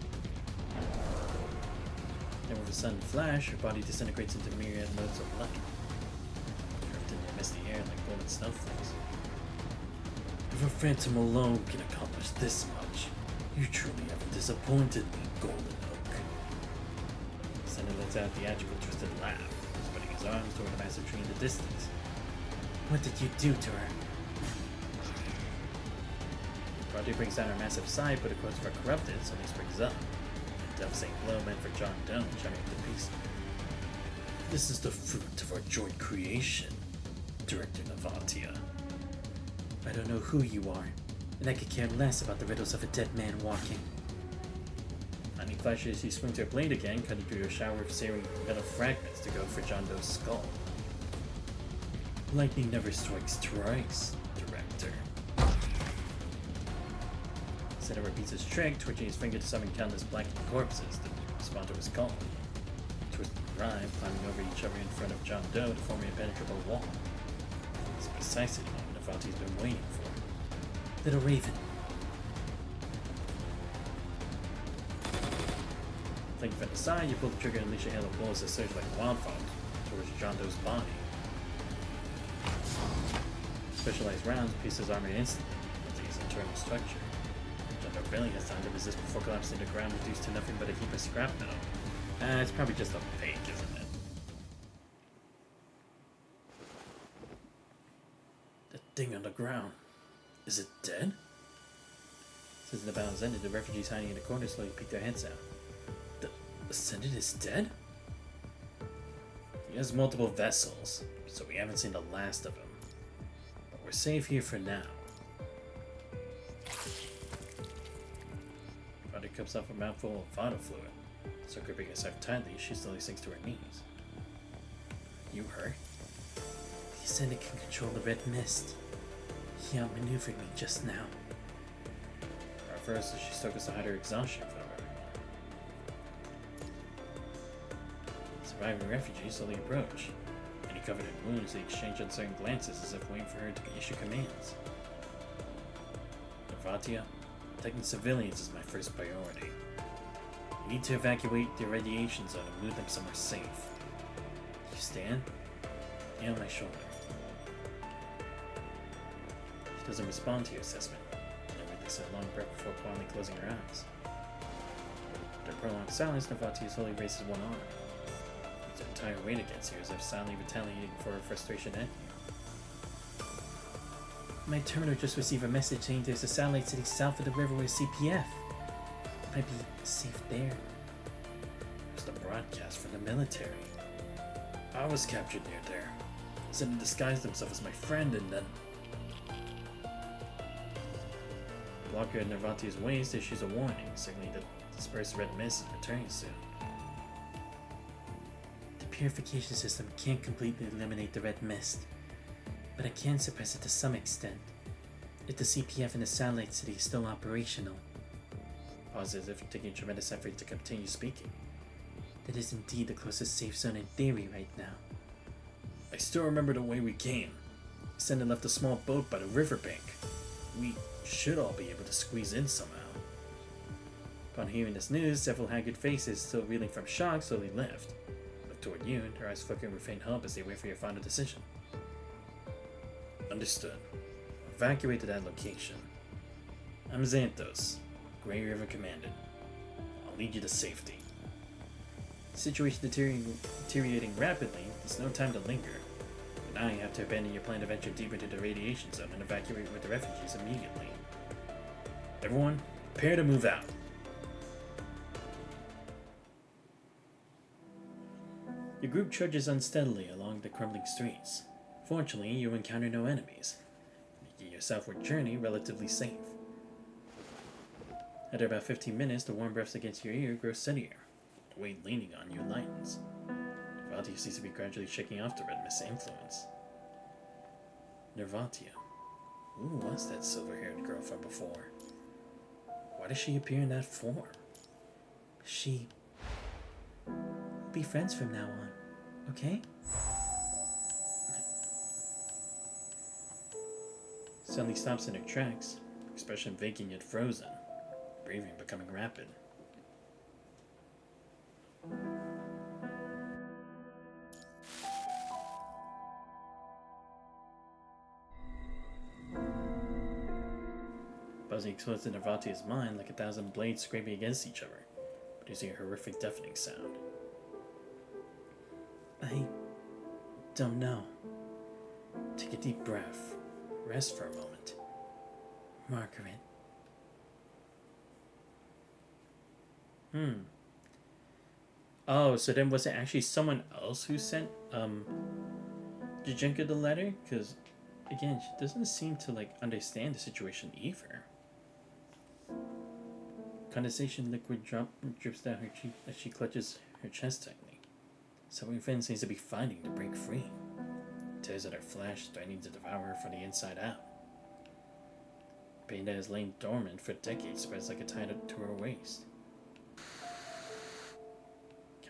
Then with a sudden flash, her body disintegrates into myriad modes of light. Drifting in the misty air like golden snowflakes. If a phantom alone can accomplish this much, you truly have disappointed me, Golden Oak. Senna lets out a theatrical twisted laugh, spreading his arms toward the massive tree in the distance. What did you do to her? Roger brings down her massive side, but across her corrupted, suddenly springs up. A devastating blow meant for John Doe, shining into pieces. This is the fruit of our joint creation, Director Navatia. I don't know who you are, and I could care less about the riddles of a dead man walking. Lightning flashes, he swings her blade again, cutting through a shower of searing metal fragments to go for John Doe's skull. Lightning never strikes twice, Director. Senna repeats his trick, twitching his finger to summon countless blackened corpses that respond to his call. Twist and writhe, climbing over each other in front of John Doe to form an impenetrable wall. It's precisely the moment Navati's been waiting for. Little Raven. Flanking from the side, you pull the trigger and unleash a hail of bullets that surge like wildfire towards John Doe's body. Specialized rounds pierce his armor instantly into his internal structure. John Doe barely has time to resist before collapsing to the ground, reduced to nothing but a heap of scrap metal. It's probably just a fake, isn't it? The thing on the ground. Is it dead? Since the battle's ended, the refugees hiding in the corner slowly peek their heads out. The Ascended is dead? He has multiple vessels, so we haven't seen the last of him. But we're safe here for now. Roddy cups off a mouthful of vital fluid. So gripping herself tightly, she slowly sinks to her knees. You hurt? The Ascended can control the red mist. He outmaneuvered me just now. At first, she struggles to hide her exhaustion from everyone. Surviving refugees slowly approach. Many covered in wounds, they exchange uncertain glances as if waiting for her to issue commands. Navatia, protecting civilians is my first priority. We need to evacuate the irradiation zone and move them somewhere safe. You stand? Hand on my shoulder. She doesn't respond to your assessment. She releases a long breath before quietly closing her eyes. After a prolonged silence, Navatia slowly raises one arm. Its entire weight against you as if silently retaliating for her frustration at you. My terminal just received a message saying there's a satellite city south of the river with CPF. Might be safe there. It was the broadcast from the military. I was captured near there. Ascended disguised himself as my friend and then... The blocker at Navatia's waist issues a warning, signaling that dispersed red mist is returning soon. The purification system can't completely eliminate the red mist, but it can suppress it to some extent. If the CPF in the satellite city is still operational, pauses if taking tremendous effort to continue speaking. That is indeed the closest safe zone in theory right now. I still remember the way we came. Senda left a small boat by the riverbank. We should all be able to squeeze in somehow. Upon hearing this news, several haggard faces, still reeling from shock, slowly left. Looked toward you, and their eyes flickering with faint hope as they wait for your final decision. Understood. Evacuate to that location. I'm Xanthos, Grey River Commandant. I'll lead you to safety. Situation deteriorating rapidly, there's no time to linger. But now you have to abandon your plan to venture deeper into the radiation zone and evacuate with the refugees immediately. Everyone, prepare to move out. Your group trudges unsteadily along the crumbling streets. Fortunately, you encounter no enemies, making your southward journey relatively safe. After about 15 minutes, the warm breaths against your ear grow steadier. The weight leaning on you lightens. Nervatia seems to be gradually shaking off the red mist influence. Nervatia. Who was that silver-haired girl from before? Why does she appear in that form? She... We'll be friends from now on, okay? Suddenly stops in her tracks, expression vacant yet frozen, breathing becoming rapid. Buzzing explodes in Nervatia's mind like 1,000 blades scraping against each other, producing a horrific deafening sound. I don't know. Take a deep breath. Rest for a moment. Margaret. Oh, so then was it actually someone else who sent, Jajenka the letter? Because, again, she doesn't seem to, like, understand the situation either. Condensation liquid drips down her cheek as she clutches her chest tightly. Something within seems to be fighting to break free. Tears at her flesh, threatening to devour her from the inside out. Pain that has lain dormant for decades spreads like a tide to her waist.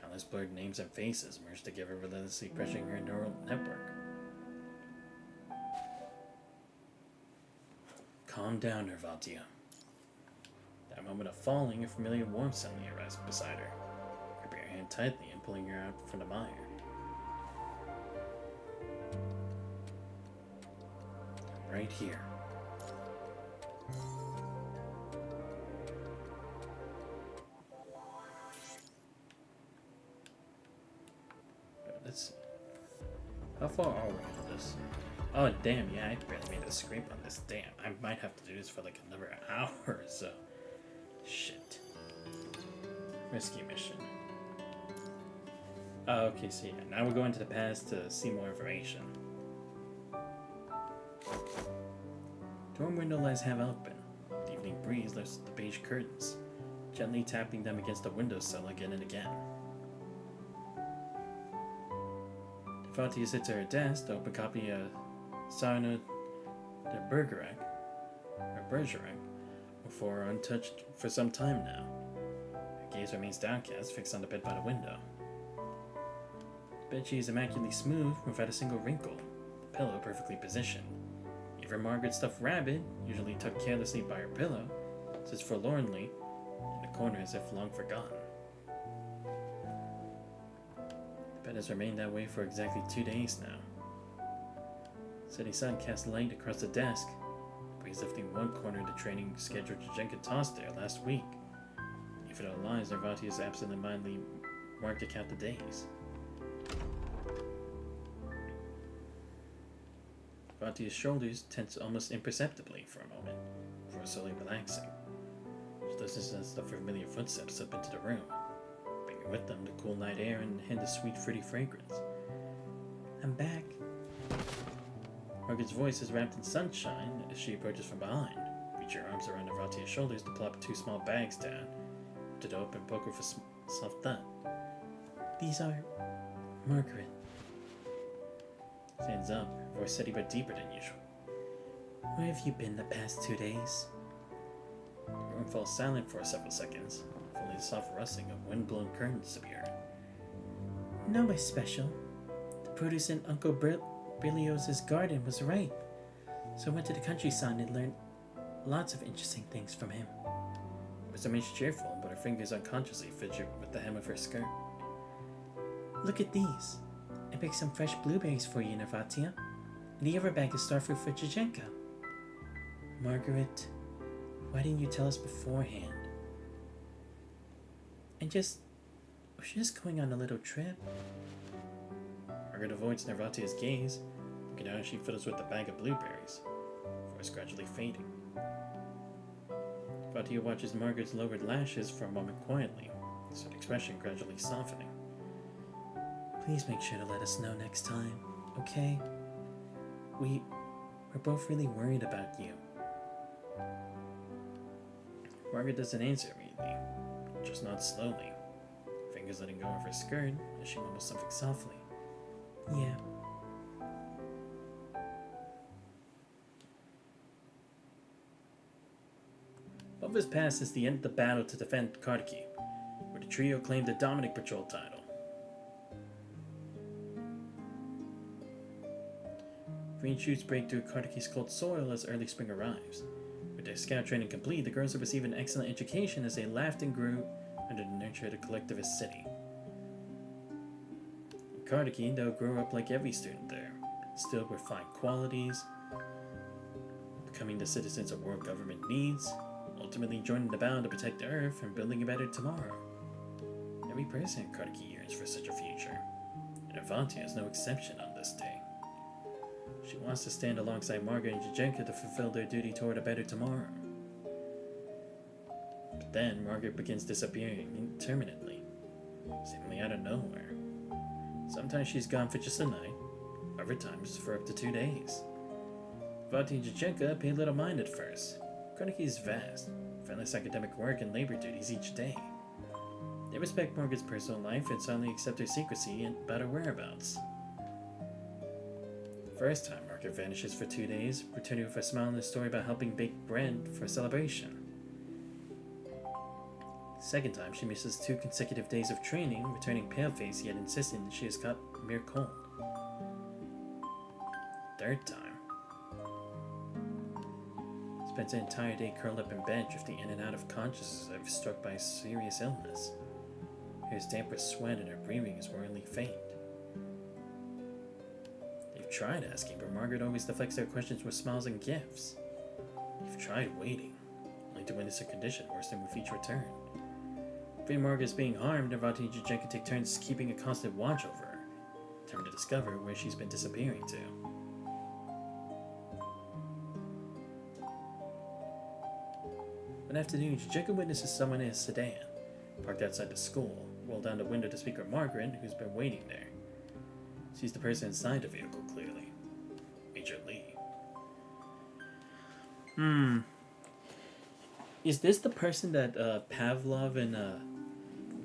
Countless blurred names and faces merge together, relentlessly pressuring her neural network. Calm down, Nervatia. That moment of falling, a familiar warmth suddenly arrives beside her, gripping her hand tightly and pulling her out from the mire. Right here. Let's see. How far are we into this? Oh damn, yeah, I barely made a scrape on this. Damn, I might have to do this for like another hour or so. Shit. Rescue mission. Oh, okay, so yeah, now we're going to the past to see more information. Dorm window lies half open. The evening breeze lifts the beige curtains, gently tapping them against the windowsill again and again. Nervatia sits at her desk to open copy of Sarna de Bergerac, before untouched for some time now. Her gaze remains downcast, fixed on the bed by the window. The bedsheet is immaculately smooth, without a single wrinkle, the pillow perfectly positioned. Even Margaret's stuffed rabbit, usually tucked carelessly by her pillow, sits forlornly in the corner as if long forgotten. The bed has remained that way for exactly 2 days now. Setting sun casts light across the desk, breeze lifting one corner of the training schedule Jajenka tossed there last week. If it aligns, Nervatia's absently-mindedly marked to count the days. Nervatia's shoulders tense almost imperceptibly for a moment, before slowly relaxing. She listens as the familiar footsteps slip into the room, bringing with them the cool night air and a hint of sweet, fruity fragrance. I'm back. Margaret's voice is wrapped in sunshine as she approaches from behind, reach her arms around Nervatia's shoulders to plop 2 small bags down, to the open poker with a soft thud. These are Margaret. Stands up, her voice steady but deeper than usual. Where have you been the past 2 days? The room falls silent for several seconds, with only the soft rustling of wind-blown curtains appearing. No, my special. The produce in Uncle Berlioz's garden was ripe, so I went to the countryside and learned lots of interesting things from him. It remains cheerful, but her fingers unconsciously fidget with the hem of her skirt. Look at these. I picked some fresh blueberries for you, Nervatia. And the other bag of starfruit for Jajenka. Margaret, why didn't you tell us beforehand? We're just going on a little trip. Margaret avoids Nervatia's gaze, looking down as she fiddles with the bag of blueberries, voice gradually fading. Nervatia watches Margaret's lowered lashes for a moment quietly, said expression gradually softening. Please make sure to let us know next time, okay? We're both really worried about you. Margaret doesn't answer immediately, just nods slowly, fingers letting go of her skirt as she mumbles something softly. Yeah. Above his pass is the end of the battle to defend Kartiki, where the trio claimed the Dominic Patrol title. Green shoots break through Kartiki's cold soil as early spring arrives. With their scout training complete, the girls have received an excellent education as they laughed and grew under the nurture of the collectivist city. In Kartiki, they'll grow up like every student there, instilled with fine qualities, becoming the citizens a world government needs, ultimately joining the battle to protect the Earth and building a better tomorrow. Every person in Kartiki yearns for such a future, and Avanti is no exception on this day. She wants to stand alongside Margaret and Jajenka to fulfill their duty toward a better tomorrow. But then Margaret begins disappearing intermittently, seemingly out of nowhere. Sometimes she's gone for just a night, other times for up to 2 days. Vati and Jajenka pay little mind at first. Kartiki is vast, with endless academic work and labor duties each day. They respect Margaret's personal life and silently accept her secrecy about her whereabouts. First time, Margaret vanishes for 2 days, returning with a smile and a story about helping bake bread for a celebration. Second time, she misses 2 consecutive days of training, returning pale-faced yet insisting that she has caught a mere cold. Third time, spends an entire day curled up in bed, drifting in and out of consciousness as if struck by a serious illness. Her damp with sweat and her breathing is worryingly faint. They've tried asking, but Margaret always deflects their questions with smiles and gifts. They've tried waiting, only to witness her condition worsening with each return. If Margaret is being harmed, Nervati and Jajenka take turns keeping a constant watch over her, determined to discover where she's been disappearing to. One afternoon, Jajenka witnesses someone in a sedan, parked outside the school, roll down the window to speak with Margaret, who's been waiting there. Sees the person inside the vehicle clearly. Major Lee. Is this the person that Pavlov and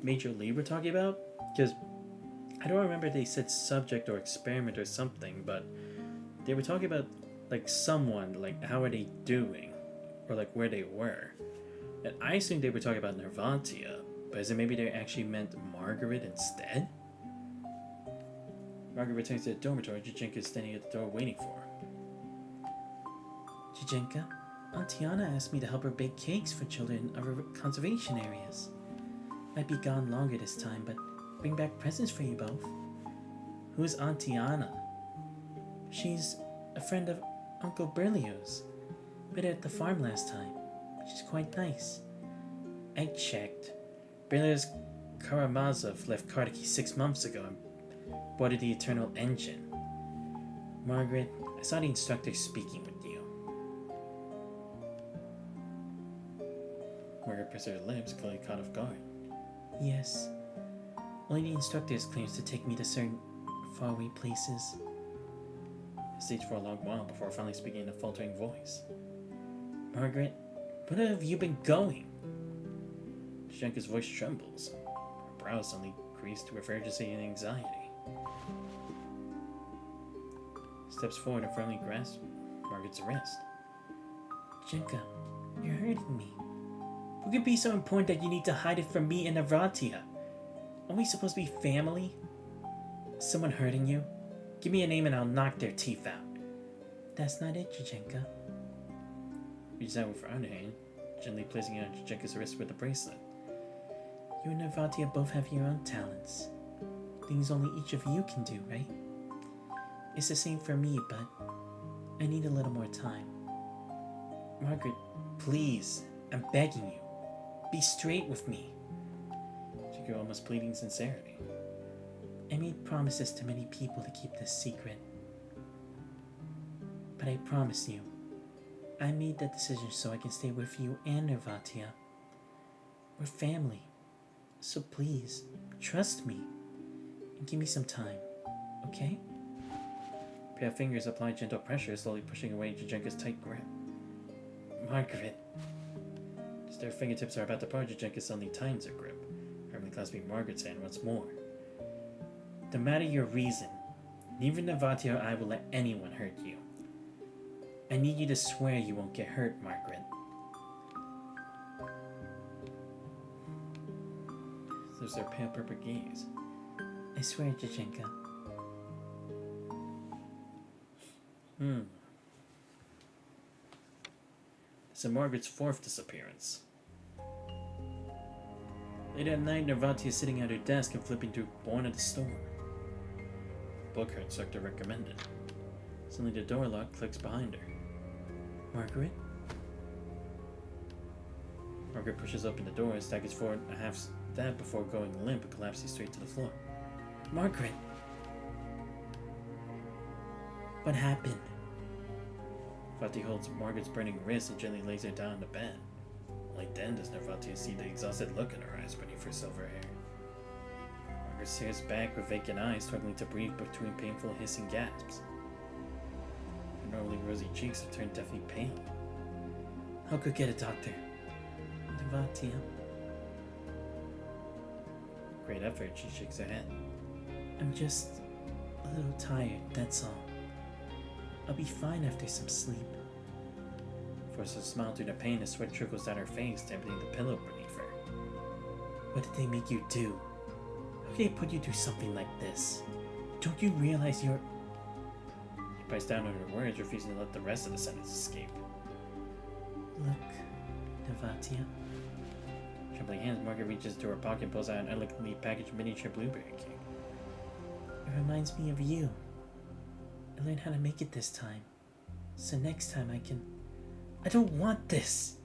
Major Lee were talking about? Because I don't remember if they said subject or experiment or something, but they were talking about like someone, like how are they doing, or like where they were. And I assumed they were talking about Nervatia, but is it maybe they actually meant Margaret instead? Margaret returns to the dormitory. Jajenka is standing at the door waiting for her. Jajenka, Aunt Tiana asked me to help her bake cakes for children of her conservation areas. Might be gone longer this time, but bring back presents for you both. Who's Aunt Tiana? She's a friend of Uncle Berlioz. Met her at the farm last time. She's quite nice. I checked. Berlioz Karamazov left Kartiki 6 months ago and boarded the Eternal Engine. Margaret, I saw the instructor speaking with you. Margaret pressed her lips, clearly caught off guard. Yes. Only the instructors claims to take me to certain faraway places. I stayed for a long while before finally speaking in a faltering voice. Margaret, where have you been going? Jajenka's voice trembles. Her brows suddenly creased with urgency and anxiety. steps forward and firmly grasps Margaret's wrist. Jenka, you're hurting me. What could be so important that you need to hide it from me and Navratia? Aren't we supposed to be family? Is someone hurting you? Give me a name and I'll knock their teeth out. That's not it, Jenka. Reaches out with her other hand, gently placing it on Jenka's wrist with the bracelet. You and Navratia both have your own talents. Things only each of you can do, right? It's the same for me, but I need a little more time. Margaret, please, I'm begging you. Be straight with me. Jenka almost pleading sincerity. I made promises to many people to keep this secret. But I promise you, I made that decision so I can stay with you and Nirvatia. We're family. So please, trust me. And give me some time, okay? Pale fingers apply gentle pressure, slowly pushing away Jenka's tight grip. Margaret. As their fingertips are about to part, Jenka suddenly tightens her grip, firmly clasping Margaret's hand once more. No matter your reason, neither Navatia or I will let anyone hurt you. I need you to swear you won't get hurt, Margaret. There's their pale purple gaze. I swear, Jenka. This is Margaret's fourth disappearance. Late at night, Nirvati is sitting at her desk and flipping through Born of the Storm. Book her instructor recommended. Suddenly the door lock clicks behind her. Margaret? Margaret pushes open the door and staggers forward a half step before going limp and collapsing straight to the floor. Margaret! What happened? Vati holds Margaret's burning wrist and gently lays her down on the bed. Only then does Nirvati see the exhausted look in her eyes beneath her silver hair. Margaret stares back with vacant eyes, struggling to breathe between painful hissing gasps. Her normally rosy cheeks have turned deathly pale. I'll go get a doctor. Nirvati. Great effort, she shakes her head. I'm just a little tired, that's all. I'll be fine after some sleep. Forces a smile through the pain as sweat trickles down her face, dampening the pillow beneath her. What did they make you do? How can they put you through something like this? Don't you realize you're... She bites down on her words, refusing to let the rest of the sentence escape. Look, Navatia. Trembling hands, Margaret reaches into her pocket and pulls out an elegantly packaged miniature blueberry cake. It reminds me of you. I learned how to make it this time. So next time I can... I don't want this!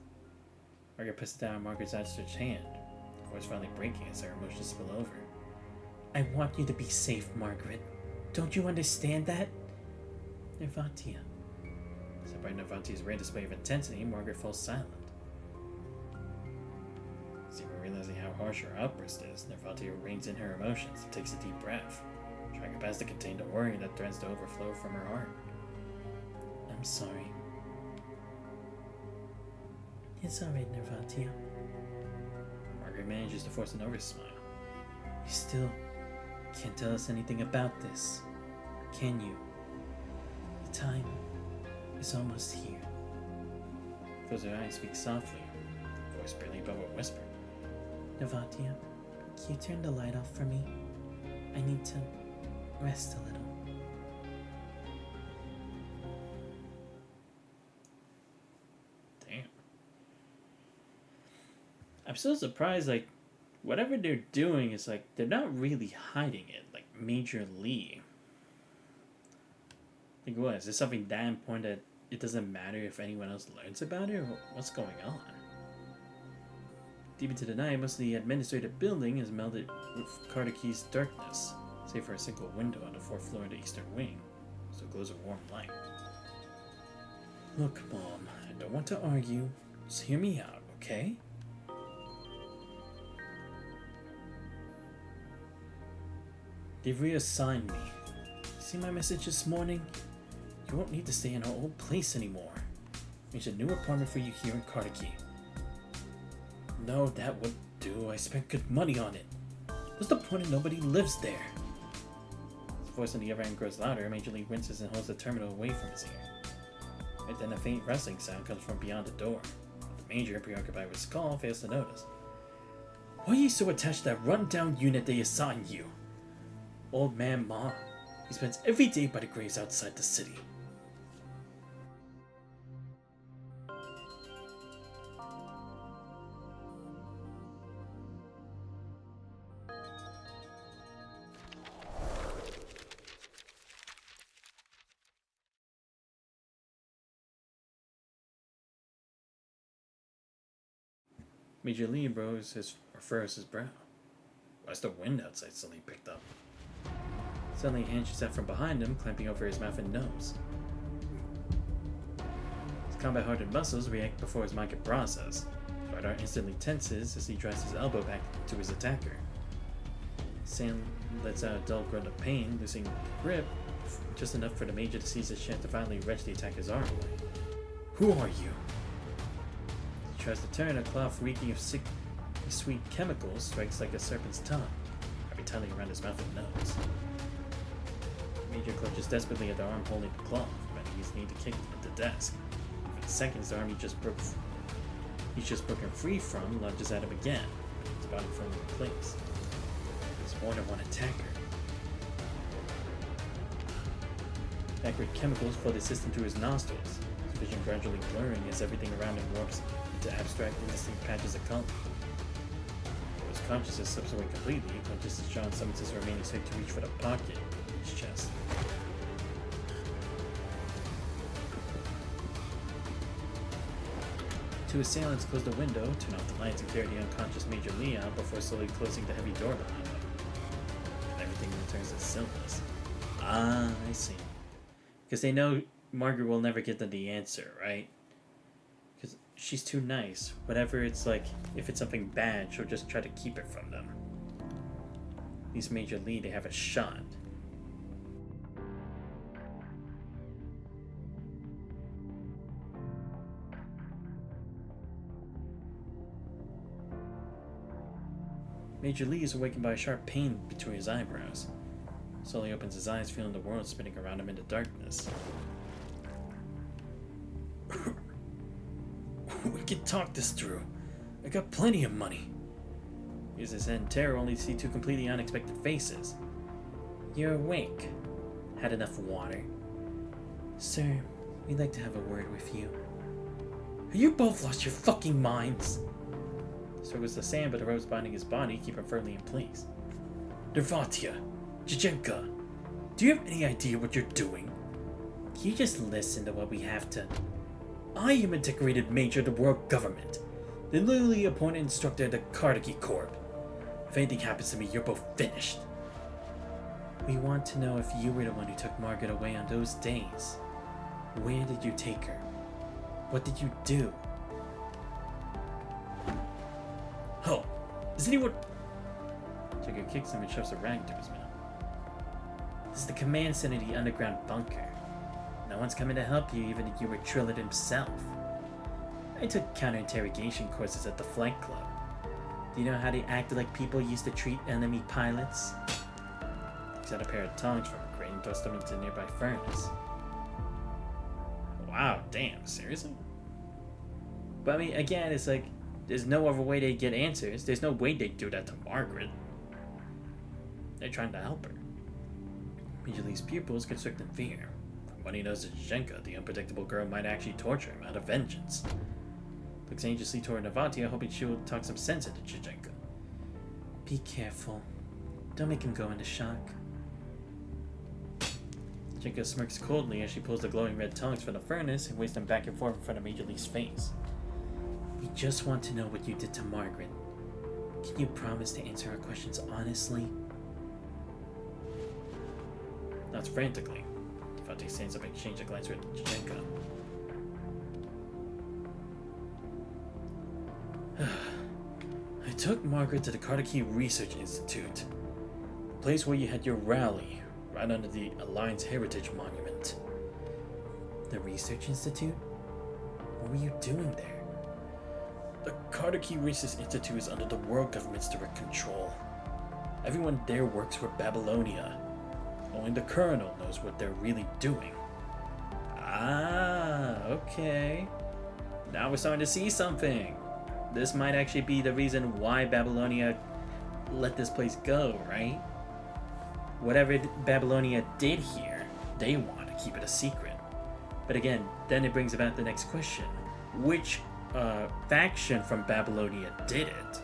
Margaret puts down Margaret's outstretched hand, her voice finally breaking as her emotions spill over. I want you to be safe, Margaret. Don't you understand that? Nirvatia. Except by Nirvatia's rare display of intensity, Margaret falls silent. Seeming realizing how harsh her outburst is, Nirvatia reins in her emotions and takes a deep breath, trying her best to contain the worry that threatens to overflow from her heart. I'm sorry. It's alright, Nirvatia. Margaret manages to force an over-smile. You still can't tell us anything about this, can you? The time is almost here. Close her eyes, speak softly, voice barely above a whisper. Nirvatia, can you turn the light off for me? I need to rest a little. Damn. I'm so surprised, like, whatever they're doing is like, they're not really hiding it, like, majorly. Like, what? Is this something that important that it doesn't matter if anyone else learns about it, or what's going on? Deep into the night, most of the administrative building is melded with Carter-Key's darkness, save for a single window on the fourth floor of the eastern wing, so it glows a warm light. Look, Mom, I don't want to argue. Just hear me out, okay? They've reassigned me. See my message this morning? You won't need to stay in our old place anymore. There's a new apartment for you here in Carter-Key. No, that would do. I spent good money on it. What's the point if nobody lives there? His voice on the other end grows louder, Major Lee winces and holds the terminal away from his ear. And then a faint rustling sound comes from beyond the door. The Major, preoccupied with his call, fails to notice. Why are you so attached to that run-down unit they assigned you? Old man Ma. He spends every day by the graves outside the city. Major Lee furrows his brow. Why's the wind outside suddenly picked up? Suddenly, a hand shoots out from behind him, clamping over his mouth and nose. His combat-hardened muscles react before his mind can process. Radar instantly tenses as he drives his elbow back to his attacker. Sam lets out a dull grunt of pain, losing grip just enough for the Major to seize his chance to finally wrench the attacker's arm away. Who are you? He tries to turn, a cloth reeking of sick, sweet chemicals strikes like a serpent's tongue, wrapping tightly around his mouth and nose. The Major clutches desperately at the arm holding the cloth, preventing his knee to kick at the desk. For seconds, the arm he's just broken free from lunges at him again, his body firmly in place. There's more than one attacker. Acrid chemicals flood the system through his nostrils, his vision gradually blurring as everything around him warps into abstract, indistinct patches of color. His consciousness slips away completely, just as John summons his remaining strength to reach for the pocket in his chest. Two assailants close the window, turn off the lights, and carry the unconscious Major Lee out before slowly closing the heavy door behind them. And everything returns to stillness. Ah, I see. Because they know Margaret will never get them the answer, right? Because she's too nice. Whatever it's like, if it's something bad, she'll just try to keep it from them. These Major Lee, they have a shot. Major Lee is awakened by a sharp pain between his eyebrows. Slowly opens his eyes, feeling the world spinning around him in the darkness. We can talk this through. I got plenty of money. He uses his head in terror, only to see two completely unexpected faces. You're awake. Had enough water? Sir, we'd like to have a word with you. Have you both lost your fucking minds? Struggles the sand, but the ropes binding his body keep him firmly in place. Nervatia, Jajenka, do you have any idea what you're doing? Can you just listen to what we have to... I am a decorated major of the world government, the newly appointed instructor of the Carnegie Corps. If anything happens to me, you're both finished. We want to know if you were the one who took Margaret away on those days. Where did you take her? What did you do? Oh, is anyone... Jigga kicks him and shoves a rag to his mouth. This is the command center of the underground bunker. No one's coming to help you, even if you were Trillard himself. I took counter-interrogation courses at the Flight Club. Do you know how they acted like people used to treat enemy pilots? Takes out a pair of tongs from a crate and throws them into a nearby furnace. Wow, damn, seriously? But I mean, again, it's like, there's no other way they get answers. There's no way they'd do that to Margaret. They're trying to help her. Major Lee's pupils constrict in fear. From what he knows of Zhenka, the unpredictable girl might actually torture him out of vengeance. Looks anxiously toward Navatia, hoping she'll talk some sense into Zhenka. Be careful. Don't make him go into shock. Zhenka smirks coldly as she pulls the glowing red tongs from the furnace and waves them back and forth in front of Major Lee's face. We just want to know what you did to Margaret. Can you promise to answer our questions honestly? Nods frantically. Fatih stands up and exchanges a glance with Jenka. I took Margaret to the Carnegie Research Institute, the place where you had your rally, right under the Alliance Heritage Monument. The Research Institute? What were you doing there? The Carnegie Research Institute is under the world government's direct control. Everyone there works for Babylonia. Only the Colonel knows what they're really doing. Ah, okay. Now we're starting to see something. This might actually be the reason why Babylonia let this place go, right? Whatever Babylonia did here, they want to keep it a secret. But again, then it brings about the next question. Which faction from Babylonia did it?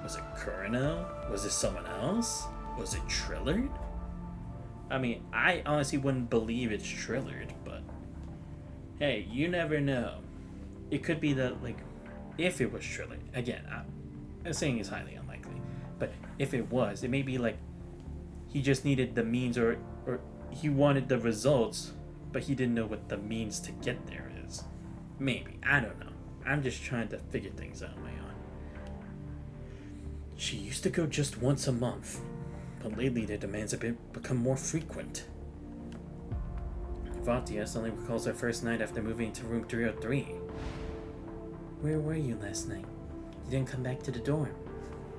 Was it Colonel? Was it someone else? Was it Trillard? I mean, I honestly wouldn't believe it's Trillard, but hey, you never know. It could be that, like, if it was Trillard, again, I'm saying it's highly unlikely, but if it was, it may be like he just needed the means, or he wanted the results, but he didn't know what the means to get there is. Maybe, I don't know. I'm just trying to figure things out on my own. She used to go just once a month, but lately their demands have become more frequent. Vatia suddenly recalls her first night after moving into room 303. Where were you last night? You didn't come back to the dorm.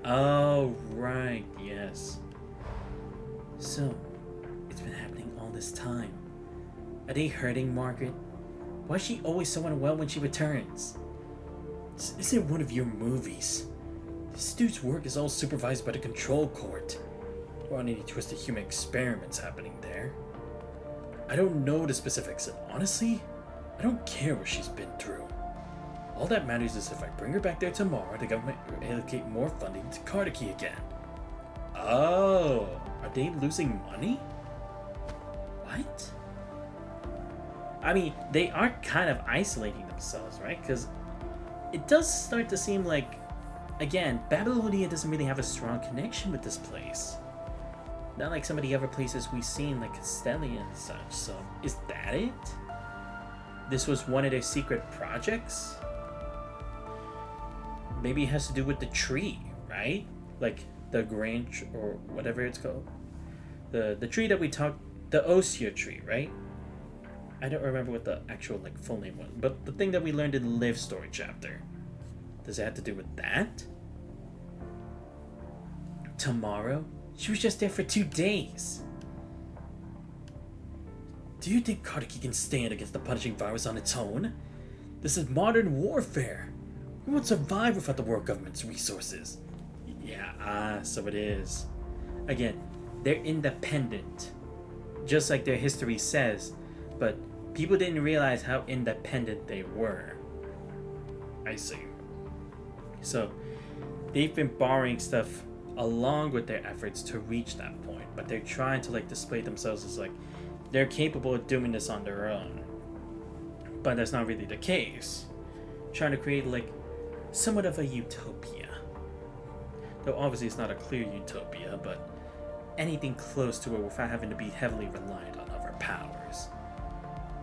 Oh, right, yes. So, it's been happening all this time. Are they hurting Margaret? Why is she always so unwell when she returns? This isn't one of your movies. This dude's work is all supervised by the control court. There aren't any twisted human experiments happening there. I don't know the specifics, and honestly, I don't care what she's been through. All that matters is if I bring her back there tomorrow, the government will allocate more funding to Kardaki again. Oh, are they losing money? What? I mean, they are kind of isolating themselves, right? Because it does start to seem like, again, Babylonia doesn't really have a strong connection with this place. Not like some of the other places we've seen, like Castelli and such. So, is that it? This was one of their secret projects? Maybe it has to do with the tree, right? Like the Grange or whatever it's called. The tree that we talked, the Osea tree, right? I don't remember what the actual like full name was, but the thing that we learned in the Live story chapter. Does it have to do with that? Tomorrow? She was just there for 2 days. Do you think Kardaki can stand against the punishing virus on its own? This is modern warfare. We won't survive without the world government's resources. Yeah, so it is. Again, they're independent. Just like their history says, but people didn't realize how independent they were. I see. So, they've been borrowing stuff along with their efforts to reach that point, but they're trying to like display themselves as like they're capable of doing this on their own. But that's not really the case. Trying to create like somewhat of a utopia. Though obviously it's not a clear utopia, but anything close to it without having to be heavily reliant on other powers.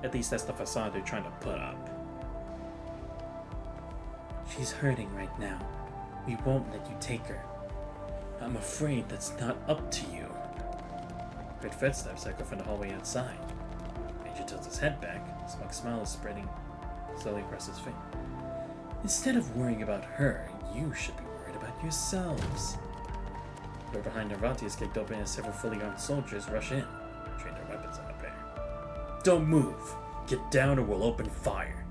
At least that's the facade they're trying to put up. She's hurting right now. We won't let you take her. I'm afraid that's not up to you. Heard footsteps echo from the hallway outside. Major tilts his head back. A smug smile is spreading slowly across his face. Instead of worrying about her, you should be worried about yourselves. The door behind Narvati is kicked open as several fully armed soldiers rush in, train their weapons on the pair. Don't move! Get down or we'll open fire.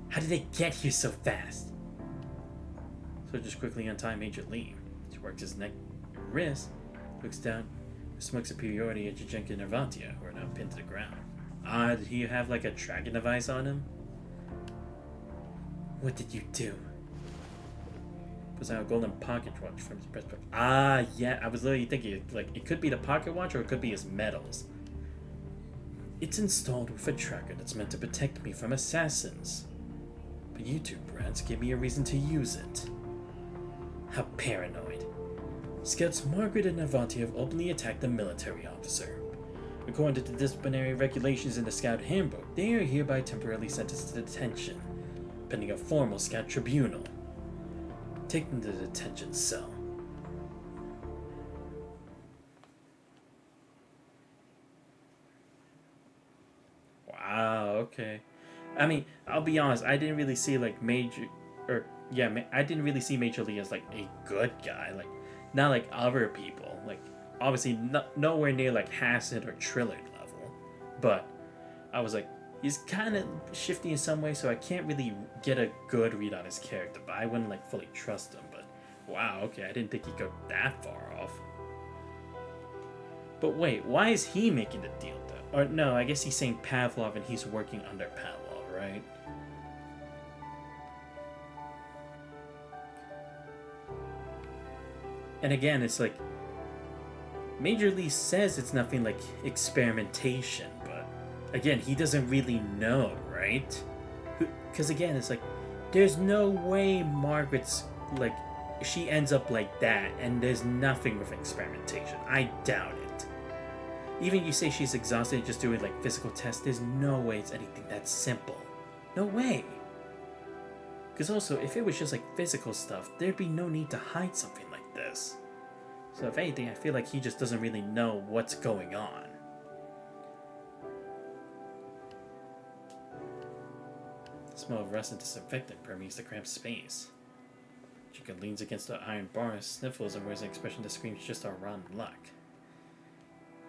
How did they get here so fast? Soldiers quickly untie Major Lee. He works his neck and wrist, looks down with smug superiority at Jajenka and Narvatia, who are now pinned to the ground. Did he have like a tracking device on him? What did you do? Pulls out a golden pocket watch from his breast pocket. Yeah, I was literally thinking, like, it could be the pocket watch or it could be his medals. It's installed with a tracker that's meant to protect me from assassins. But you two brats gave me a reason to use it. How paranoid. Scouts Margaret and Navanti have openly attacked a military officer. According to the disciplinary regulations in the Scout Handbook, they are hereby temporarily sentenced to detention, pending a formal Scout tribunal. Take them to the detention cell. Wow, okay. I mean, I'll be honest, I didn't really see like I didn't really see Major Lee as like a good guy, like not like other people. Like obviously nowhere near like Hassett or Trillard level, but I was like, he's kind of shifty in some way, so I can't really get a good read on his character, but I wouldn't like fully trust him. But wow, okay, I didn't think he'd go that far off. But wait, why is he making the deal though? Or no, I guess he's saying Pavlov and he's working under Pavlov, right? And again, it's like, Major Lee says it's nothing like experimentation, but again, he doesn't really know, right? Because again, it's like, there's no way Margaret's like, she ends up like that, and there's nothing with experimentation. I doubt it. Even you say she's exhausted just doing like physical tests, there's no way it's anything that simple. No way. Because also, if it was just like physical stuff, there'd be no need to hide something like this. So if anything, I feel like he just doesn't really know what's going on. The smell of rust and disinfectant permeates the cramped space. Chica leans against the iron bar, sniffles, and wears an expression that screams just our rotten luck.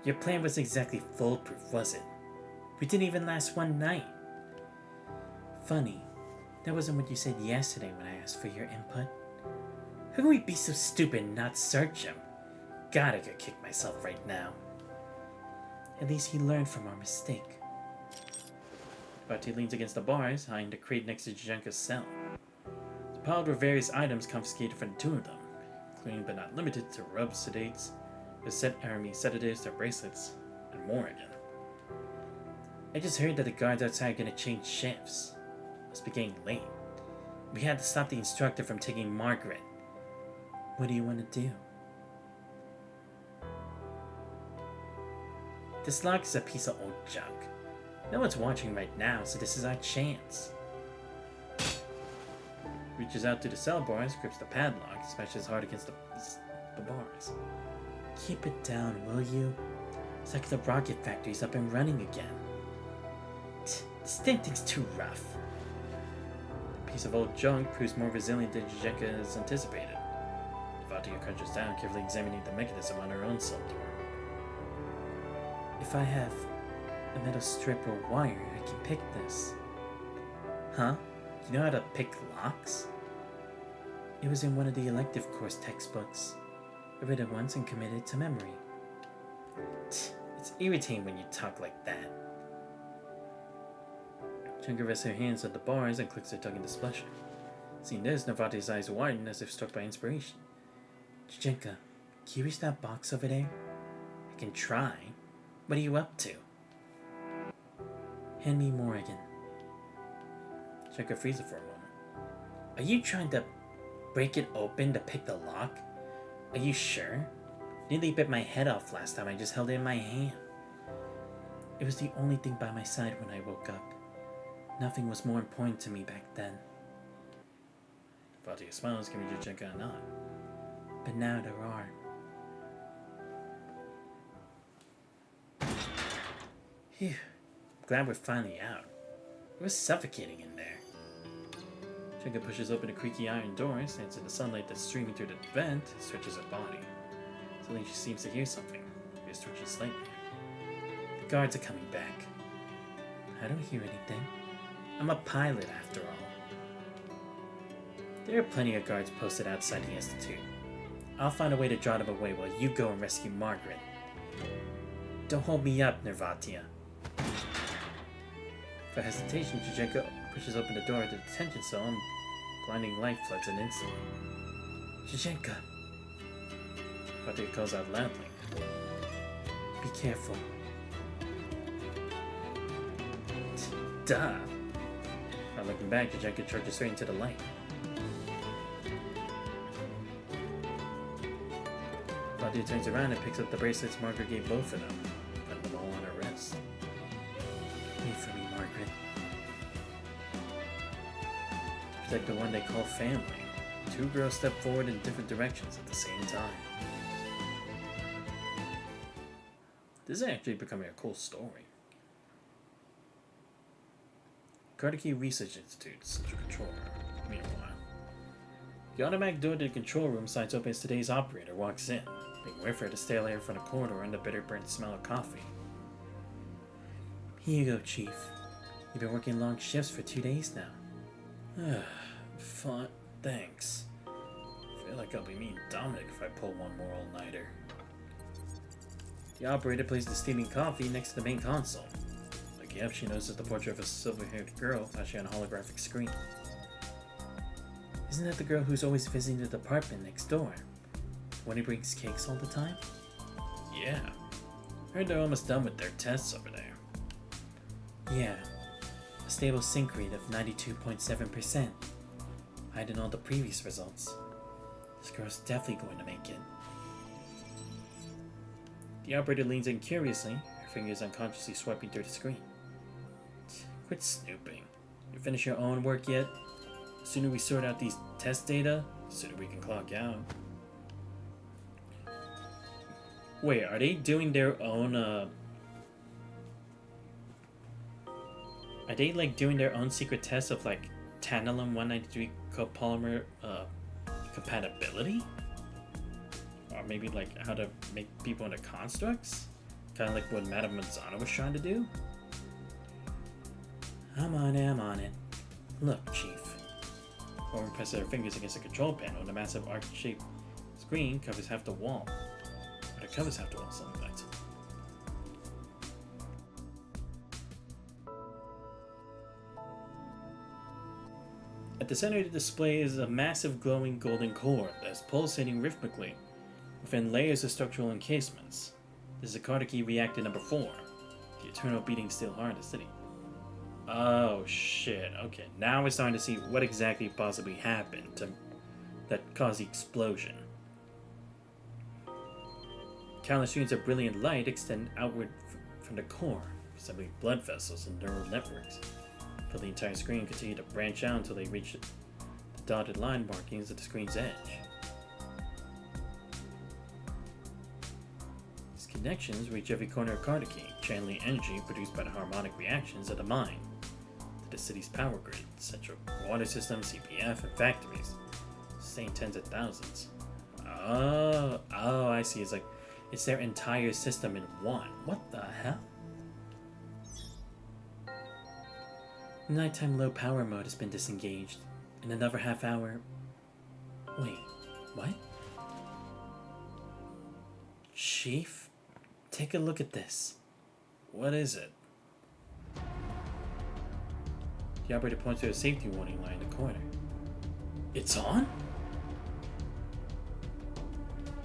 Your plan was exactly foolproof, was it? We didn't even last one night. Funny, that wasn't what you said yesterday when I asked for your input. Who would be so stupid and not search him? Gotta go kick myself right now. At least he learned from our mistake. Vati leans against the bars, eyeing the crate next to Janka's cell. The piled with various items confiscated from the two of them, including but not limited to rubs, sedates, sedatives, their bracelets, and more again. I just heard that the guards outside are gonna change shifts. Must be getting late. We had to stop the instructor from taking Margaret. What do you want to do? This lock is a piece of old junk. No one's watching right now, so this is our chance. Reaches out to the cell bars, grips the padlock, smashes hard against the bars. Keep it down, will you? It's like the rocket factory's up and running again. This damn thing's too rough. The piece of old junk proves more resilient than Jujeka has anticipated. Vatia crunches down, carefully examining the mechanism on her own cell door. If I have a metal strip or wire, I can pick this. Huh? You know how to pick locks? It was in one of the elective course textbooks. I read it once and committed it to memory. It's irritating when you talk like that. Junka rests her hands on the bars and clicks her tongue in displeasure. Seeing this, Navati's eyes widen as if struck by inspiration. Junka, can you reach that box over there? I can try. What are you up to? Hand me Morrigan. Junka freezes for a moment. Are you trying to break it open to pick the lock? Are you sure? Nearly bit my head off last time I just held it in my hand. It was the only thing by my side when I woke up. Nothing was more important to me back then. Vatia smiles, giving Junka a nod. But now there are. Phew. Glad we're finally out. It was suffocating in there. Junka pushes open a creaky iron door, stands in the sunlight that's streaming through the vent, stretches her body. Suddenly she seems to hear something. Her ears twitches slightly. The guards are coming back. I don't hear anything. I'm a pilot after all. There are plenty of guards posted outside the Institute. I'll find a way to draw them away while you go and rescue Margaret. Don't hold me up, Nervatia. For hesitation, Jujenko pushes open the door to the detention cell and blinding light floods in instantly. Jujenka! Vatia calls out loudly. Be careful. Duh! Not looking back, Jujenka charges straight into the light. Vatia turns around and picks up the bracelets Margaret gave both of them, putting them all on her wrist. Wait for me, Margaret. To protect the one they call family, two girls step forward in different directions at the same time. This is actually becoming a cool story. Carnegie Research Institute, Central Control Room. Meanwhile, the automatic door to the control room slides open as today's operator walks in. being wait for the stale air from the corridor and the bitter burnt smell of coffee. Here you go, Chief. You've been working long shifts for 2 days now. Fun. Thanks. I feel like I'll be meeting Dominic if I pull one more all-nighter. The operator placed the steaming coffee next to the main console. Looking up, she notices the portrait of a silver-haired girl flashing on a holographic screen. Isn't that the girl who's always visiting the department next door? When he brings cakes all the time? Yeah. Heard they're almost done with their tests over there. Yeah. A stable sync rate of 92.7%. Higher than all the previous results. This girl's definitely going to make it. The operator leans in curiously, her fingers unconsciously swiping through the screen. Quit snooping. You finish your own work yet? The sooner we sort out these test data, the sooner we can clock out. Wait, are they doing their own, Are they, like, doing their own secret tests of, like, tantalum 193 copolymer, compatibility? Or maybe, like, how to make people into constructs? Kind of like what Madame Mazzano was trying to do? I'm on it. Look, Chief. Lauren presses her fingers against the control panel, and a massive arc-shaped screen covers half the wall. Or it covers half the wall, something like that. At the center of the display is a massive glowing golden core that is pulsating rhythmically within layers of structural encasements. This is a Carter-key reactor number 4, the eternal beating steel heart of the city. Oh shit, okay, now we're starting to see what exactly possibly happened that caused the explosion. Countless streams of brilliant light extend outward from the core, resembling blood vessels and neural networks. For the entire screen continue to branch out until they reach the dotted line markings at the screen's edge. These connections reach every corner of Carter-key, channeling energy produced by the harmonic reactions of the mine to the city's power grid, central water system, CPF, and factories, sustaining tens of thousands. Oh, I see. It's their entire system in one. What the hell? Nighttime low power mode has been disengaged. In another half hour... Wait, what? Chief? Take a look at this. What is it? The operator points to a safety warning light in the corner. It's on?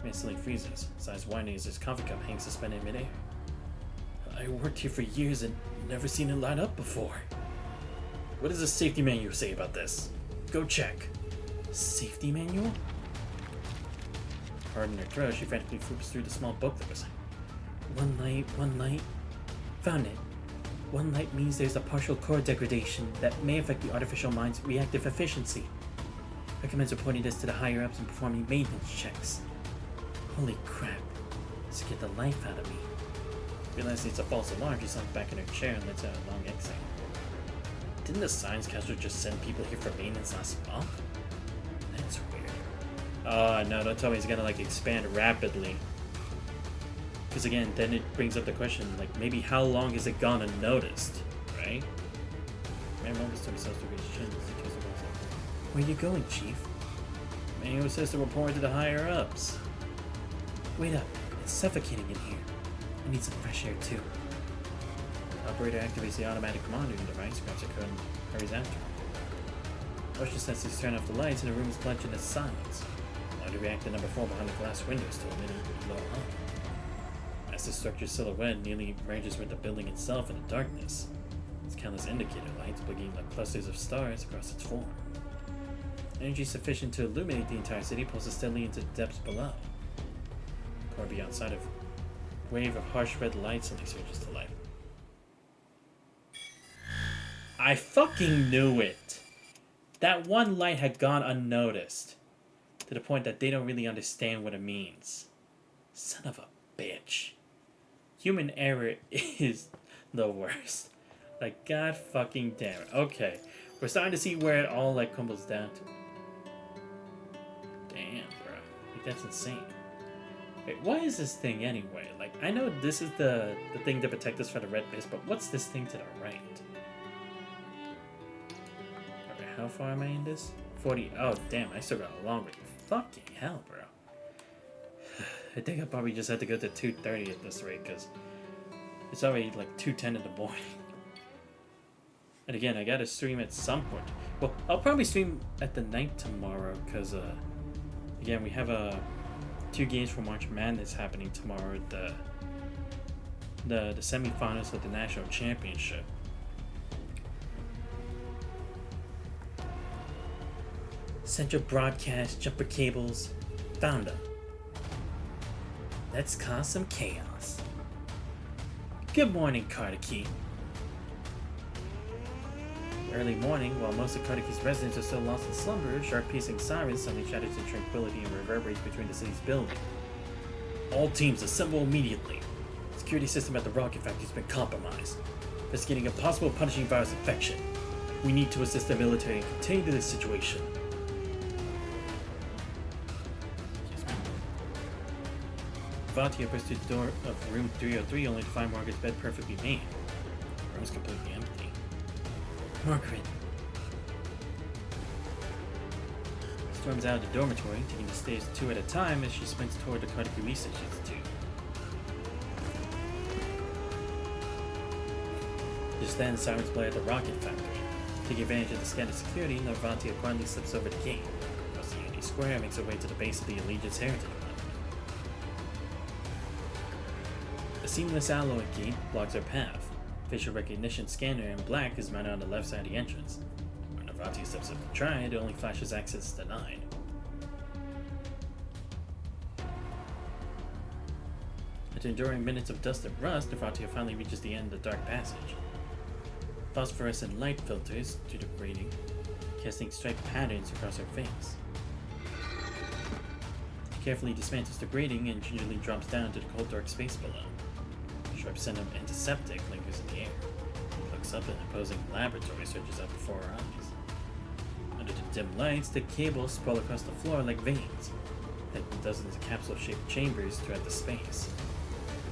He instantly freezes, his eyes widening as his coffee cup hangs suspended in midair. I worked here for years and never seen it light up before. What does the safety manual say about this? Go check. Safety manual? Hard in her throat, she frantically flips through the small book that was. One light. Found it. One light means there's a partial core degradation that may affect the artificial mind's reactive efficiency. Recommends reporting this to the higher-ups and performing maintenance checks. Holy crap. Scared the life out of me. Realizing it's a false alarm, she sunk back in her chair and lets out a long exhale. Didn't the science counselor just send people here for maintenance last month? That's weird. Oh no, don't tell me it's gonna like expand rapidly. Because again, then it brings up the question, like maybe how long has it gone unnoticed, right? Man mumbles to himself to reach chin. Where are you going, Chief? Manual says to report to the higher ups. Wait up, it's suffocating in here. I need some fresh air too. Operator activates the automatic monitoring device, grabs a code, and hurries after him. Motion sensors turn off the lights, and the room is plunged into silence. Monitor reactor number 4 behind the glass window still emitting low hum. As the structure's silhouette nearly merges with the building itself in the darkness, its countless indicator lights blinking like clusters of stars across its floor. Energy sufficient to illuminate the entire city pulses steadily into the depths below. The core beyond sight of wave of harsh red light suddenly surges to life. I fucking knew it! That one light had gone unnoticed. To the point that they don't really understand what it means. Son of a bitch. Human error is the worst. Like, god fucking damn it. Okay. We're starting to see where it all, like, crumbles down to. Damn, bro. Like, that's insane. Wait, what is this thing anyway? Like, I know this is the thing to protect us from the red mist, but what's this thing to the right? Okay, how far am I in this? 40. Oh, damn, I still got a long way. Fucking hell, bro. I think I probably just had to go to 2:30 at this rate, because it's already like 2:10 in the morning. And again, I gotta stream at some point. Well, I'll probably stream at the night tomorrow, because, again, we have 2 games for March Madness happening tomorrow at the semifinals of the National Championship. Central Broadcast, Jumper Cables, found them. Let's cause some chaos. Good morning, Kardaki. Early morning, while most of Kardaki's residents are still lost in slumber, sharp piercing sirens suddenly shatters the tranquility and reverberates between the city's buildings. All teams assemble immediately. Security system at the rocket factory has been compromised, investigating a possible punishing virus infection. We need to assist the military and contain this situation. Vatia pushed through the door of room 303 only to find Margaret's bed perfectly made. The room was completely empty. Margaret storms out of the dormitory, taking the stairs 2 at a time as she sprints toward the Kardaki Research Institute. Just then, sirens play at the rocket factory. Taking advantage of the scattered security, Narvatia quietly slips over the gate. Across the Unity Square and makes her way to the base of the Allegiance Heritage Monument. A seamless alloy gate blocks her path. Facial recognition scanner in black is mounted on the left side of the entrance. When Narvatia steps up to try it, only flashes access denied. After enduring minutes of dust and rust, Narvatia finally reaches the end of the dark passage. Phosphorescent light filters through the grating, casting striped patterns across her face. She carefully dismantles the grating and gingerly drops down to the cold dark space below. Representative antiseptic lingers in the air. He looks up and an imposing laboratory surges up before her eyes. Under the dim lights, the cables sprawl across the floor like veins, connecting dozens of capsule-shaped chambers throughout the space.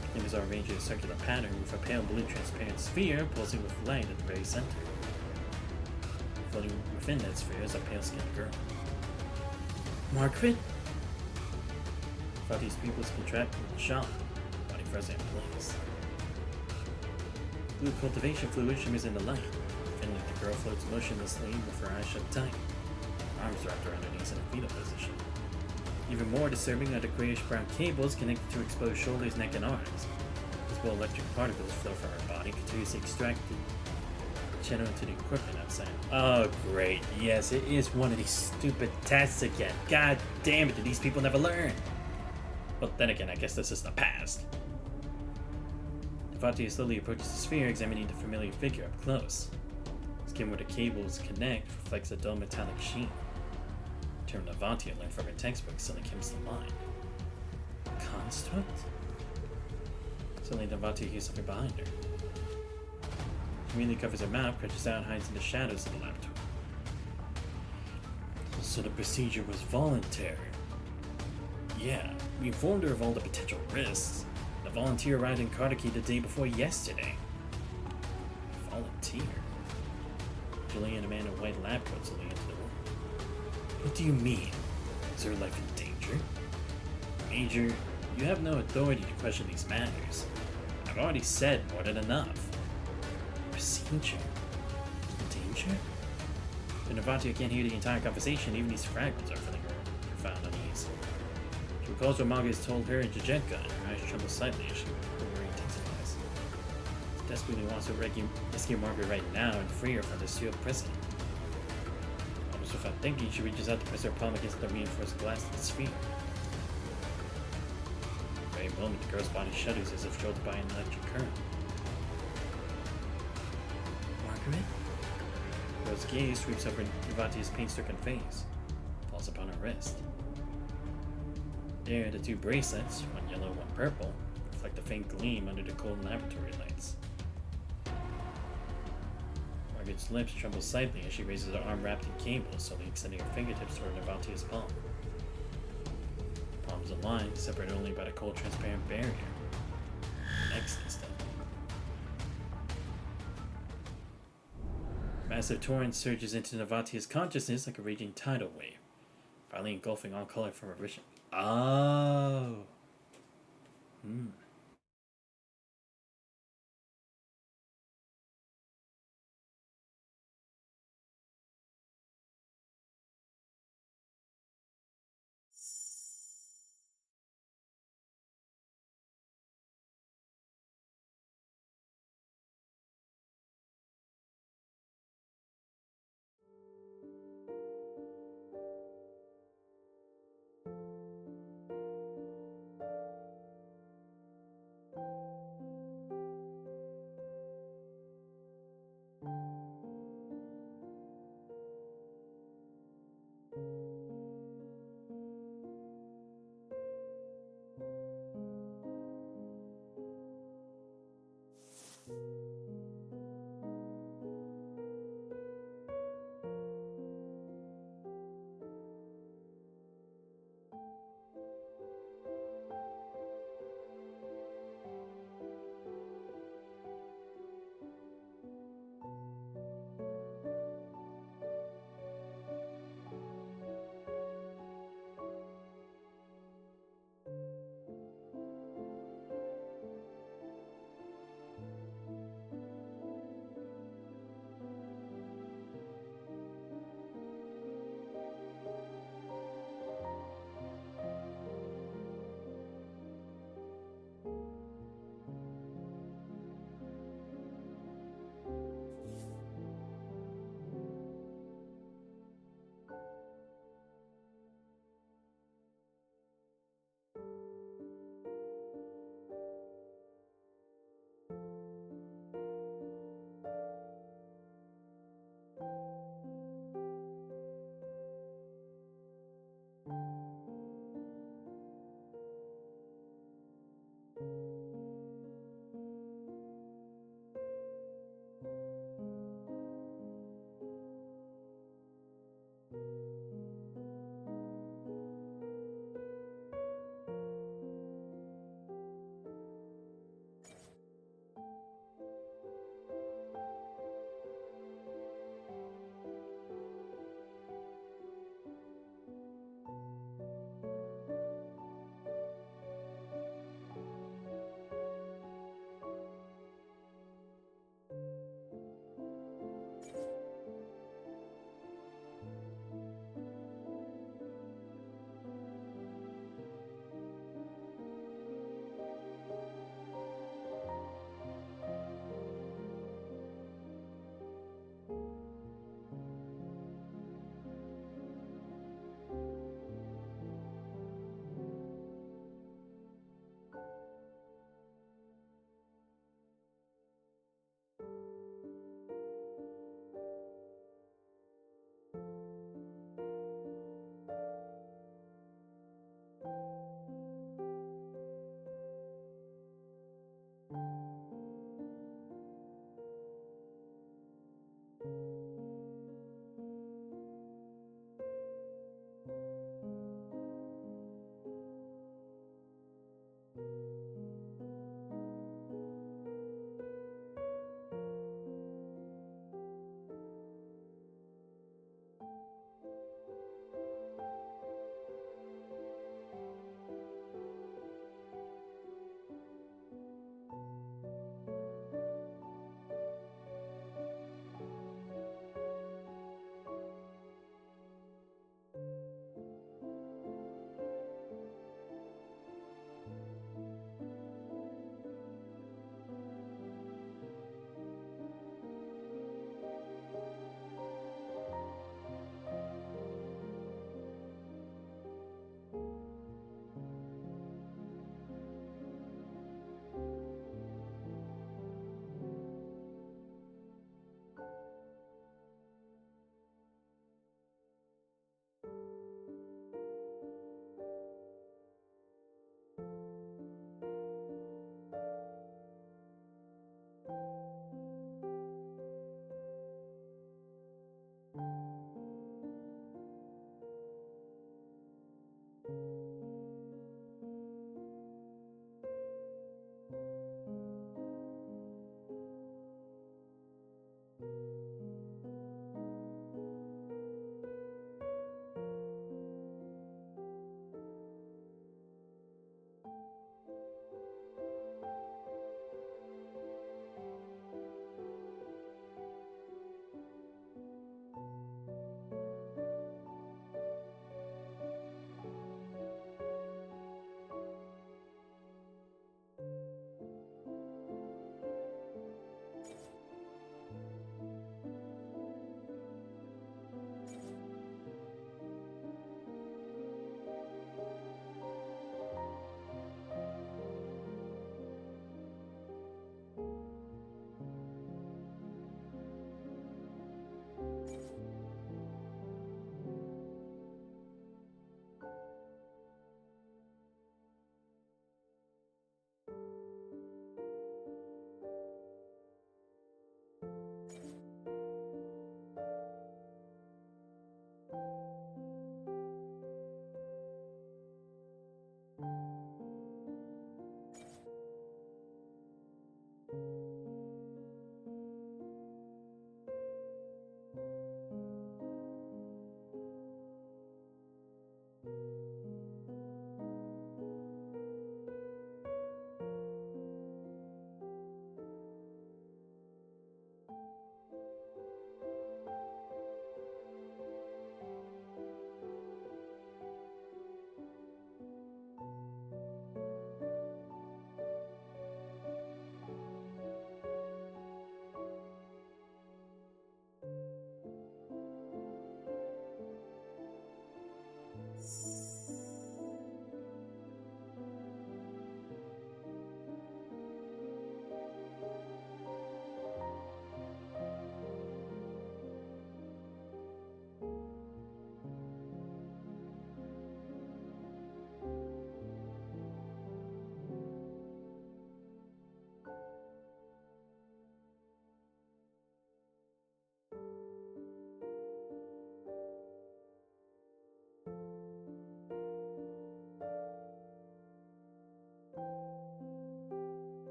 The chambers are arranged in a circular pattern with a pale blue transparent sphere pulsing with light at the very center. Floating within that sphere is a pale-skinned girl. Margaret? Fati's pupils contract in shock, body frozen in place. Blue cultivation fluid shimmers in the light. Finally, the girl floats motionlessly with her eyes shut tight, arms wrapped around her knees in a fetal position. Even more disturbing are the grayish-brown cables connected to exposed shoulders, neck, and arms. Visible electric particles flow from her body, continuously extracted, channeled into the equipment outside. Oh, great. Yes, it is one of these stupid tests again. God damn it, do these people never learn? Well, then again, I guess this is the past. Vatia slowly approaches the sphere, examining the familiar figure up close. The skin where the cables connect reflects a dull metallic sheen. A term Vatia learned from her textbook suddenly comes to mind. Construct? Suddenly, Vatia hears something behind her. She immediately covers her mouth, crouches out, and hides in the shadows of the laboratory. So the procedure was voluntary. Yeah, we informed her of all the potential risks. The volunteer arrived in Kardaki the day before yesterday. Volunteer? Julie and a man in a white lab coat suddenly into the room. What do you mean? Is her life in danger? Major, you have no authority to question these matters. I've already said more than enough. Procedure? Danger? But Navatia can't hear the entire conversation, even these fragments are filling her profound unease. She recalls what Margaret has told her in Jajenka, and her eyes tremble slightly as she worry intensifies. She desperately wants to rescue Margaret right now and free her from this sealed prison. Almost without thinking, she reaches out to press her palm against the reinforced glass of the sphere. At the very moment, the girl's body shudders as if jolted by an electric current. Margaret? The girl's gaze sweeps over Navatia's pain-stricken face, falls upon her wrist. There, the 2 bracelets, one yellow, one purple, reflect a faint gleam under the cold laboratory lights. Margaret's lips tremble slightly as she raises her arm wrapped in cables, slowly extending her fingertips toward Navatia's palm. The palms line, separated only by the cold transparent barrier. Next instant. Massive torrent surges into Navatia's consciousness like a raging tidal wave, finally engulfing all color from her vision. Oh.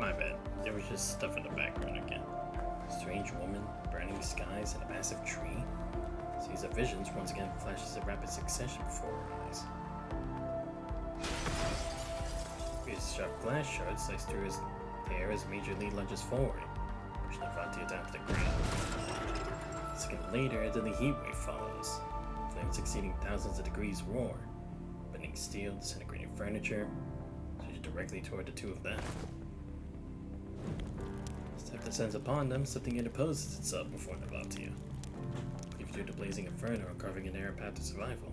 My bad. There was just stuff in the background again. Strange woman, burning skies, and a massive tree. Sees of visions once again flashes in rapid succession before her eyes. His sharp glass shard sliced through his hair as Major Lee lunges forward, pushing Navatia down to the ground. A second later, a deadly heat wave follows. Flames exceeding thousands of degrees roar, bending steel, disintegrating furniture, surging directly toward the two of them. As death descends upon them, something interposes itself before Navatia, leaving through the blazing inferno and carving a narrow path to survival.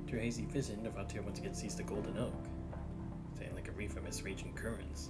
Through hazy vision, Navatia once again sees the golden oak, standing like a reef amidst raging currents.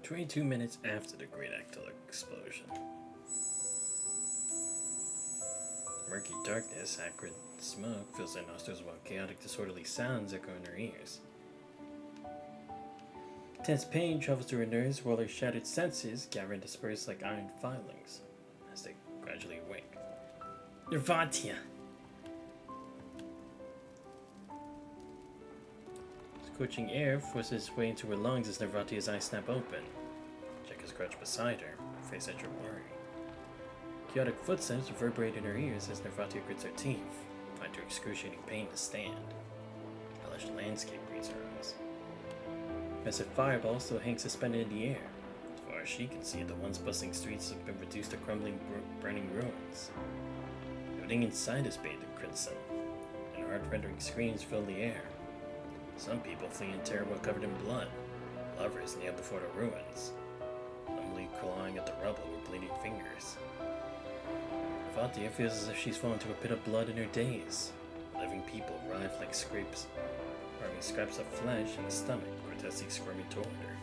"22 minutes after the great actilic explosion. Murky darkness, acrid smoke fills their nostrils while chaotic, disorderly sounds echo in her ears. Tense pain travels through her nerves while her shattered senses gather and disperse like iron filings as they gradually awake. Nirvatia! Scorching air forces its way into her lungs as Nirvatia's eyes snap open. Jack is crouched beside her, face at your worry. Chaotic footsteps reverberate in her ears as Nirvatia grits her teeth, find her excruciating pain to stand. A hellish landscape greets her eyes. Massive fireball still hangs suspended in the air. As far as she can see, the once bustling streets have been reduced to crumbling, burning ruins. Everything inside is bathed in crimson, and heart-rending screams fill the air. Some people flee in terror while covered in blood. Lovers kneel before the ruins, numbly clawing at the rubble with bleeding fingers. Nirvatia feels as if she's fallen to a pit of blood in her daze. Living people writhe like scraps of flesh in the stomach, grotesquely squirming toward her.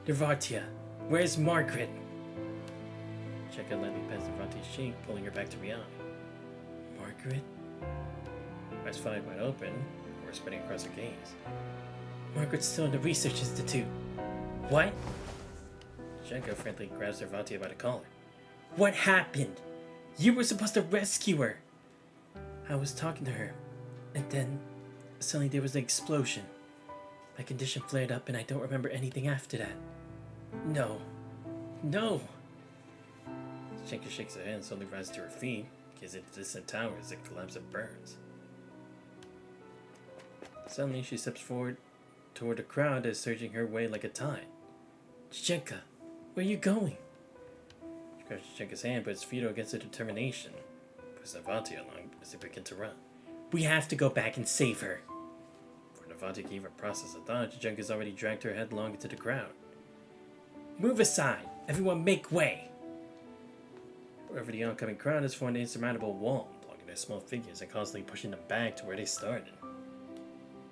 Nirvatia, where's Margaret? Cheka lightly pats Nirvatia's cheek, pulling her back to reality. Margaret? Eyes wide open, or spinning across her gaze. Margaret's still in the Research Institute. What? Cheka frantically grabs Nirvatia by the collar. What happened? You were supposed to rescue her! I was talking to her, and then suddenly there was an explosion. My condition flared up and I don't remember anything after that. No. Cheka shakes her head and slowly rises to her feet, Gaze at the distant tower as it collapses and burns. Suddenly, she steps forward toward the crowd that is surging her way like a tide. Chichenka, where are you going? She grabs Chichenka's hand, but it's futile against her determination. Pushes Navatia along as they begin to run. We have to go back and save her. Before Navatia can even process a thought, Chichenka's already dragged her headlong into the crowd. Move aside! Everyone make way! Wherever the oncoming crowd has formed an insurmountable wall, blocking their small figures and constantly pushing them back to where they started.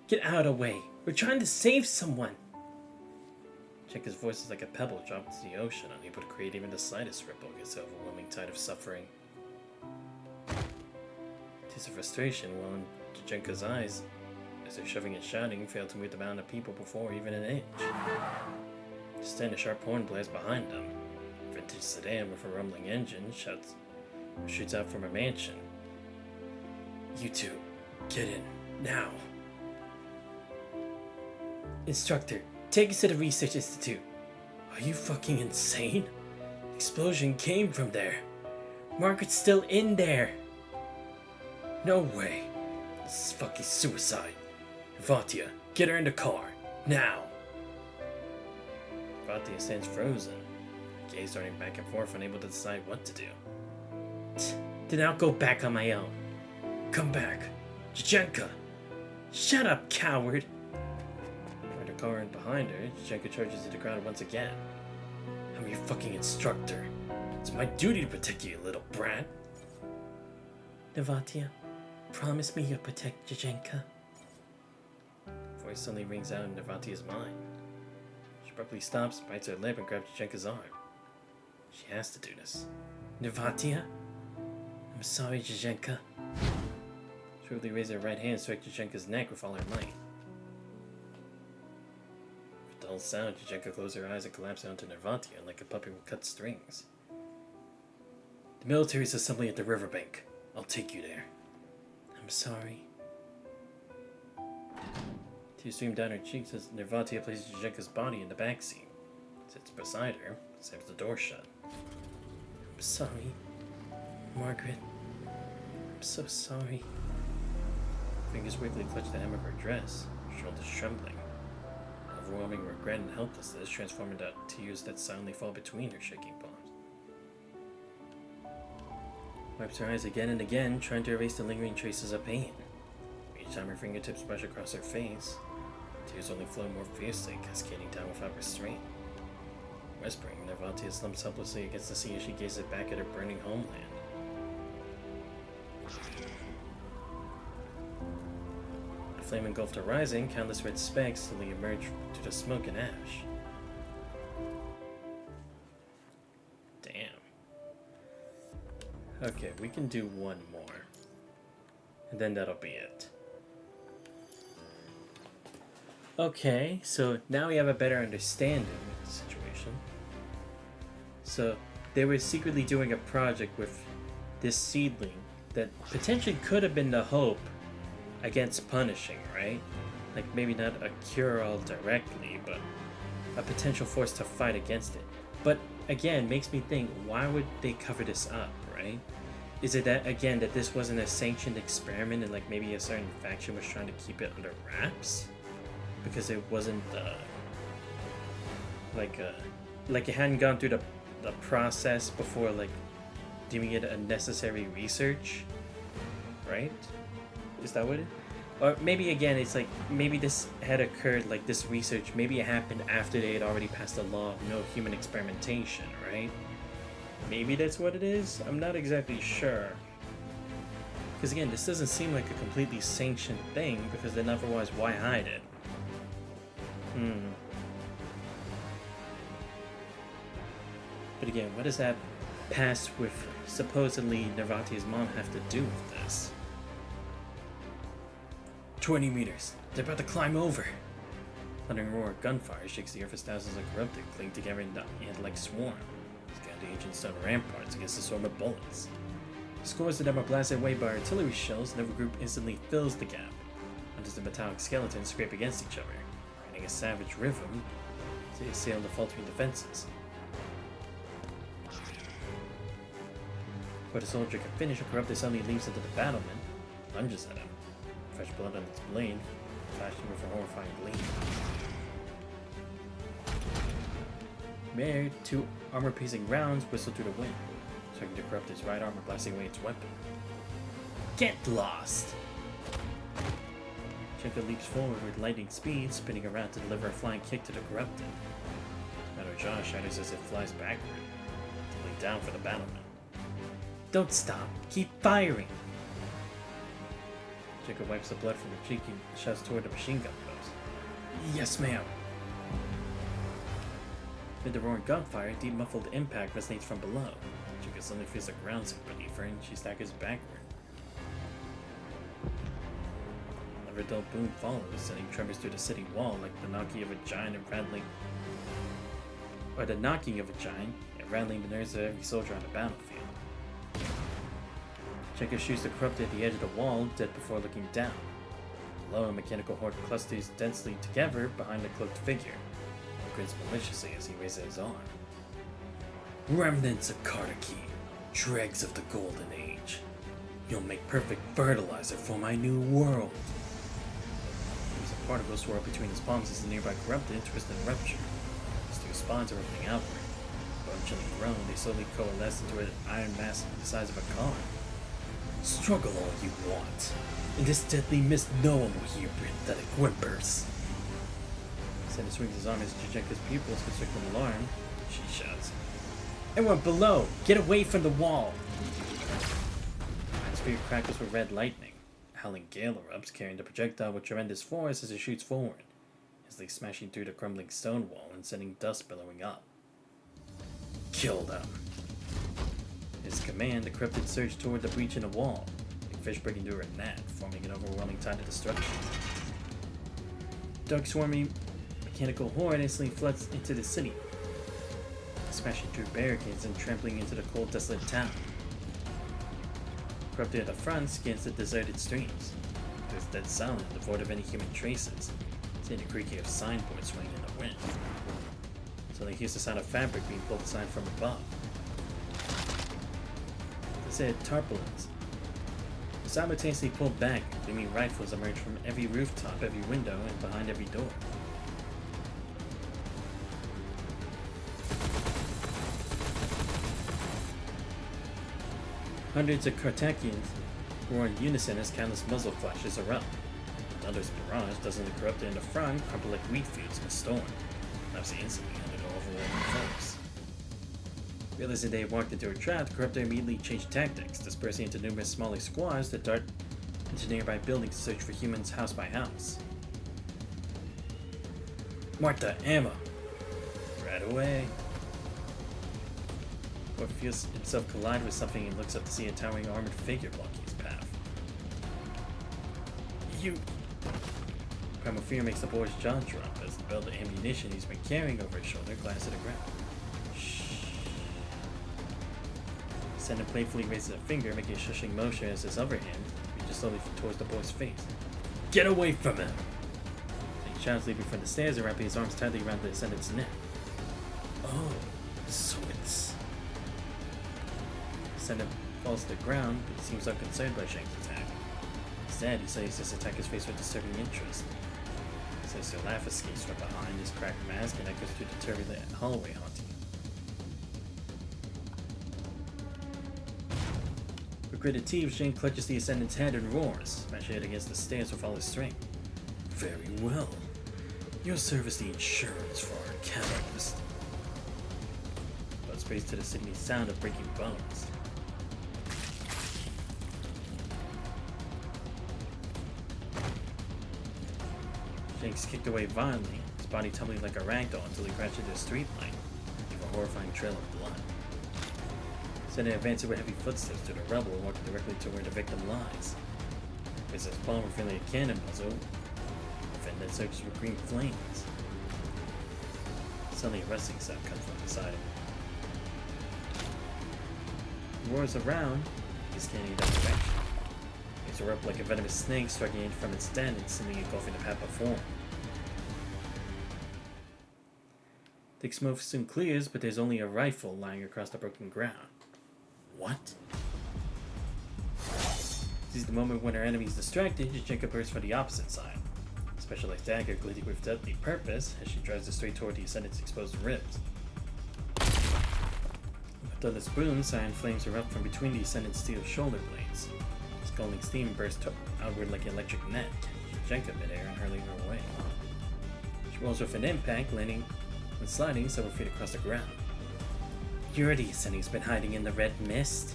Get out of the way! We're trying to save someone! Chichenka's voice is like a pebble dropped into the ocean, unable to create even the slightest ripple against the overwhelming tide of suffering. Tears of frustration well in Chichenka's eyes as they're shoving and shouting failed to move the mountain of people before even an inch. Just then a sharp horn blares behind them. A vintage sedan with a rumbling engine shoots out from a mansion. You two, get in, now. Instructor, take us to the Research Institute. Are you fucking insane? The explosion came from there. Margaret's still in there. No way. This is fucking suicide. Vatia, get her in the car. Now. Vatia stands frozen, her gaze darting back and forth, unable to decide what to do. Then I'll go back on my own. Come back. Chichenka! Shut up, coward! With her car in behind her, Chichenka charges to the crowd once again. I'm your fucking instructor. It's my duty to protect you, little brat. Navatia, promise me you'll protect Chichenka. Voice suddenly rings out in Navatia's mind. She abruptly stops, bites her lip, and grabs Chichenka's arm. She has to do this. Navatia? I'm sorry, Chichenka. She swiftly raises her right hand and strikes Chichenka's neck with all her might. With a dull sound, Chichenka closes her eyes and collapses onto Navatia like a puppy will cut strings. The military's assembly at the riverbank. I'll take you there. I'm sorry. Tears stream down her cheeks as Navatia places Chichenka's body in the backseat. Sits beside her, slams the door shut. I'm sorry, Margaret. I'm so sorry. Fingers weakly clutch the hem of her dress, her shoulders trembling. Overwhelming regret and helplessness transform into tears that silently fall between her shaking palms. Wipes her eyes again and again, trying to erase the lingering traces of pain. Each time her fingertips brush across her face, tears only flow more fiercely, cascading down without restraint. Whispering, Navatia slumps helplessly against the sea as she gazes back at her burning homeland. The flame engulfed horizon, countless red specks slowly emerge through the smoke and ash. Okay, we can do one more. And then that'll be it. Okay, so now we have a better understanding of the situation. So, they were secretly doing a project with this seedling that potentially could have been the hope against punishing, right? Like, maybe not a cure-all directly, but a potential force to fight against it. But, again, makes me think, why would they cover this up? Right? Is it that, again, that this wasn't a sanctioned experiment and like maybe a certain faction was trying to keep it under wraps? Because it wasn't like it hadn't gone through the process before like deeming it a necessary research, right? Is that what it? Or maybe again it's like maybe this had occurred, like this research, maybe it happened after they had already passed a law of no human experimentation, right? Maybe that's what it is? I'm not exactly sure. Because again, this doesn't seem like a completely sanctioned thing, because then otherwise, why hide it? But again, what does that past with supposedly Navatia's mom have to do with this? 20 meters. They're about to climb over. Thundering roar of gunfire shakes the earth as thousands of corrupted cling together in the ant-like swarm. The ancient stone ramparts against a storm of bullets. Scores of them are blasted away by artillery shells, and every group instantly fills the gap. Hundreds of metallic skeletons scrape against each other, creating a savage rhythm as they assail the faltering defenses. Before the soldier can finish, a corruptor suddenly leaps into the battlement, lunges at him. Fresh blood on its blade, flashing with a horrifying gleam. There, 2 armor-piercing rounds whistle through the wind, striking the corruptor's right arm and blasting away its weapon. Get lost! Shenka leaps forward with lightning speed, spinning around to deliver a flying kick to the corruptor. Metal jaw shatters as it flies backward, tumbling down for the battlement. Don't stop! Keep firing! Shenka wipes the blood from her cheek and shouts toward the machine gun post. Yes, ma'am! With the roaring gunfire, deep muffled impact resonates from below. Shenka suddenly feels the ground sink beneath her and she staggers backward. Another dull boom follows, sending tremors through the city wall like the knocking of a giant and rattling the nerves of every soldier on the battlefield. Shenka shoots the corruptor at the edge of the wall, dead before looking down. Below, a mechanical horde clusters densely together behind the cloaked figure. He grins maliciously as he raises his arm. Remnants of Kartaki, dregs of the Golden Age. You'll make perfect fertilizer for my new world. There's a particle swirl between his palms as the nearby corruptor twists and rupture. His 2 spawns are opening outward. Bone-chilling groan, they slowly coalesce into an iron mass the size of a car. Struggle all you want. In this deadly mist, no one will hear your pathetic whimpers. Sender swings his arm as Shenka's pupils constrict in alarm. She shouts, Everyone below! Get away from the wall! The sphere crackles with red lightning. A howling gale erupts, carrying the projectile with tremendous force as it shoots forward, hastily smashing through the crumbling stone wall and sending dust billowing up. Kill them! At his command, the corrupted surged toward the breach in the wall, like fish breaking through a net, forming an overwhelming tide of destruction. Dark swarming mechanical horde instantly floods into the city, smashing through barricades and trampling into the cold, desolate town. Corrupted at the front scans the deserted streets. There's dead silent, devoid of any human traces, seeing the creaking of signboards swinging in the wind. Suddenly hears the sound of fabric being pulled aside from above. They said tarpaulins. Simultaneously pulled back, gleaming rifles emerge from every rooftop, every window, and behind every door. Hundreds of Kartakians roar in unison as countless muzzle flashes erupt. Another's barrage, dozens of corrupted in the front, crumple like wheat fields in a storm, lapsing instantly under the overwhelming force. Realizing they had walked into a trap, the corrupted immediately changed tactics, dispersing into numerous smaller squads that dart into nearby buildings to search for humans house by house. Marta, ammo! Right away. Or feels himself collide with something and looks up to see a towering armored figure blocking his path. You! Primal fear makes the boy's jaw drop as the belt of ammunition he's been carrying over his shoulder glides to the ground. Shh. Sender playfully raises a finger, making a shushing motion as his other hand reaches slowly towards the boy's face. Get away from him! He shouts, leaping from the stairs and wrapping his arms tightly around the ascendant's neck. Oh, so it's... Sender falls to the ground, but seems unconcerned by Shank's attack. Instead, he studies this attacker's face with disturbing interest. Says a laugh escapes from behind his cracked mask and echoes through the turbulent hallway haunting him. With gritted teeth, Shane clutches the ascendant's head and roars, smashing it against the stairs with all his strength. Very well. You'll serve as the insurance for our catalyst. But sprays to the sickening sound of breaking bones. Shanks kicked away violently, his body tumbling like a ragdoll until he crashed into a street light, leaving a horrifying trail of blood. Sending advances with heavy footsteps to the rubble, walking directly to where the victim lies. With his palm revealing a cannon muzzle, defendant searches for green flames. Suddenly a rustling sound comes from beside him. He roars around, he's scanning that direction. Things erupt like a venomous snake striking in from its den and sending engulfing the path before him. Thick smoke soon clears, but there's only a rifle lying across the broken ground. What? Sees the moment when her enemy is distracted, Yujinka bursts for the opposite side. Specialized dagger glinting with deadly purpose as she drives it straight toward the Ascendant's exposed ribs. With Thunder's boom, cyan flames erupt from between the Ascendant's steel shoulder blades. Scalding steam bursts outward like an electric net, catching Yujinka midair and hurling her away. She rolls with an impact, landing and sliding several feet across the ground. You're the Ascendant's been hiding in the red mist.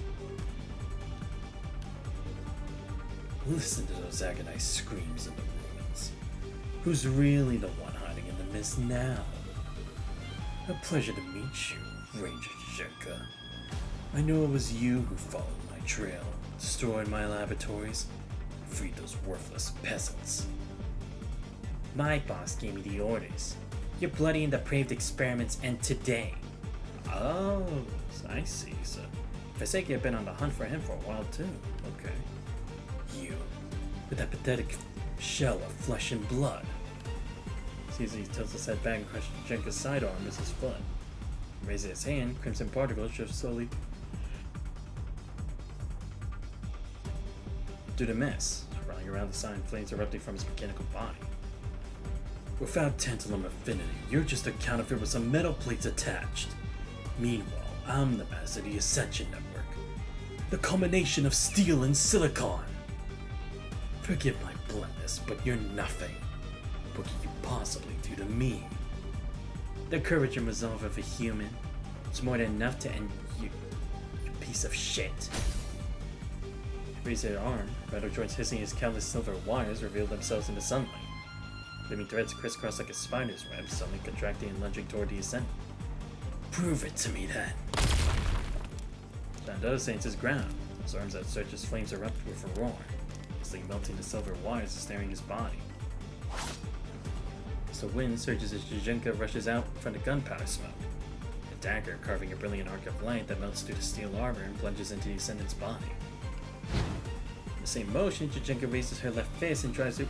Listen to those agonized screams in the ruins. Who's really the one hiding in the mist now? A pleasure to meet you, Ranger Yujinka. I know it was you who followed my trail, destroyed my laboratories, and freed those worthless peasants. My boss gave me the orders. Your bloody and depraved experiments end today. Oh, I see, so Vaseki had been on the hunt for him for a while too. Okay. You, with that pathetic shell of flesh and blood. Sees he tilts his head back and crushes Yujinka's sidearm as his foot. Raises his hand, crimson particles shift slowly through the mist, swirling around the sign, flames erupting from his mechanical body. Without tantalum affinity, you're just a counterfeit with some metal plates attached. Meanwhile, I'm the master of the Ascension Network, the culmination of steel and silicon. Forgive my bluntness, but you're nothing. What can you possibly do to me? The courage and resolve of a human is more than enough to end you, you piece of shit. She raised her arm, metal joints hissing as countless silver wires revealed themselves in the sunlight. Gleaming threads crisscross like a spider's web, suddenly contracting and lunging toward the Ascendant. Prove it to me then. Shandou saints his ground. His arms outstretched as flames erupt with a roar, instantly melting the silver wires and snaring his body. As the wind surges as Yujinka rushes out from the gunpowder smoke, a dagger carving a brilliant arc of light that melts through the steel armor and plunges into the Ascendant's body. In the same motion, Yujinka raises her left fist and drives it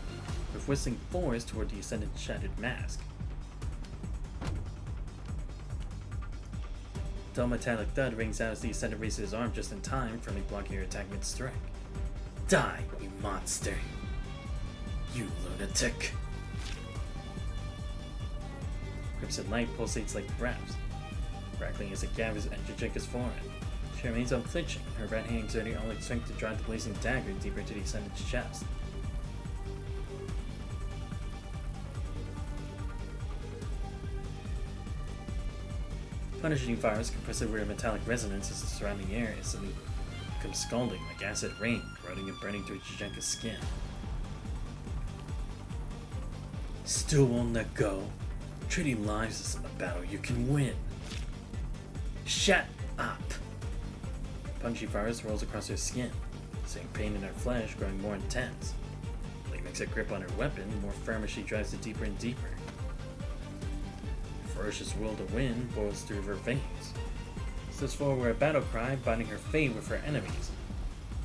with whistling force toward the Ascendant's shattered mask. A dull metallic thud rings out as the Ascendant raises his arm just in time, firmly blocking her attack mid-strike. Die, you monster! You lunatic! Crimson light pulsates like breaths, crackling as it gathers at Yujinka's forehead. She remains unflinching, her right hand exerting all its strength to drive the blazing dagger deeper into the Ascendant's chest. Punishing fires compress over a metallic resonance as the surrounding air instantly becomes scalding like acid rain, corroding and burning through Yujinka's skin. Still won't let go. Trading lives isn't a battle you can win. Shut up! Punchy virus rolls across her skin, seeing pain in her flesh growing more intense. Blade makes a grip on her weapon more firm as she drives it deeper and deeper. A ferocious world of wind boils through her veins. Steps forward with a battle cry, binding her fate with her enemies.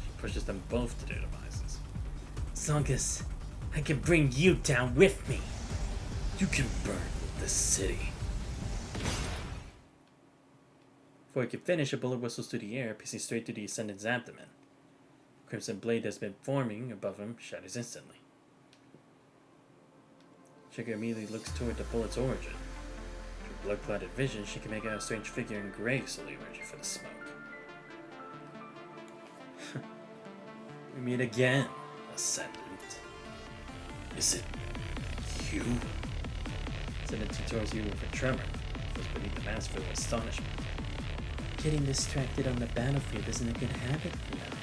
She pushes them both to their devices. As long as I can bring you down with me, you can burn the city. Before he can finish, a bullet whistles through the air, piercing straight through the Ascendant's abdomen. The crimson blade that's been forming above him shatters instantly. Yujinka immediately looks toward the bullet's origin. Through blood-clotted vision, she can make out a strange figure in gray slowly emerging from the smoke. We meet again, Ascendant. Is it you? Ascendant towards you with a tremor, was beneath the mask filled with astonishment. Getting distracted on the battlefield isn't a good habit for now.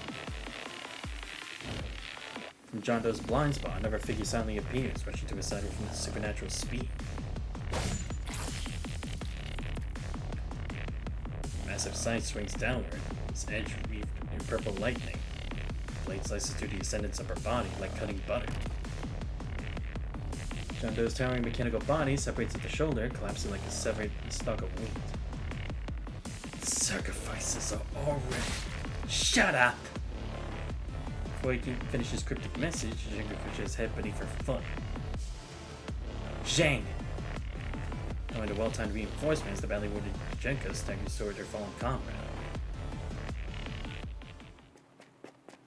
From John Doe's blind spot, another figure suddenly appears, rushing to his side with supernatural speed. Massive sight swings downward, its edge weaved in purple lightning. The blade slices through the Ascendant's upper body like cutting butter. John Doe's towering mechanical body separates at the shoulder, collapsing like a severed stalk of wood. Sacrifices are already. Shut up! Before he can finish his cryptic message, Yujinka pushes his head beneath her foot. Zhang! Knowing the well-timed reinforcements, the badly wounded Yujinka staggers toward her fallen comrade.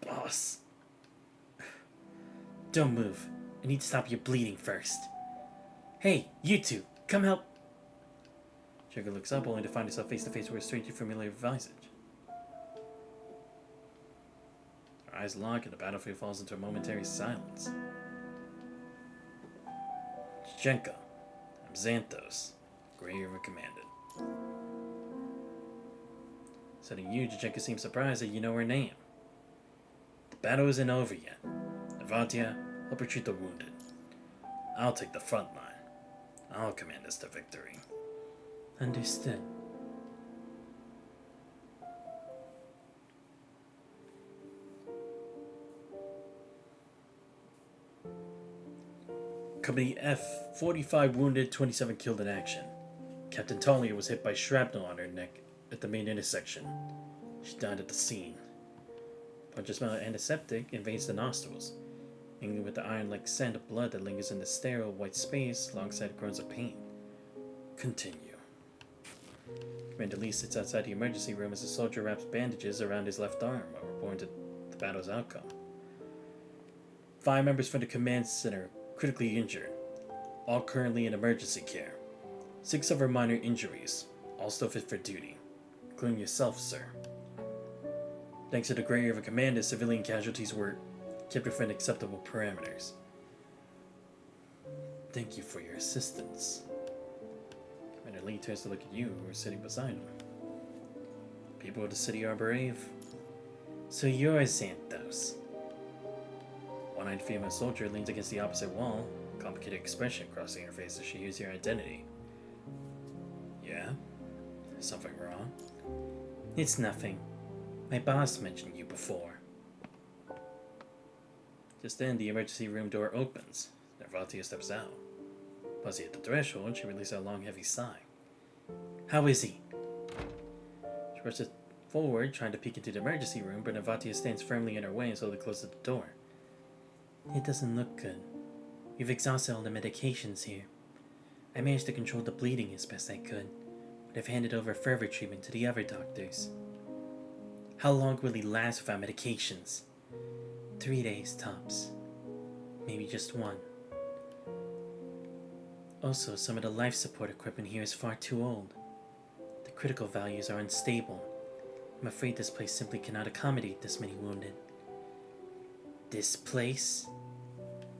Boss, Don't move. I need to stop your bleeding first. Hey, you two, come help. Junko looks up, only to find herself face to face with a strangely familiar visage. Her eyes lock, and the battlefield falls into a momentary silence. Junko, I'm Xanthos, Grey River Commandant. Suddenly you, Janka, seems surprised that you know her name. The battle isn't over yet. Navatia, help retreat the wounded. I'll take the front line. I'll command us to victory. Understood. Company F, 45 wounded, 27 killed in action. Captain Talia was hit by shrapnel on her neck at the main intersection. She died at the scene. Punch smell of antiseptic invades the nostrils, mingling with the iron-like scent of blood that lingers in the sterile white space alongside groans of pain. Continue. Commander Lee sits outside the emergency room as a soldier wraps bandages around his left arm while reporting the battle's outcome. 5 members from the command center critically injured, all currently in emergency care. 6 suffer minor injuries, all still fit for duty, including yourself, sir. Thanks to the Grey River Commander, civilian casualties were kept within acceptable parameters. Thank you for your assistance. Commander Lee turns to look at you, who are sitting beside him. People of the city are brave. So you're Xanthos. One-eyed female soldier leans against the opposite wall, a complicated expression crossing her face as she hears your identity. Yeah? Something wrong? It's nothing. My boss mentioned you before. Just then, the emergency room door opens. Nervatia steps out. Pausing at the threshold, she releases a long, heavy sigh. How is he? She rushes forward, trying to peek into the emergency room, but Nervatia stands firmly in her way and slowly closes the door. It doesn't look good. We've exhausted all the medications here. I managed to control the bleeding as best I could, but I've handed over further treatment to the other doctors. How long will he last without medications? 3 days tops. Maybe just 1. Also, some of the life support equipment here is far too old. The critical values are unstable. I'm afraid this place simply cannot accommodate this many wounded. This place?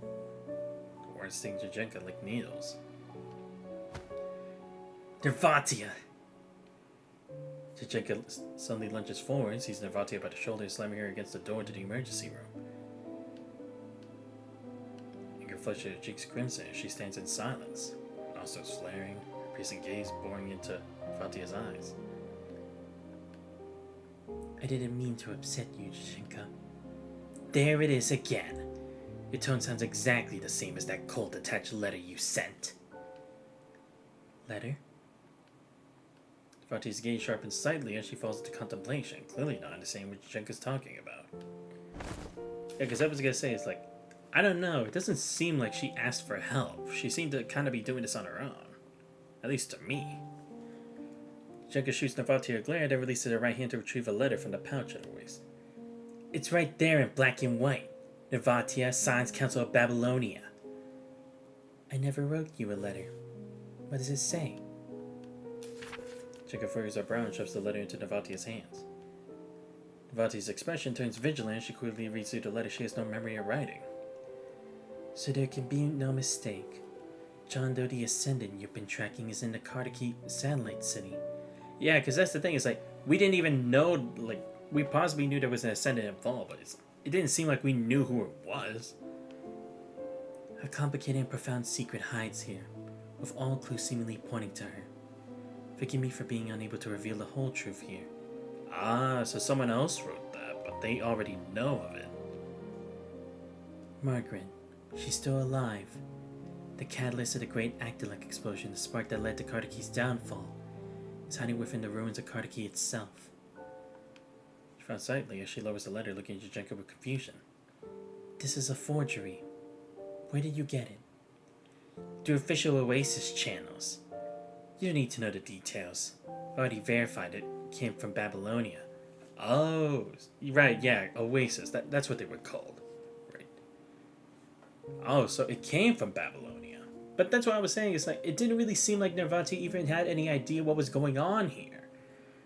The words sting Jajenka like needles. Nervatia! Jajenka suddenly lunges forward and sees Nervatia by the shoulder, slamming her against the door to the emergency room. Anger flushes her cheeks crimson as she stands in silence, nostrils flaring, her piercing gaze boring into Nervatia's eyes. I didn't mean to upset you, Jajenka. There it is again. Your tone sounds exactly the same as that cold attached letter you sent. Letter? Nervatia's gaze sharpens slightly as she falls into contemplation, clearly not understanding what Jajenka's talking about. Yeah, because I was gonna say, it's like, I don't know, it doesn't seem like she asked for help. She seemed to kind of be doing this on her own. At least to me. Jajenka shoots Nervatia a glare, then releases her right hand to retrieve a letter from the pouch at her waist. It's right there in black and white. Nervatia, Science Council of Babylonia. I never wrote you a letter. What does it say? Jajenka furrows her brow and shoves the letter into Nervatia's hands. Nervatia's expression turns vigilant as she quickly reads through the letter she has no memory of writing. So there can be no mistake. John Doe the Ascendant you've been tracking is in the Kardaki satellite city. Yeah, because that's the thing, is like, we didn't even know, like, we possibly knew there was an Ascendant involved, but it didn't seem like we knew who it was. A complicated and profound secret hides here, with all clues seemingly pointing to her. Forgive me for being unable to reveal the whole truth here. Ah, so someone else wrote that, but they already know of it. Margaret, she's still alive. The catalyst of the great Actilec explosion, the spark that led to Kardaki's downfall, is hiding within the ruins of Kardaki itself. She frowns slightly as she lowers the letter, looking at Jajenka with confusion. This is a forgery. Where did you get it? Through official Oasis channels. You don't need to know the details. I've already verified it came from Babylonia. Oh, right, yeah, Oasis. That's what they were called. Right. Oh, so it came from Babylonia. But that's what I was saying. It's like, it didn't really seem like Nervati even had any idea what was going on here.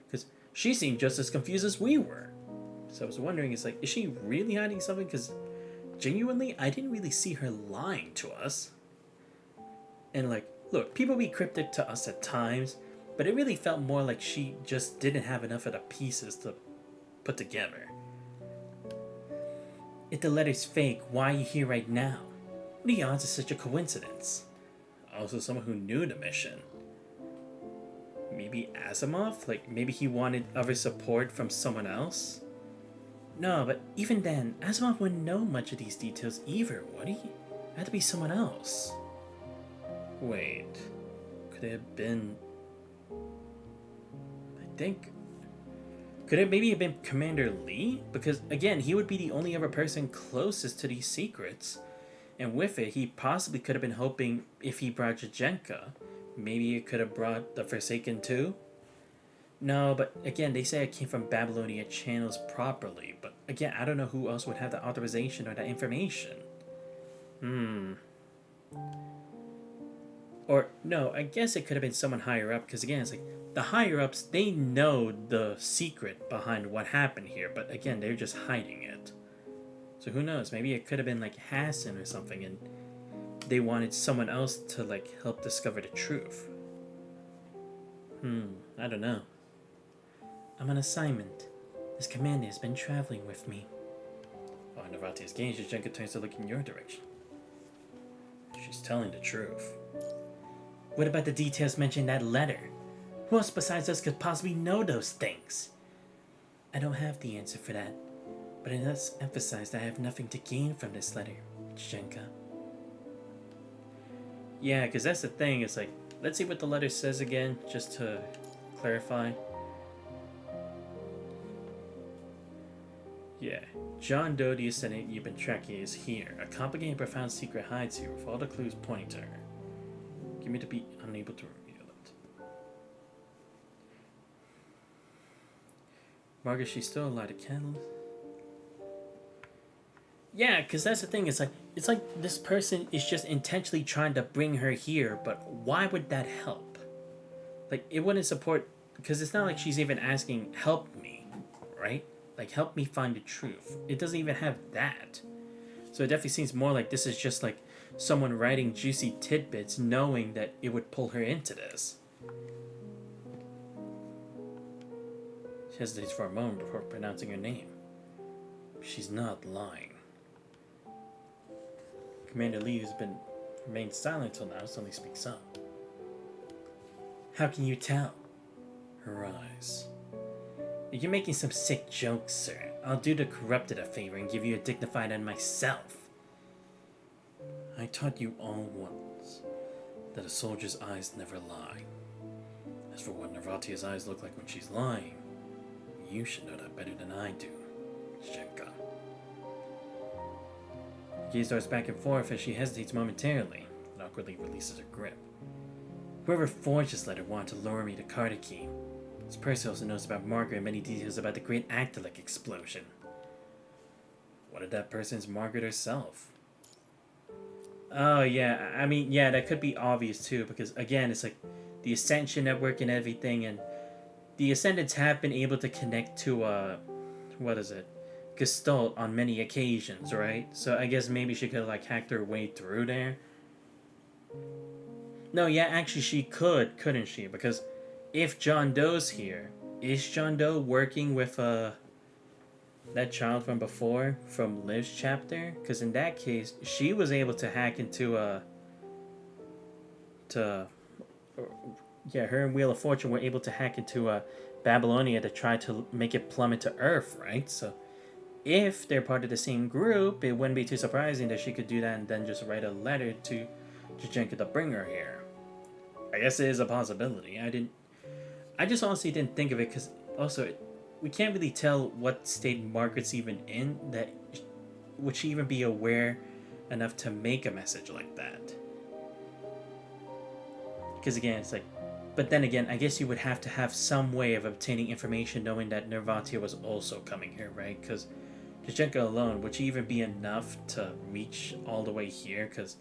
Because she seemed just as confused as we were. So I was wondering, it's like, is she really hiding something? Because genuinely, I didn't really see her lying to us. And like, look, people be cryptic to us at times, but it really felt more like she just didn't have enough of the pieces to put together. If the letter's fake, why are you here right now? What are the odds it's such a coincidence? Also someone who knew the mission. Maybe Asimov? Like, maybe he wanted other support from someone else? No, but even then, Asimov wouldn't know much of these details either, would he? It had to be someone else. Wait, could it have been... Could it maybe have been Commander Lee? Because, again, he would be the only other person closest to these secrets. And with it, he possibly could have been hoping if he brought Jajenka, maybe it could have brought the Forsaken too? No, but again, they say it came from Babylonia channels properly. But again, I don't know who else would have the authorization or that information. Or, no, I guess it could have been someone higher up, because again, it's like, the higher-ups, they know the secret behind what happened here, but again, they're just hiding it. So who knows, maybe it could have been like Hassan or something, and they wanted someone else to like help discover the truth. I don't know. I'm on assignment. This commander has been traveling with me. Oh, Nervati has gained. Jajenka turns to look in your direction. She's telling the truth. What about the details mentioned in that letter? Who else besides us could possibly know those things? I don't have the answer for that, but it does emphasize that I have nothing to gain from this letter, Jajenka. Yeah, because that's the thing. It's like, let's see what the letter says again, just to clarify. Yeah, John Doe, the Ascendant you've been tracking, is here. A complicated and profound secret hides here with all the clues pointing to her. Give me to be unable to reveal it. Margaret, she's still alive. A candle. Yeah, because that's the thing. It's like this person is just intentionally trying to bring her here, but why would that help? Like, it wouldn't support, because it's not like she's even asking, help me, right? Like, help me find the truth. It doesn't even have that. So it definitely seems more like this is just like someone writing juicy tidbits knowing that it would pull her into this. She hesitates for a moment before pronouncing her name. She's not lying. Commander Lee, who's remained silent till now, suddenly speaks up. How can you tell? Her eyes. You're making some sick jokes, sir. I'll do the corrupted a favor and give you a dignified end myself. I taught you all once that a soldier's eyes never lie. As for what Nervatia's eyes look like when she's lying, you should know that better than I do, Jajenka. The gaze darts back and forth as she hesitates momentarily and awkwardly releases her grip. Whoever forged this letter wanted to lure me to Kardaki. This person also knows about Margaret and many details about the great Actalic explosion. What if that person's Margaret herself? Oh yeah, I mean, yeah, that could be obvious too, because again, it's like the Ascension Network and everything, and the Ascendants have been able to connect to, Gestalt on many occasions, right? So I guess maybe she could have, like, hacked her way through there. No, yeah, actually she could, couldn't she? Because if John Doe's here, is John Doe working with, that child from before, from Liv's chapter? Because in that case, she was able to hack into, her and Wheel of Fortune were able to hack into, Babylonia to try to make it plummet to Earth, right? So if they're part of the same group, it wouldn't be too surprising that she could do that and then just write a letter to Jajenka to bring her here. I guess it is a possibility. I just honestly didn't think of it, because also, we can't really tell what state Margaret's even in. That would she even be aware enough to make a message like that? Because again, it's like, but then again, I guess you would have to have some way of obtaining information knowing that Nervatia was also coming here, right? Because Jachenka alone, would she even be enough to reach all the way here? Because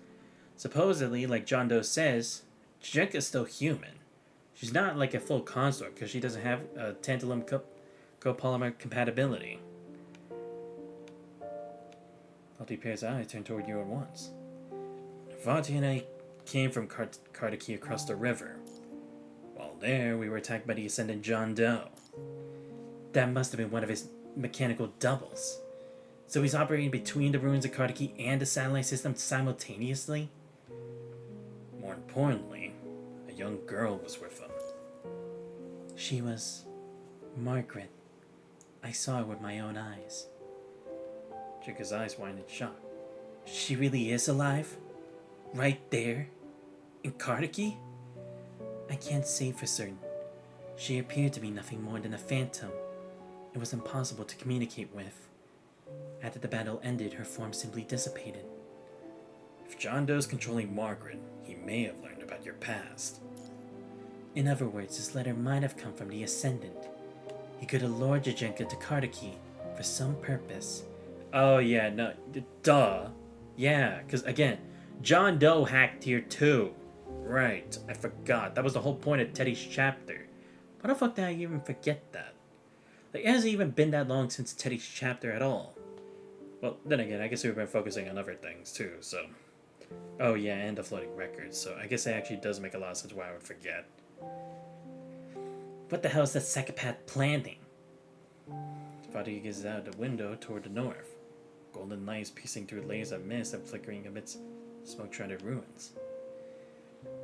supposedly, like John Doe says, Jachenka's still human. She's not like a full consort because she doesn't have a tantalum copolymer compatibility. Multi-pair's eyes turned toward you at once. Vati and I came from Kardaki across the river. While there, we were attacked by the Ascendant John Doe. That must have been one of his mechanical doubles. So he's operating between the ruins of Kardaki and the satellite system simultaneously? More importantly, a young girl was with him. She was Margaret. I saw her with my own eyes. Jachenka's eyes widened in shock. She really is alive? Right there? In Kardaki? I can't say for certain. She appeared to be nothing more than a phantom. It was impossible to communicate with. After the battle ended, her form simply dissipated. If John Doe's controlling Margaret, he may have learned about your past. In other words, this letter might have come from the Ascendant. He could have lured Jachenka to Kardaki for some purpose. Oh yeah, no, duh. Yeah, because again, John Doe hacked here too. Right, I forgot. That was the whole point of Teddy's chapter. Why the fuck did I even forget that? Like, it hasn't even been that long since Teddy's chapter at all. Well, then again, I guess we've been focusing on other things too, so... Oh yeah, and the floating records, so I guess it actually does make a lot of sense why I would forget. What the hell is that psychopath planning? Fadi gazes out the window toward the north. Golden lights piecing through layers of mist and flickering amidst smoke-shrouded ruins.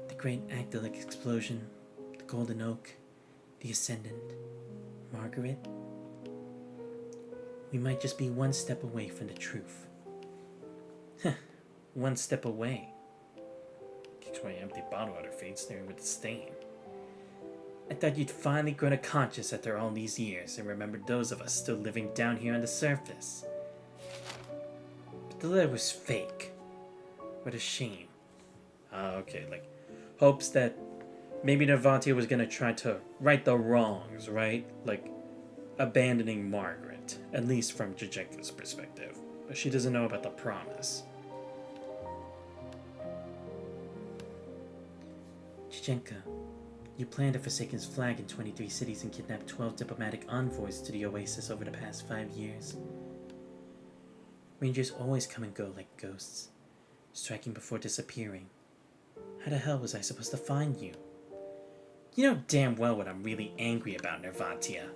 The great Agdalic explosion, the golden oak, the Ascendant, Margaret. We might just be one step away from the truth. One step away. Kicks away an empty bottle at her feet, staring with disdain. I thought you'd finally grown a conscience after all these years and remembered those of us still living down here on the surface. But the letter was fake. What a shame. Okay, like, hopes that maybe Nervantia was gonna try to right the wrongs, right? Like, abandoning Margaret, at least from Jachenka's perspective. But she doesn't know about the promise. Jachenka, you planted a Forsaken's flag in 23 cities and kidnapped 12 diplomatic envoys to the Oasis over the past 5 years. Rangers always come and go like ghosts, striking before disappearing. How the hell was I supposed to find you? You know damn well what I'm really angry about, Nervantia.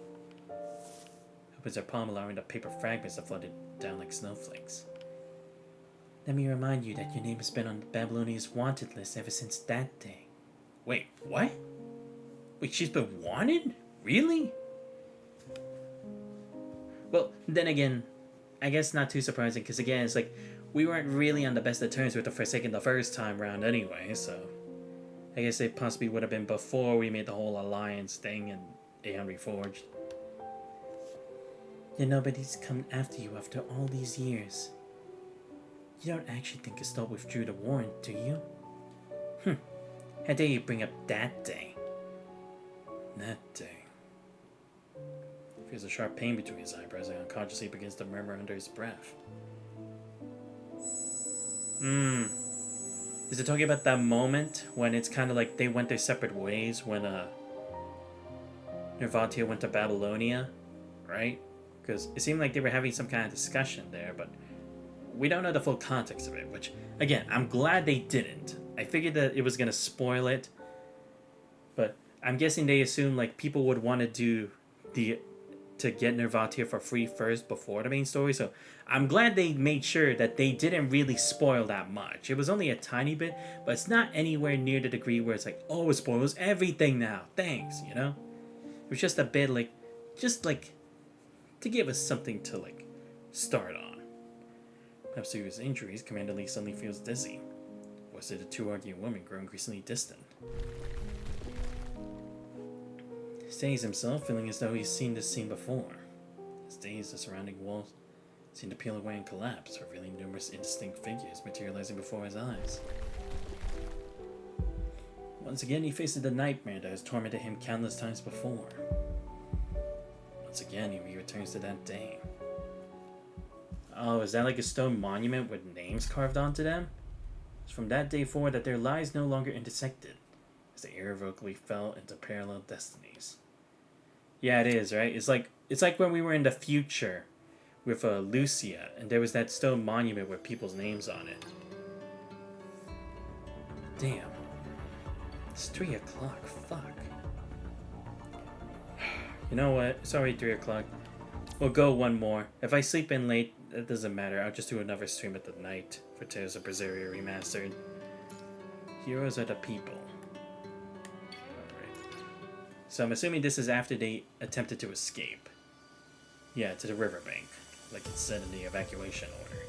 Opens her palm, allowing the paper fragments to float down like snowflakes. Let me remind you that your name has been on Babylonia's wanted list ever since that day. Wait, what? Wait, she's been wanted? Really? Well, then again, I guess not too surprising, because again, it's like, we weren't really on the best of terms with the Forsaken the first time round anyway, so... I guess it possibly would have been before we made the whole alliance thing and Aeon Reforged. Yet nobody's come after you after all these years. You don't actually think Gestalt withdrew the warrant, do you? How dare you bring up that day? That day. He feels a sharp pain between his eyebrows and unconsciously begins to murmur under his breath. Is it talking about that moment when it's kind of like they went their separate ways when Nervantia went to Babylonia, right? Because it seemed like they were having some kind of discussion there, but we don't know the full context of it, which, again, I'm glad they didn't. I figured that it was going to spoil it, but I'm guessing they assumed like people would want to do to get Nervantia for free first before the main story, so I'm glad they made sure that they didn't really spoil that much. It was only a tiny bit, but it's not anywhere near the degree where it's like, oh, it spoils everything now, thanks, you know? It was just a bit like, to give us something to like, start on. Perhaps through his injuries, Commander Lee suddenly feels dizzy. Was it the two arguing women grow increasingly distant? Stays himself, feeling as though he's seen this scene before. His days, the surrounding walls seem to peel away and collapse, revealing numerous indistinct figures materializing before his eyes. Once again, he faces the nightmare that has tormented him countless times before. Once again, he returns to that day. Oh, is that like a stone monument with names carved onto them? It's from that day forward that their lives no longer intersected, as they irrevocably fell into parallel destinies. Yeah, it is, right? It's like when we were in the future with Lucia, and there was that stone monument with people's names on it. Damn. It's 3 o'clock. Fuck. You know what? It's already 3 o'clock. We'll go one more. If I sleep in late, it doesn't matter. I'll just do another stream at the night for Tales of Berseria Remastered. Heroes are the people. Alright. So I'm assuming this is after they attempted to escape. Yeah, to the riverbank, like it said in the evacuation order.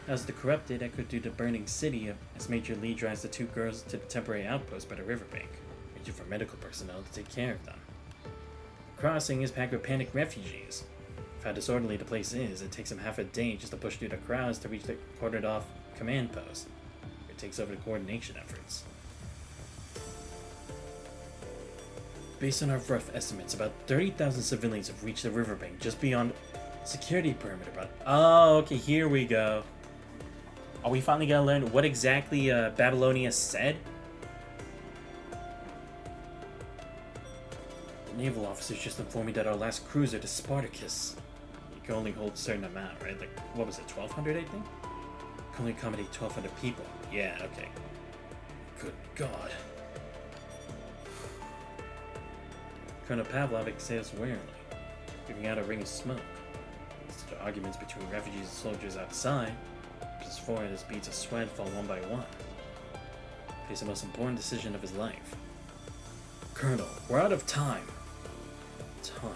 As the corrupted echoed through the burning city as Major Lee drives the 2 girls to the temporary outpost by the riverbank, waiting for medical personnel to take care of them. The crossing is packed with panicked refugees. For how disorderly the place is, it takes them half a day just to push through the crowds to reach the cordoned off command post. It takes over the coordination efforts. Based on our rough estimates, about 30,000 civilians have reached the riverbank just beyond security perimeter. Oh, okay, here we go. Are we finally gonna learn what exactly Babylonia said? The naval officers just informed me that our last cruiser, the Spartacus, it can only hold a certain amount, right? Like, what was it, 1,200, I think? Can only accommodate 1,200 people. Yeah, okay. Good God. Colonel Pavlov exhales wearily, giving out a ring of smoke. As the arguments between refugees and soldiers outside, his forehead as beads of sweat fall one by one. He faced the most important decision of his life. Colonel, we're out of time. Time.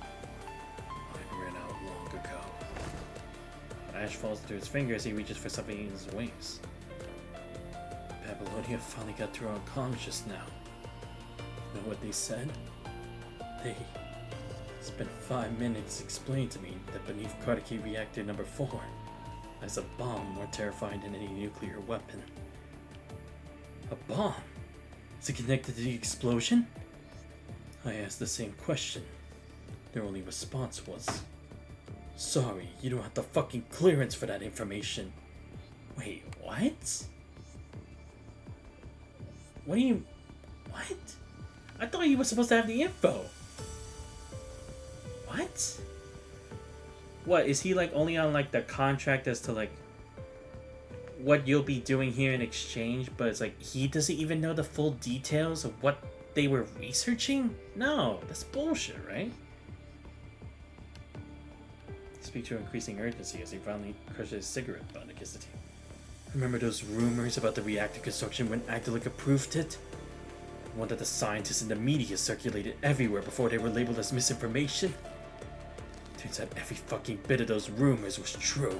I ran out long ago. Ash falls through his fingers, he reaches for something in his waist. Babylonia finally got through our comms just now. You know what they said? They spent 5 minutes explaining to me that beneath Kartaki Reactor number 4 lies a bomb more terrifying than any nuclear weapon. A bomb? Is it connected to the explosion? I asked the same question. Their only response was, sorry, you don't have the fucking clearance for that information. Wait, what? What do you... What? I thought you were supposed to have the info. What? What, is he like only on like the contract as to like what you'll be doing here in exchange, but it's like he doesn't even know the full details of what they were researching? No, that's bullshit, right? Speak to increasing urgency as he finally crushes his cigarette butt against the table. Remember those rumors about the reactor construction when Agdalic approved it? One that the scientists and the media circulated everywhere before they were labeled as misinformation? Turns out every fucking bit of those rumors was true.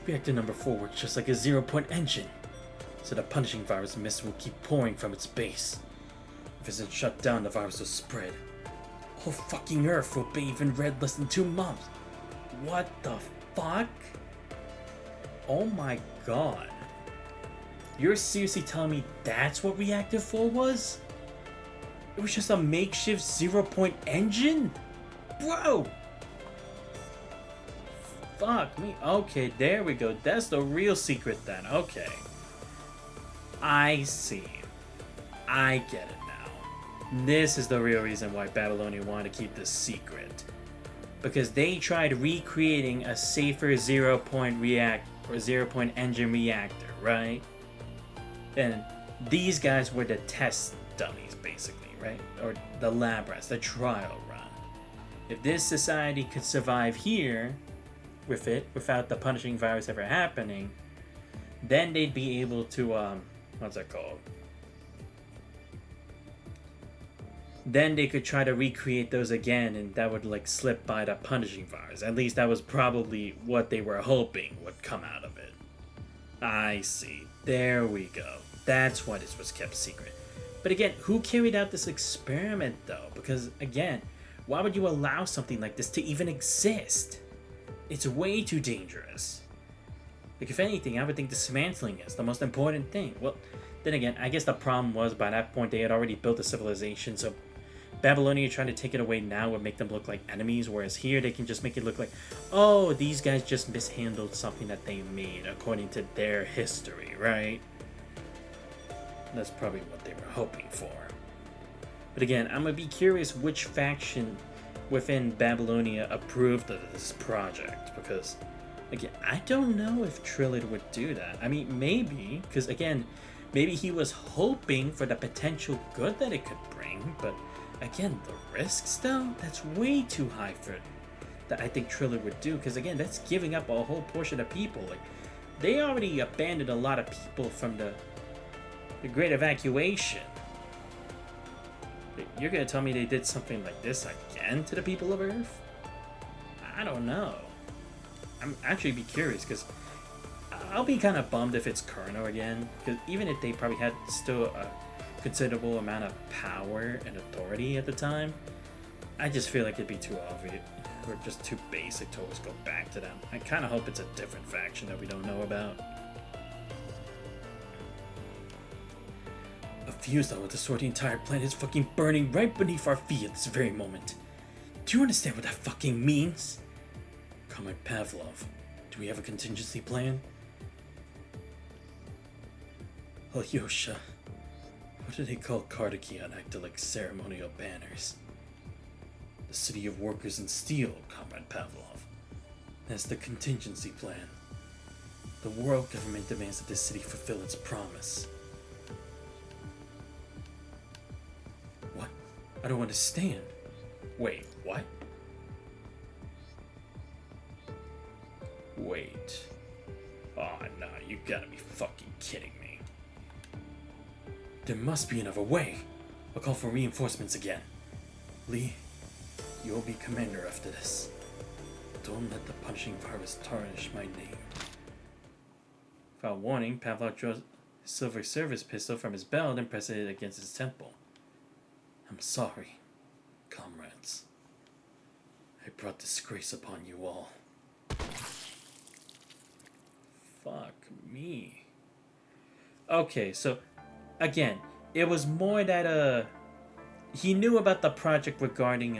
Reactor number 4 works just like a 0-point engine, so the punishing virus mist will keep pouring from its base. If it isn't shut down, the virus will spread. Whole fucking Earth will bathe in red less than 2 months. What the fuck? Oh my god. You're seriously telling me that's what Reactor 4 was? It was just a makeshift 0-point engine? Bro! Fuck me. Okay, there we go. That's the real secret then. Okay. I see. I get it now. This is the real reason why Babylonia wanted to keep this secret. Because they tried recreating a safer 0-point or 0-point engine reactor, right? And these guys were the test dummies, basically, right? Or the lab rats, the trial run. If this society could survive here with it, without the punishing virus ever happening, then they'd be able to, what's that called? Then they could try to recreate those again, and that would, like, slip by the punishing virus. At least that was probably what they were hoping would come out of it. I see. There we go. That's why this was kept secret. But again, who carried out this experiment, though? Because, again, why would you allow something like this to even exist? It's way too dangerous. Like, if anything, I would think dismantling is the most important thing. Well, then again, I guess the problem was by that point they had already built a civilization, so Babylonia trying to take it away now would make them look like enemies, whereas here they can just make it look like, oh, these guys just mishandled something that they made according to their history, right? That's probably what they were hoping for. But again, I'm gonna be curious which faction within Babylonia approved of this project, because again, I don't know if Trillid would do that. I mean, maybe, because again, maybe he was hoping for the potential good that it could bring, but again, the risks though, that's way too high for that I think Trillid would do, because again, that's giving up a whole portion of people. Like, they already abandoned a lot of people from the Great Evacuation. You're gonna tell me they did something like this again to the people of Earth? I don't know. I'm actually be curious, because I'll be kind of bummed if it's Kurno again, because even if they probably had still a considerable amount of power and authority at the time, I just feel like it'd be too obvious or just too basic to always go back to them. I kind of hope it's a different faction that we don't know about. A fuse that would destroy the entire planet is fucking burning right beneath our feet at this very moment. Do you understand what that fucking means? Comrade Pavlov, do we have a contingency plan? Alyosha, what do they call Kardaki on acrylic ceremonial banners? The City of Workers in Steel, Comrade Pavlov. That's the contingency plan. The world government demands that this city fulfill its promise. What? I don't understand. Wait, what? Wait. Oh, no, you gotta be fucking kidding me. There must be another way. I'll call for reinforcements again. Lee, you'll be commander after this. Don't let the punishing virus tarnish my name. Without warning, Pavlov draws his silver service pistol from his belt and presses it against his temple. I'm sorry, comrades. I brought disgrace upon you all. Fuck me. Okay, so again, it was more that he knew about the project regarding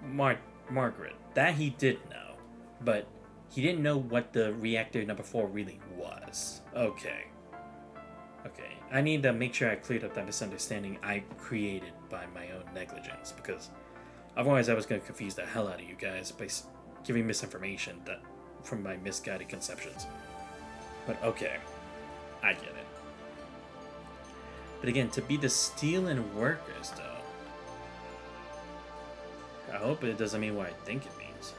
Margaret. That he did know, but he didn't know what the reactor number 4 really was. Okay, I need to make sure I cleared up that misunderstanding I created by my own negligence, because otherwise I was going to confuse the hell out of you guys by giving misinformation that from my misguided conceptions. But okay, I get it. But again, to be the Steel and Workers, though, I hope it doesn't mean what I think it means.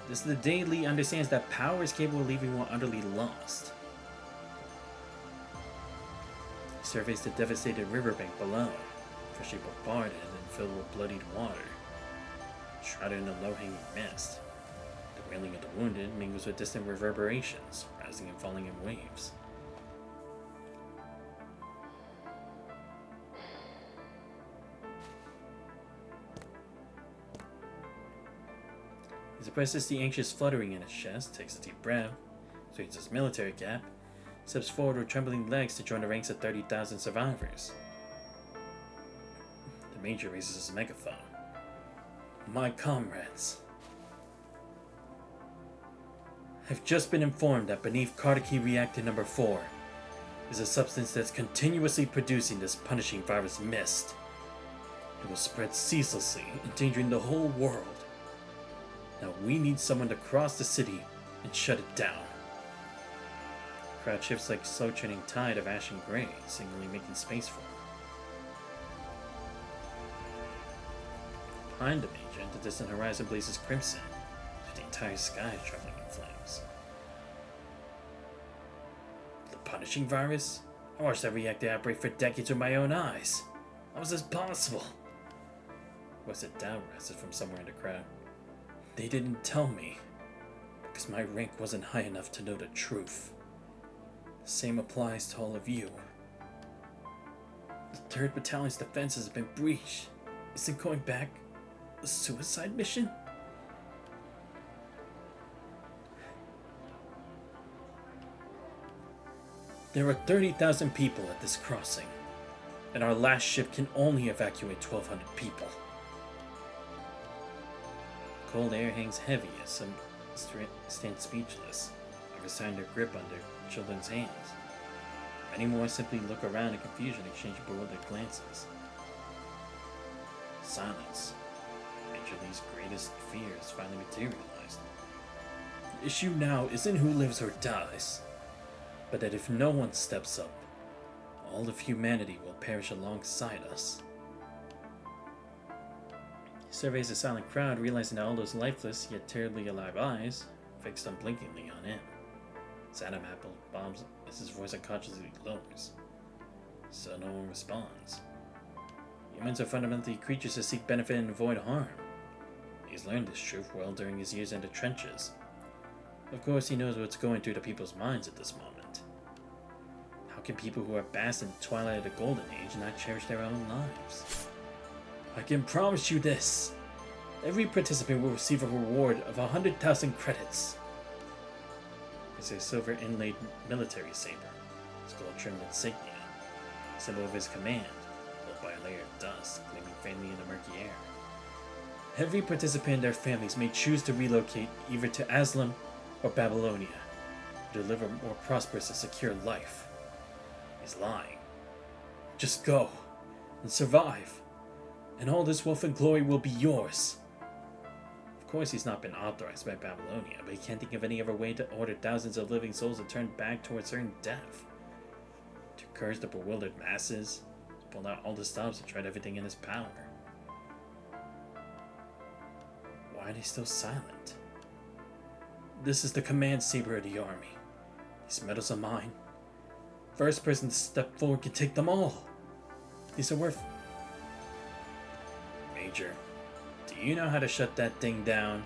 This is the day Lee understands that power is capable of leaving one utterly lost. He surveys the devastated riverbank below, freshly bombarded and filled with bloodied water, shrouded in a low-hanging mist. The wailing of the wounded mingles with distant reverberations, rising and falling in waves. He suppresses the anxious fluttering in his chest, takes a deep breath, straightens his military cap, steps forward with trembling legs to join the ranks of 30,000 survivors. The Major raises his megaphone. My comrades, I've just been informed that beneath Kardaki Reactor number 4 is a substance that's continuously producing this punishing virus mist. It will spread ceaselessly, endangering the whole world. Now we need someone to cross the city and shut it down. The crowd shifts like a slow churning tide of ashen gray, seemingly making space for him. Behind the Major, the distant horizon blazes crimson, with the entire sky trembling in flames. The punishing virus? I watched that reactor outbreak for decades with my own eyes. How was this possible? Was it doubt rested from somewhere in the crowd? They didn't tell me, because my rank wasn't high enough to know the truth. The same applies to all of you. The 3rd Battalion's defenses have been breached. Isn't going back a suicide mission? There are 30,000 people at this crossing. and our last ship can only evacuate 1,200 people. Cold air hangs heavy as some stand speechless, resign their grip on their children's hands. Many more simply look around in confusion, exchange bewildered glances. Silence. Major Lee's greatest fears finally materialized. The issue now isn't who lives or dies, but that if no one steps up, all of humanity will perish alongside us. He surveys the silent crowd, realizing that all those lifeless yet terribly alive eyes fixed unblinkingly on him. His Adam apple bombs as his voice unconsciously lowers. So no one responds. Humans are fundamentally creatures that seek benefit and avoid harm. He's learned this truth well during his years in the trenches. Of course, he knows what's going through the people's minds at this moment. How can people who are basked in the twilight of the Golden Age not cherish their own lives? I can promise you this. Every participant will receive a reward of 100,000 credits. It's a silver inlaid military saber, his gold-trimmed insignia, symbol of his command, lit by a layer of dust gleaming faintly in the murky air. Every participant and their families may choose to relocate either to Aslam or Babylonia to live a more prosperous and secure life. He's lying. Just go and survive, and all this wealth and glory will be yours. Of course, he's not been authorized by Babylonia, but he can't think of any other way to order thousands of living souls to turn back towards certain death. To encourage the bewildered masses, to pull out all the stops and tried everything in his power. Why are they still silent? This is the command saber of the army. These medals are mine. First person to step forward can take them all. These are worth... Major, do you know how to shut that thing down?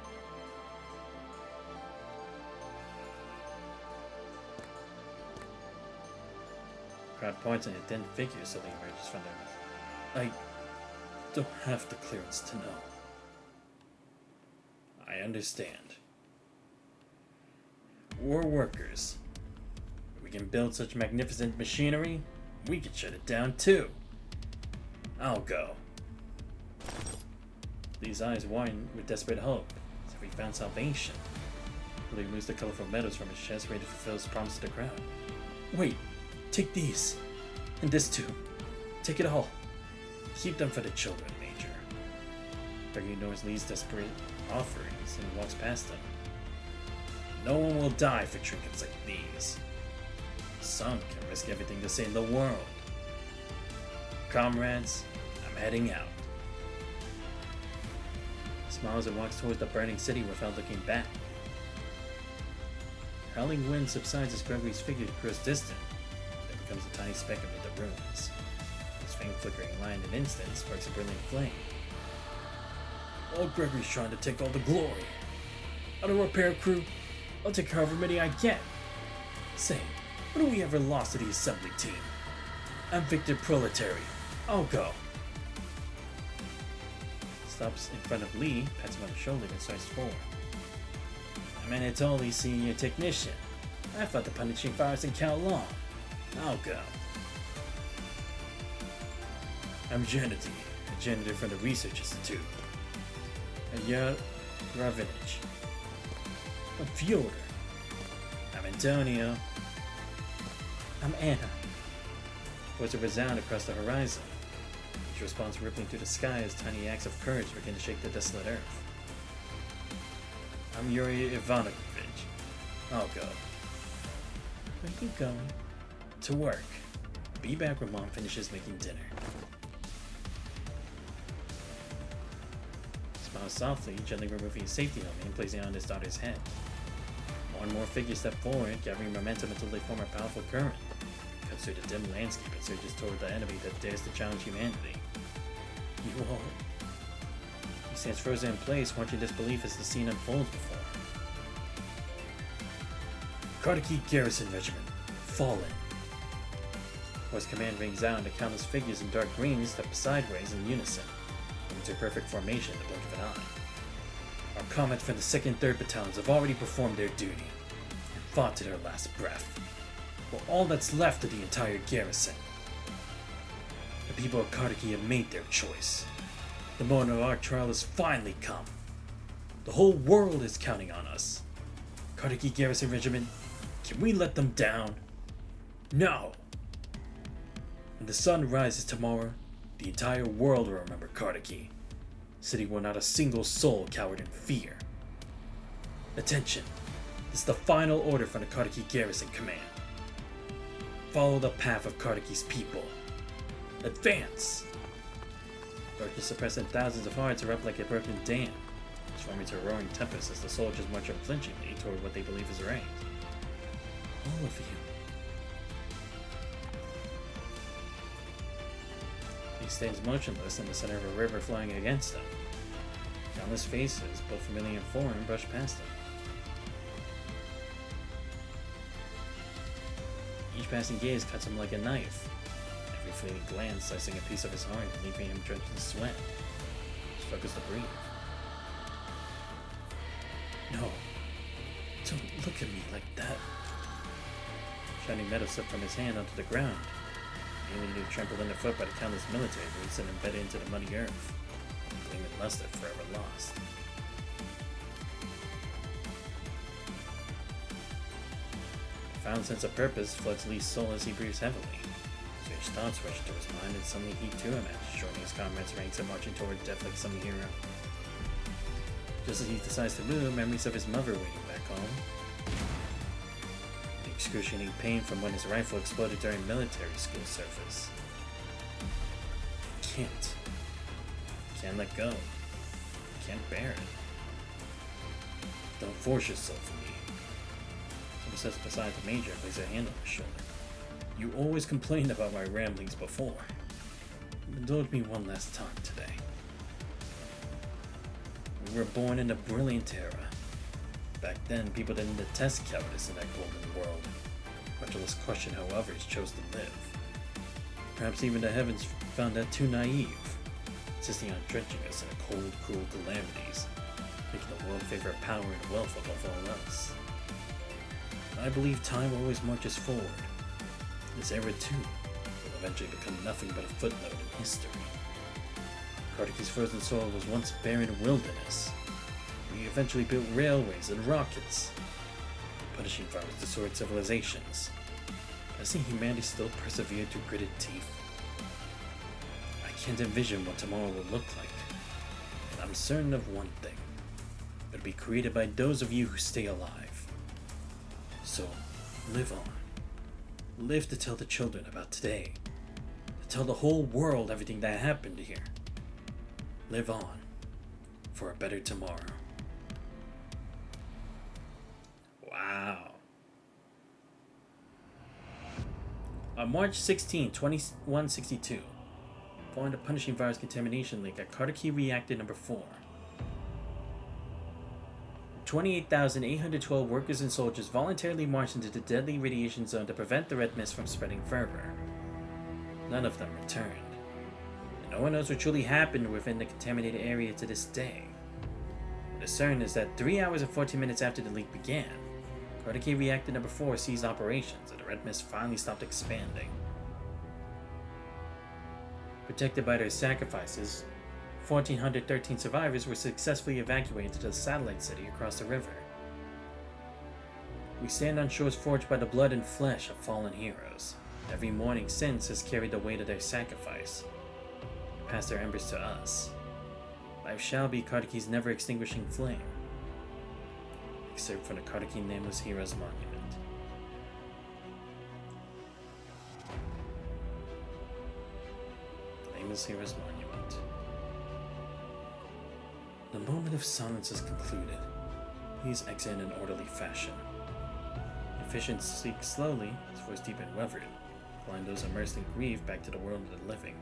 Crowd points and a thin figure suddenly emerges from their midst. I don't have the clearance to know. I understand. We're workers. We can build such magnificent machinery, we can shut it down too. I'll go. These eyes widen with desperate hope, as if he found salvation. He removes the colorful medals from his chest, ready to fulfill his promise to the crowd. Wait, take these. And this too. Take it all. Keep them for the children, Major. Greg ignores Lee's desperate offerings and walks past them. No one will die for trinkets like these. Some can risk everything to save the world. Comrades, I'm heading out. He smiles and walks towards the burning city without looking back. The howling wind subsides as Gregory's figure grows distant. There becomes a tiny speck amid the ruins. His faint flickering line in an instant sparks a brilliant flame. While Gregory's trying to take all the glory. On a repair crew, I'll take however many I get. Say, when have we ever lost to the assembly team? I'm Victor Proletary. I'll go. Stops in front of Lee, pats him on the shoulder, and starts forward. I'm an Anatoly senior technician. I thought the punishing fires didn't count long. I'll go. I'm Janity, a janitor from the Research Institute. Ayar Ravinich. I'm Fyodor. I'm Antonio. I'm Anna. Voices resound across the horizon. Each response rippling through the sky as tiny acts of courage begin to shake the desolate earth. I'm Yuri Ivanovich. I'll go. Where are you going? To work. Be back when Mom finishes making dinner. Smiles softly, gently removing his safety helmet and placing it on his daughter's head. More and more figures step forward, gathering momentum until they form a powerful current. Cuts through the dim landscape and surges toward the enemy that dares to challenge humanity. You all... He stands frozen in place, watching disbelief as the scene unfolds before him. Kardaki Garrison Regiment, fallen. Voice command rings out and the countless figures in dark green step sideways in unison, into perfect formation in the blink of an eye. Our comrades from the 2nd and 3rd Battalions have already performed their duty, and fought to their last breath. We're all that's left of the entire garrison. The The people of Kartaki have made their choice. The moment of our trial has finally come. The whole world is counting on us. Kartaki Garrison Regiment, can we let them down? No! When the sun rises tomorrow, the entire world will remember Kartaki. City where not a single soul cowered in fear. Attention! This is the final order from the Kartaki Garrison Command. Follow the path of Kartaki's people. Advance! Darkness suppressed and thousands of hearts erupt like a broken dam, transforming to a roaring tempest as the soldiers march unflinchingly toward what they believe is right. All of you. He stands motionless in the center of a river flowing against him. Countless faces, both familiar and foreign, brush past him. Each passing gaze cuts him like a knife, every fleeting glance slicing a piece of his heart and leaving him drenched in sweat. He struggles to breathe. No, don't look at me like that. Shining metal slipped from his hand onto the ground, nearly trampled underfoot by the countless military boots and embedded into the muddy earth. Gleam and luster forever lost. A profound sense of purpose floods Lee's soul as he breathes heavily. Strange thoughts rush through his mind, and suddenly he too imagines joining his comrades' ranks and marching toward death like some hero. Just as he decides to move, memories of his mother waiting back home. The excruciating pain from when his rifle exploded during military school service. Can't let go. Can't bear it. Don't force yourself on me. Someone sits beside the major and places a hand on his shoulder. You always complained about my ramblings before. Indulge me one last time today. We were born in a brilliant era. Back then, people didn't detest cowardice in that golden world, much less question how others chose to live. Perhaps even the heavens found that too naive, insisting on drenching us in cold, cruel calamities, making the world favor power and wealth above all else. I believe time always marches forward. This era, too, will eventually become nothing but a footnote in history. Kartaki's frozen soil was once barren wilderness. We eventually built railways and rockets, punishing fires to sword civilizations. Doesn't humanity still persevere through gritted teeth? I can't envision what tomorrow will look like, but I'm certain of one thing. It'll be created by those of you who stay alive. So, live on. Live to tell the children about today. To tell the whole world everything that happened here. Live on for a better tomorrow. Wow. On March 16, 2162, following the punishing virus contamination leak at Kartaki Reactor Number 4, 28,812 workers and soldiers voluntarily marched into the deadly radiation zone to prevent the red mist from spreading further. None of them returned. And no one knows what truly happened within the contaminated area to this day. The concern is that 3 hours and 14 minutes after the leak began, Kartaki Reactor Number 4 ceased operations and the red mist finally stopped expanding. Protected by their sacrifices, 1,413 survivors were successfully evacuated to the satellite city across the river. We stand on shores forged by the blood and flesh of fallen heroes. Every morning since has carried the weight of their sacrifice, passed their embers to us. Life shall be Kartaki's never-extinguishing flame. Excerpt from the Kartaki Nameless Heroes Monument. Nameless Heroes Monument. The moment of silence is concluded. Please exit in an orderly fashion. Efficient speaks slowly, his voice deep and reverent, calling those immersed in grief back to the world of the living.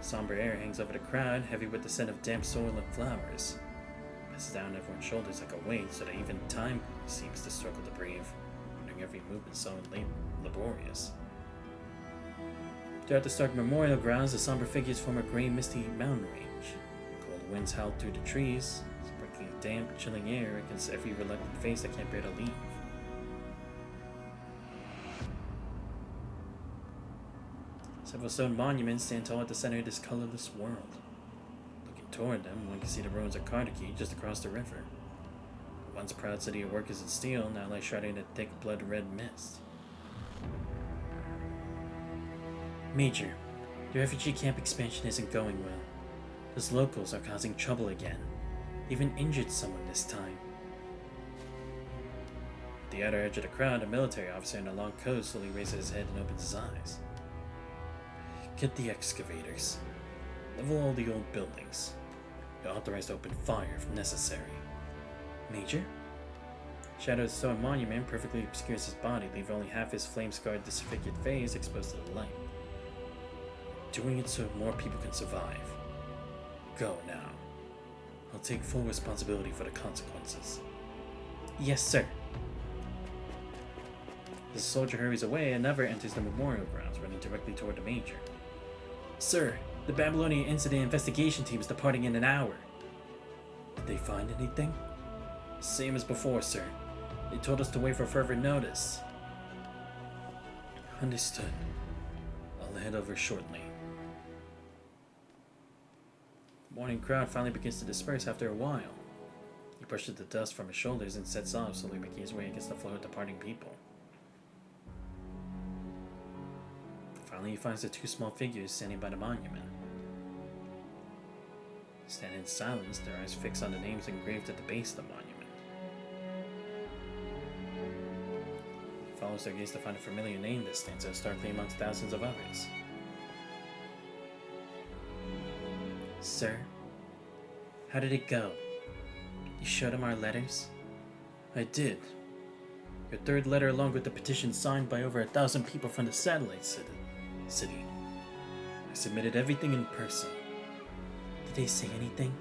Somber air hangs over the crowd, heavy with the scent of damp soil and flowers. Passes down everyone's shoulders like a weight, so that even time seems to struggle to breathe, rendering every movement so laborious. Throughout the stark memorial grounds, the somber figures form a gray, misty mountain range. Cold winds howl through the trees, sprinkling damp, chilling air against every reluctant face that can't bear to leave. Several stone monuments stand tall at the center of this colorless world. Looking toward them, one can see the ruins of Kardaki just across the river. Once proud city of workers in steel now lies shrouded in a thick blood-red mist. Major, the refugee camp expansion isn't going well. Those locals are causing trouble again. They even injured someone this time. At the outer edge of the crowd, a military officer in a long coat slowly raises his head and opens his eyes. Get the excavators. Level all the old buildings. You're authorized to open fire if necessary. Major? Shadow of the stone monument perfectly obscures his body, leaving only half his flame-scarred, disfigured face exposed to the light. Doing it so more people can survive. Go now. I'll take full responsibility for the consequences. Yes, sir. As the soldier hurries away, another enters the memorial grounds, running directly toward the Major. Sir, the Babylonian incident investigation team is departing in an hour. Did they find anything? Same as before, sir. They told us to wait for further notice. Understood. I'll head over shortly. The morning crowd finally begins to disperse after a while. He brushes the dust from his shoulders and sets off, slowly making his way against the flow of departing people. Finally, he finds the two small figures standing by the monument. Stand in silence, their eyes fixed on the names engraved at the base of the monument. He follows their gaze to find a familiar name that stands out starkly amongst thousands of others. Sir, how did it go? You showed him our letters? I did. Your third letter along with the petition signed by over 1,000 people from the satellite city. I submitted everything in person. Did they say anything?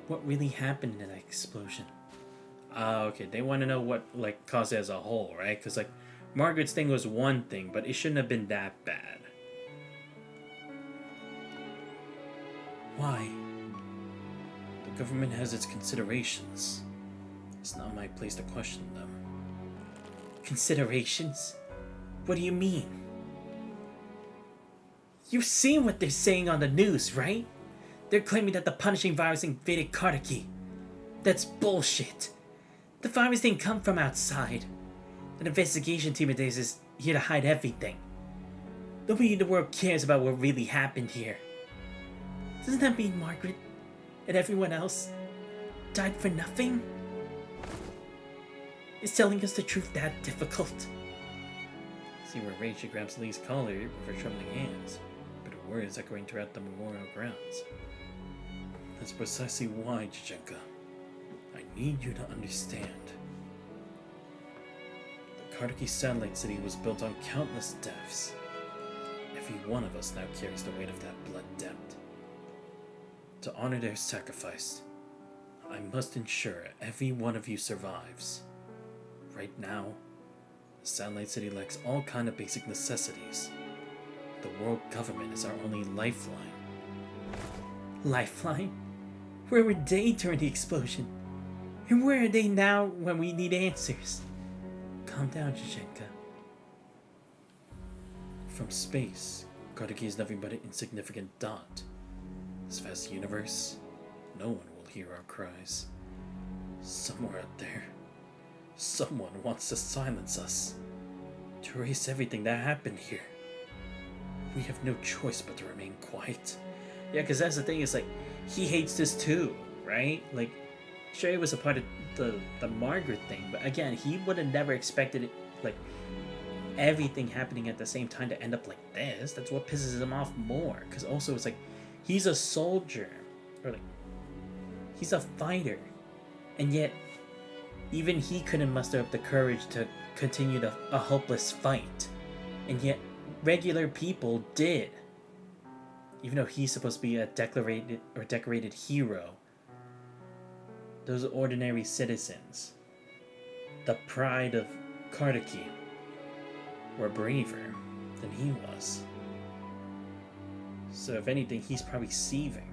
What really happened in that explosion? Okay, they want to know what, caused it as a whole, right? Because, Margaret's thing was one thing, but it shouldn't have been that bad. Why? The government has its considerations. It's not my place to question them. Considerations? What do you mean? You've seen what they're saying on the news, right? They're claiming that the punishing virus invaded Kardaki. That's bullshit. The virus didn't come from outside. An investigation team of theirs is here to hide everything. Nobody in the world cares about what really happened here. Doesn't that mean Margaret and everyone else died for nothing? Is telling us the truth that difficult? See where Rachel grabs Lee's collar with her trembling hands, but her words echoing throughout the memorial grounds. That's precisely why, Jachenka. I need you to understand. The Kardaki satellite city was built on countless deaths. Every one of us now carries the weight of that blood debt. To honor their sacrifice, I must ensure every one of you survives. Right now, the satellite city lacks all kind of basic necessities. The world government is our only lifeline. Lifeline? Where were they during the explosion? And where are they now when we need answers? Calm down, Jachenka. From space, Kardaki is nothing but an insignificant dot. This vast universe, no one will hear our cries. Somewhere out there, someone wants to silence us, to erase everything that happened here. We have no choice but to remain quiet. Yeah, because that's the thing, is he hates this too, right? Sure, he was a part of the Margaret thing, but again, he would have never expected it, everything happening at the same time to end up like this. That's what pisses him off more, because also it's he's a soldier, or he's a fighter, and yet even he couldn't muster up the courage to continue a hopeless fight, and yet regular people did. Even though he's supposed to be a decorated hero, those ordinary citizens, the pride of Kardaki, were braver than he was. So if anything, he's probably seething,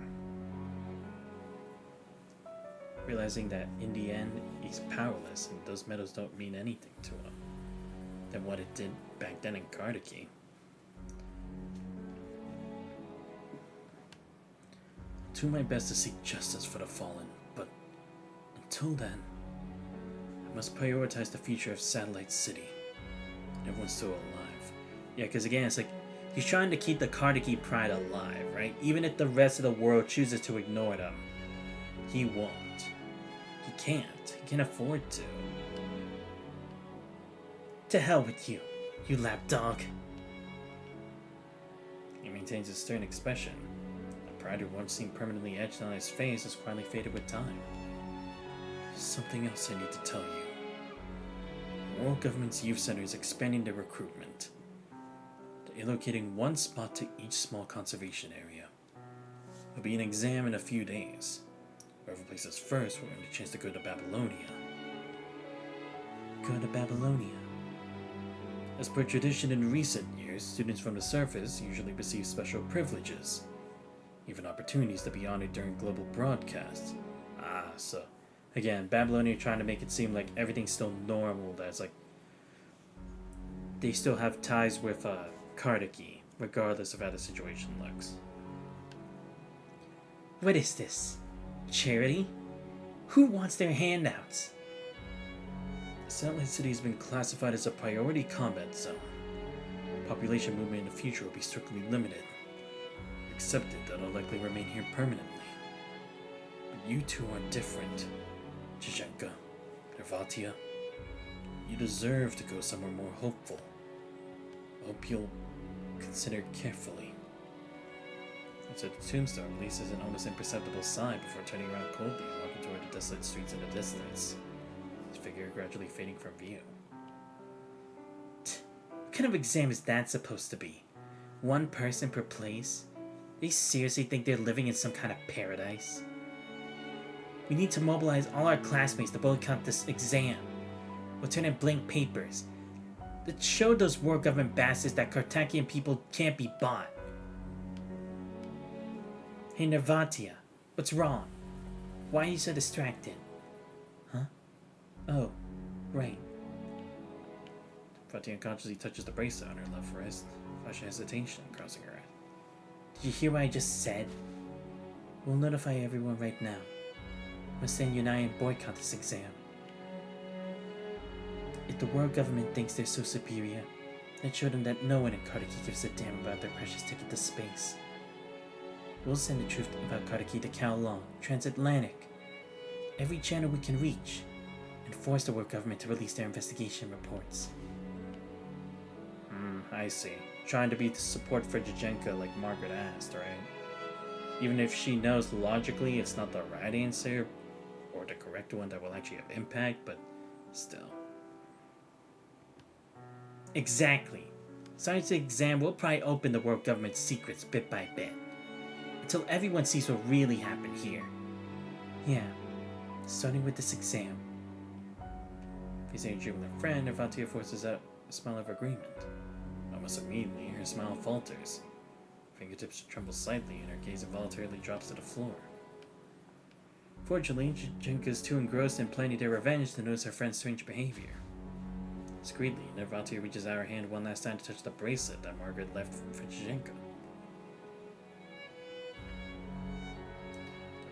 realizing that in the end, he's powerless and those medals don't mean anything to him than what it did back then in Kardaki. do my best to seek justice for the fallen, but until then, I must prioritize the future of Satellite City. Everyone's still alive. Yeah, because again, it's like, he's trying to keep the Kartiki pride alive, right? Even if the rest of the world chooses to ignore them, he won't. He can't. He can't afford to. To hell with you, you lapdog. He maintains a stern expression. The pride who once seemed permanently etched on his face has quietly faded with time. Something else I need to tell you. The World Government's youth center is expanding their recruitment. They're allocating one spot to each small conservation area. There'll be an exam in a few days. Whoever places first will earn a chance to go to Babylonia. Go to Babylonia. As per tradition in recent years, students from the surface usually receive special privileges, even opportunities to be honored during global broadcasts. So again, Babylonia trying to make it seem like everything's still normal, that's like they still have ties with Kartiki, regardless of how the situation looks. What is this? Charity? Who wants their handouts? Satellite City has been classified as a priority combat zone. Population movement in the future will be strictly limited. Accepted that I'll likely remain here permanently. But you two are different. Jizhenka, Nervatia. You deserve to go somewhere more hopeful. I hope you'll consider carefully. So the tombstone releases an almost imperceptible sigh before turning around coldly and walking toward the desolate streets in the distance. His figure gradually fading from view. What kind of exam is that supposed to be? One person per place? They seriously think they're living in some kind of paradise? We need to mobilize all our classmates to boycott this exam. We'll turn in blank papers. Let's show those world government bastards that Kartakian people can't be bought. Hey Nervatia, what's wrong? Why are you so distracted? Huh? Oh, right. Nervatia unconsciously touches the bracelet on her left wrist, flashing hesitation crossing her eyes. Did you hear what I just said? We'll notify everyone right now. Must send Unai and boycott this exam. If the world government thinks they're so superior, let's show them that no one in Kartiki gives a damn about their precious ticket to space. We'll send the truth about Kartiki to Kowloon, transatlantic, every channel we can reach, and force the world government to release their investigation reports. I see. Trying to be the support for Jizhenka like Margaret asked, right? Even if she knows logically it's not the right answer, or the correct one that will actually have impact, but still. Exactly. Science exam will probably open the world government's secrets bit by bit. Until everyone sees what really happened here. Yeah, starting with this exam. Facing a jubilant friend, Nervatia forces out a smile of agreement. Almost immediately, her smile falters. Fingertips tremble slightly, and her gaze involuntarily drops to the floor. Fortunately, Jizhenka is too engrossed in planning their revenge to notice her friend's strange behavior. Discreetly, Nervatia reaches out her hand one last time to touch the bracelet that Margaret left for Jizhenka.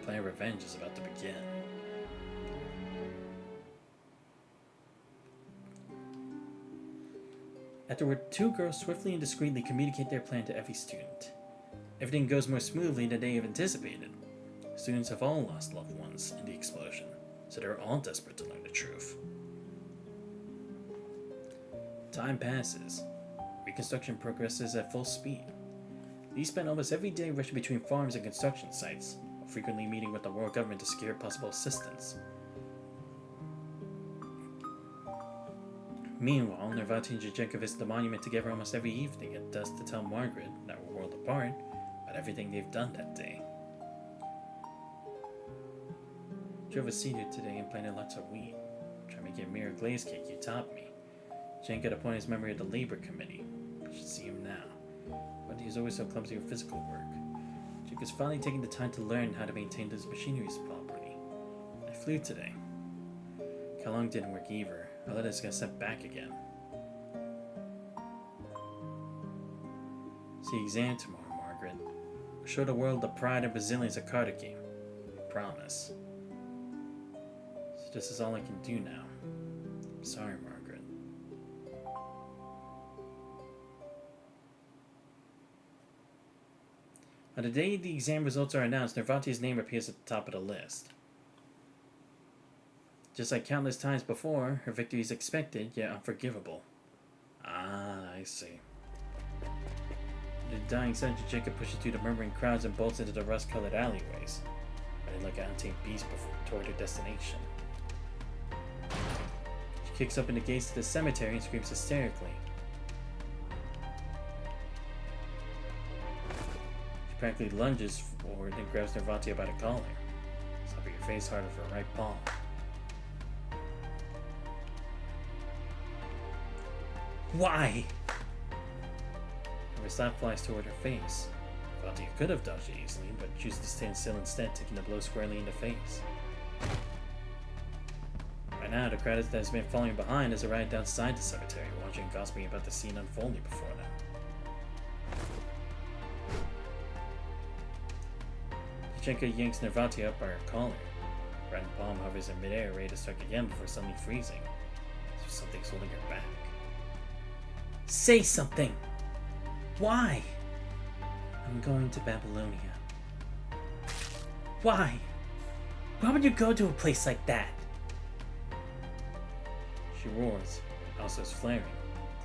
The plan of revenge is about to begin. Afterward, two girls swiftly and discreetly communicate their plan to every student. Everything goes more smoothly than they have anticipated. Students have all lost loved ones in the explosion, so they're all desperate to learn the truth. Time passes. Reconstruction progresses at full speed. These spend almost every day rushing between farms and construction sites, frequently meeting with the world government to secure possible assistance. Meanwhile, Nervatia and Jizhenka visit the monument together almost every evening at dusk to tell Margaret, now a world apart, about everything they've done that day. Drove a senior today and planted lots of wheat. Trying to make a mirror glaze cake you taught me. Jizhenka had appointed his memory of the labor committee. You should see him now. But he's always so clumsy with physical work. Jizhenka's finally taking the time to learn how to maintain those machineries properly. I flew today. Kowloon didn't work either. I let us get sent back again. It's the exam tomorrow, Margaret. Show the world the pride and resilience of Kartaki. Promise. So this is all I can do now. I'm sorry, Margaret. On the day the exam results are announced, Nervatia's name appears at the top of the list. Just like countless times before, her victory is expected, yet unforgivable. Ah, I see. The dying Sergeant Jacob pushes through the murmuring crowds and bolts into the rust-colored alleyways, running like an untamed beast toward her destination. She kicks open the gates to the cemetery and screams hysterically. She practically lunges forward and grabs Nervatia by the collar, slapping her face hard with her right palm. Why? Her slap flies toward her face. Nervatia could have dodged it easily, but chooses to stand still instead, taking the blow squarely in the face. By now, the crowd that has been following behind has arrived outside the cemetery, watching and gossiping about the scene unfolding before them. Yachenka yanks Nervatia up by her collar. Her right palm hovers in midair, ready to strike again before suddenly freezing. So something's holding her back. Say something! Why? I'm going to Babylonia. Why? Why would you go to a place like that? She roars, also is flaring,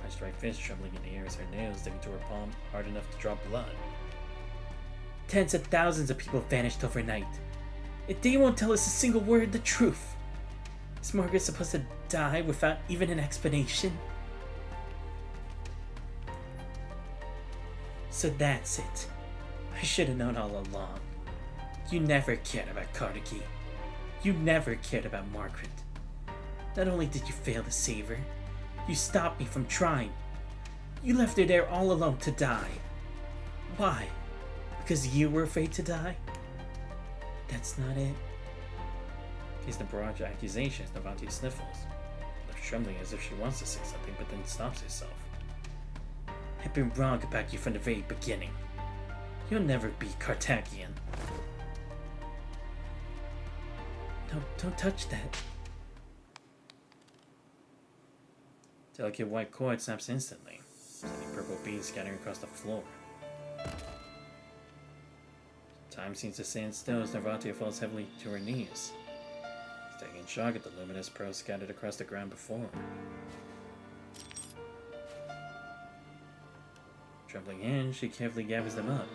clenched right fist trembling in the air as her nails dig into her palm hard enough to draw blood. Tens of thousands of people vanished overnight. If they won't tell us a single word, the truth. Is Margaret supposed to die without even an explanation? So that's it. I should have known all along. You never cared about Kartaki. You never cared about Margaret. Not only did you fail to save her, you stopped me from trying. You left her there all alone to die. Why? Because you were afraid to die? That's not it. Faced the barrage of accusations, Nervatia sniffles, left trembling as if she wants to say something, but then stops herself. I've been wrong about you from the very beginning. You'll never be Kartakian. No, don't touch that. Delicate white cord snaps instantly, sending purple beads scattering across the floor. Time seems to stand still as Nervatia falls heavily to her knees, staying in shock at the luminous pearls scattered across the ground before her. Trembling hands, she carefully gathers them up,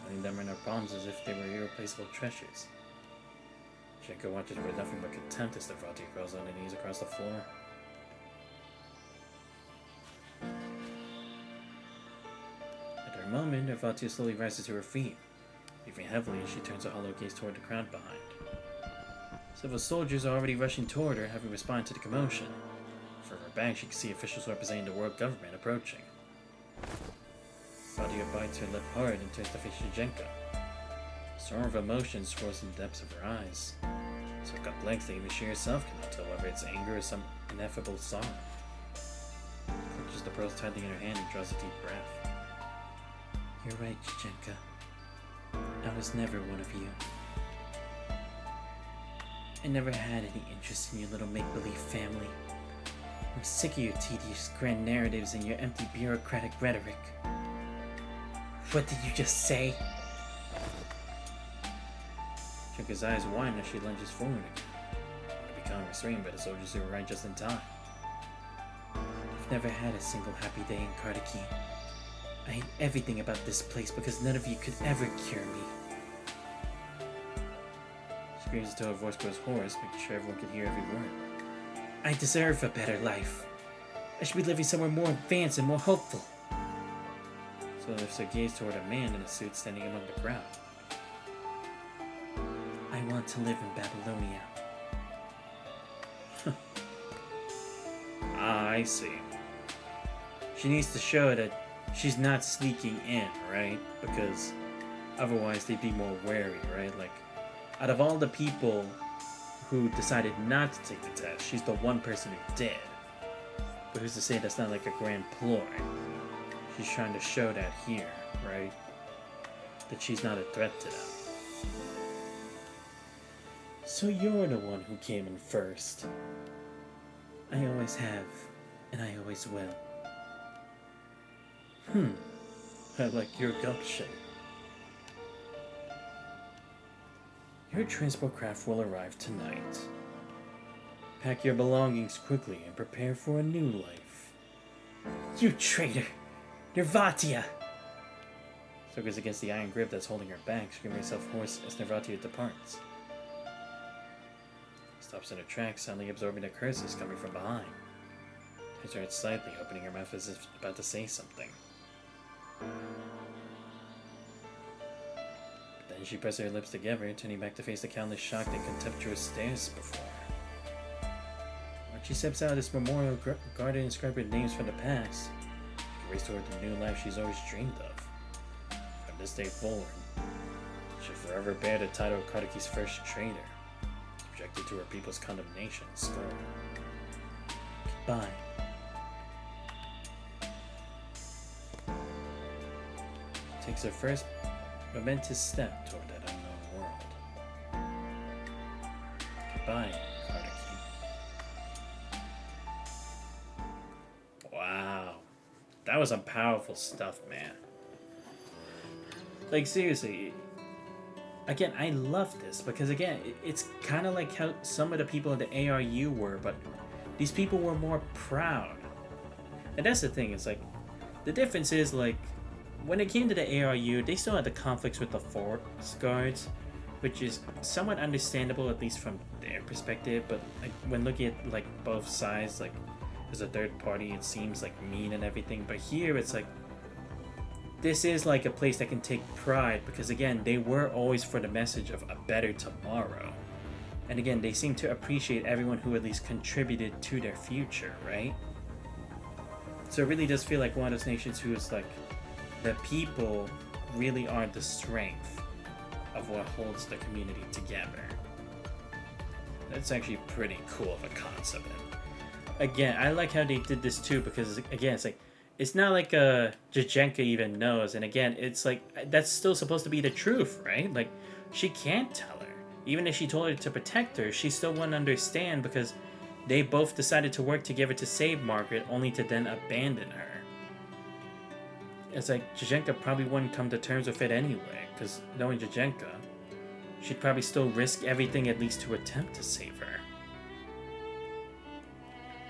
holding them in her palms as if they were irreplaceable treasures. Shenko watches with nothing but contempt as Nervatia crawls on her knees across the floor. At her moment, Nervatia slowly rises to her feet, breathing heavily as she turns a hollow gaze toward the crowd behind. Several soldiers are already rushing toward her, having responded to the commotion. From her back, she can see officials representing the world government approaching. Nervatia bites her lip hard and turns to face Yachenka. A storm of emotion swirls in the depths of her eyes. So cut blanks that even she herself cannot tell whether it's anger or some ineffable sorrow. She clutches the pearls tightly in her hand and draws a deep breath. You're right, Yachenka. I was never one of you. I never had any interest in your little make-believe family. I'm sick of your tedious grand narratives and your empty bureaucratic rhetoric. What did you just say? Yachenka's eyes widen as she lunges forward again, to become restrained by the soldiers who arrive just in time. I've never had a single happy day in Kartaki. I hate everything about this place because none of you could ever cure me. She screams until her voice grows hoarse, making sure everyone can hear every word. I deserve a better life. I should be living somewhere more advanced and more hopeful. So lifts her gaze toward a man in a suit standing among the crowd. I want to live in Babylonia. Ah, I see. She needs to show that she's not sneaking in, right? Because otherwise they'd be more wary, right? Like, out of all the people who decided not to take the test, she's the one person who did. But who's to say that's not like a grand ploy? She's trying to show that here, right? that she's not a threat to them. So you're the one who came in first. I always have, and I always will. I like your gumption. Your transport craft will arrive tonight. Pack your belongings quickly and prepare for a new life. You traitor! Nervatia! So goes against the iron grip that's holding her back, screaming herself hoarse as Nervatia departs. Stops in her tracks, suddenly absorbing the curses coming from behind. Turns her head slightly, opening her mouth as if about to say something. But then she presses her lips together, turning back to face the countless shocked and contemptuous stares before her. When she steps out of this memorial guarded and inscribed with names from the past, she can race toward the new life she's always dreamed of. From this day forward, she'll forever bear the title of Karaki's first traitor, subjected to her people's condemnation and scorn. Goodbye. Takes her first momentous step toward that unknown world. Goodbye, Karaki. Wow. That was some powerful stuff, man. Like, seriously. Again, I love this because, again, it's kind of like how some of the people in the ARU were, but these people were more proud. And that's the thing, it's like, the difference is, like, when it came to the ARU, they still had the conflicts with the Forest Guards, which is somewhat understandable, at least from their perspective, but like, when looking at like both sides, like as a third party, it seems like mean and everything, but here it's like, this is like a place that can take pride, because again, they were always for the message of a better tomorrow. And again, they seem to appreciate everyone who at least contributed to their future, right? So it really does feel like one of those nations who is like, the people really are the strength of what holds the community together. That's actually pretty cool of a concept. And again, I like how they did this too, because again, it's like, it's not like Jajenka even knows, and again, it's like, that's still supposed to be the truth, right? Like, she can't tell her. Even if she told her to protect her, she still wouldn't understand, because they both decided to work together to save Margaret, only to then abandon her. It's like, Jajenka probably wouldn't come to terms with it anyway, because knowing Jajenka, she'd probably still risk everything at least to attempt to save her.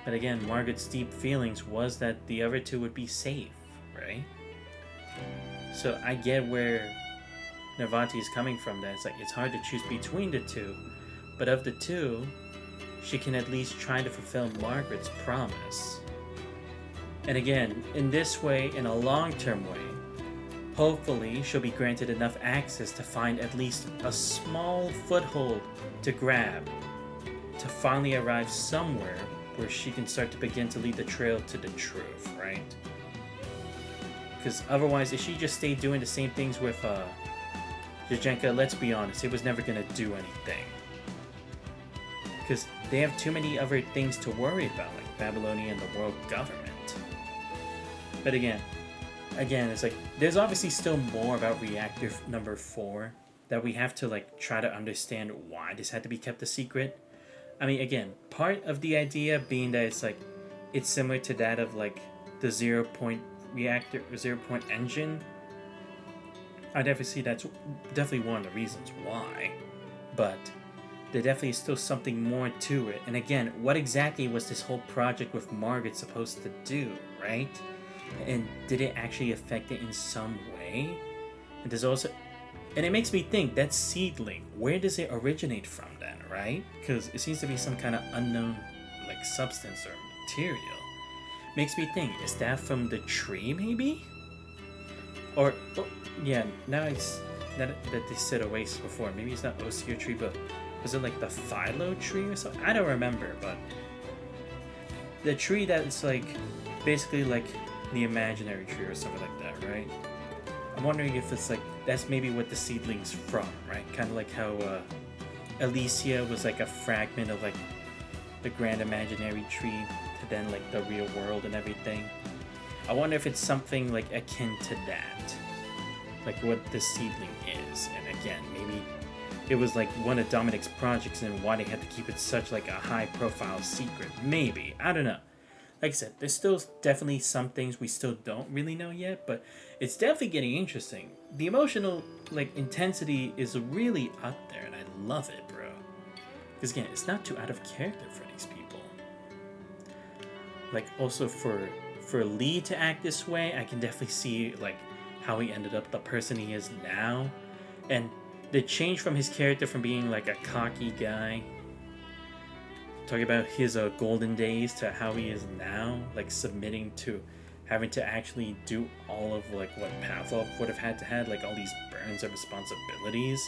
But again, Margaret's deep feelings was that the other two would be safe, right? So I get where Nervati is coming from, that it's like, it's hard to choose between the two, but of the two, she can at least try to fulfill Margaret's promise. And again, in this way, in a long-term way, hopefully she'll be granted enough access to find at least a small foothold to grab, to finally arrive somewhere where she can start to begin to lead the trail to the truth, right? Because otherwise, if she just stayed doing the same things with Jajenka, let's be honest, it was never going to do anything. Because they have too many other things to worry about, like Babylonia and the world government. But again, it's like, there's obviously still more about reactor number 4 that we have to like try to understand why this had to be kept a secret. I mean, again, part of the idea being that it's like, it's similar to that of like the 0-point reactor or 0-point engine. I definitely see that's definitely one of the reasons why, but there definitely is still something more to it. And again, what exactly was this whole project with Margaret supposed to do, right? And did it actually affect it in some way? And there's also, and it makes me think, that seedling, where does it originate from then, right? Because it seems to be some kind of unknown like substance or material. Makes me think, is that from the tree maybe? Or, oh, yeah, now it's, that they said oasis before, maybe it's not Osir tree, but was it like the Philo tree or something? I don't remember, but the tree that's like, basically like the imaginary tree or something like that, right? I'm wondering if it's like, that's maybe what the seedling's from, right? Kind of like how Alicia was like a fragment of like the grand imaginary tree to then like the real world and everything. I wonder if it's something like akin to that. like what this seedling is. And again, maybe it was like one of Dominic's projects and why they had to keep it such like a high profile secret. Maybe, I don't know. Like I said, there's still definitely some things we still don't really know yet, but it's definitely getting interesting. The emotional like intensity is really up there, and I love it, bro. Because again, it's not too out of character for these people. Like also for Lee to act this way, I can definitely see like how he ended up the person he is now, and the change from his character from being like a cocky guy, talking about his golden days, to how he is now, like submitting to having to actually do all of like what Pavlov would have had to have, like all these burns of responsibilities.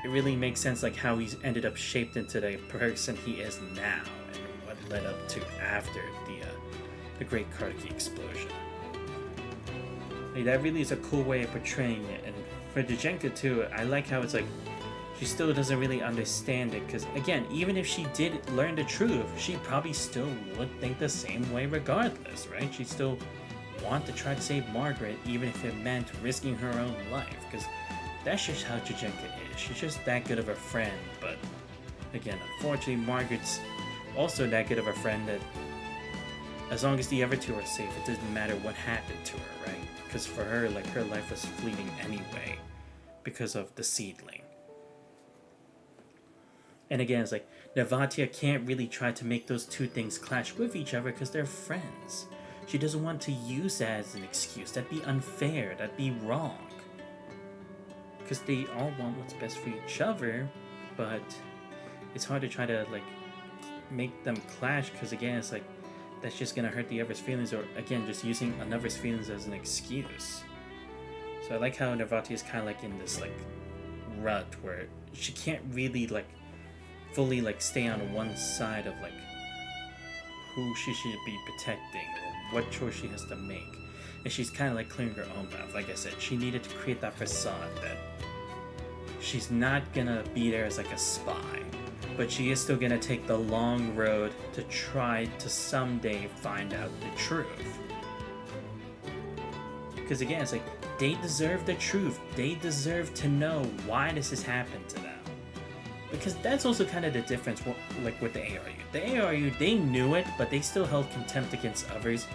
It really makes sense like how he's ended up shaped into the person he is now, and what led up to after the Great Karki explosion. Like, that really is a cool way of portraying it. And for Dajenka too, I like how it's like she still doesn't really understand it, because again, even if she did learn the truth, she probably still would think the same way regardless, right? She'd still want to try to save Margaret, even if it meant risking her own life, because that's just how Dajenka is. She's just that good of a friend. But again, unfortunately, Margaret's also that good of a friend that as long as the other two are safe, it doesn't matter what happened to her, right? Because for her, like, her life was fleeting anyway because of the seedling. And again, it's like Navatia can't really try to make those two things clash with each other because they're friends. She doesn't want to use that as an excuse. That'd be unfair. That'd be wrong. Because they all want what's best for each other, but it's hard to try to like make them clash, because again, it's like that's just gonna hurt the other's feelings, or again, just using another's feelings as an excuse. So I like how Navati is kind of like in this like rut where she can't really like fully like stay on one side of like who she should be protecting or what choice she has to make. And she's kind of like clearing her own path. Like I said, she needed to create that facade that she's not gonna be there as like a spy, but she is still gonna take the long road to try to someday find out the truth. Because again, it's like they deserve the truth. They deserve to know why this has happened to them. Because that's also kind of the difference, like with the ARU. The ARU, they knew it, but they still held contempt against others,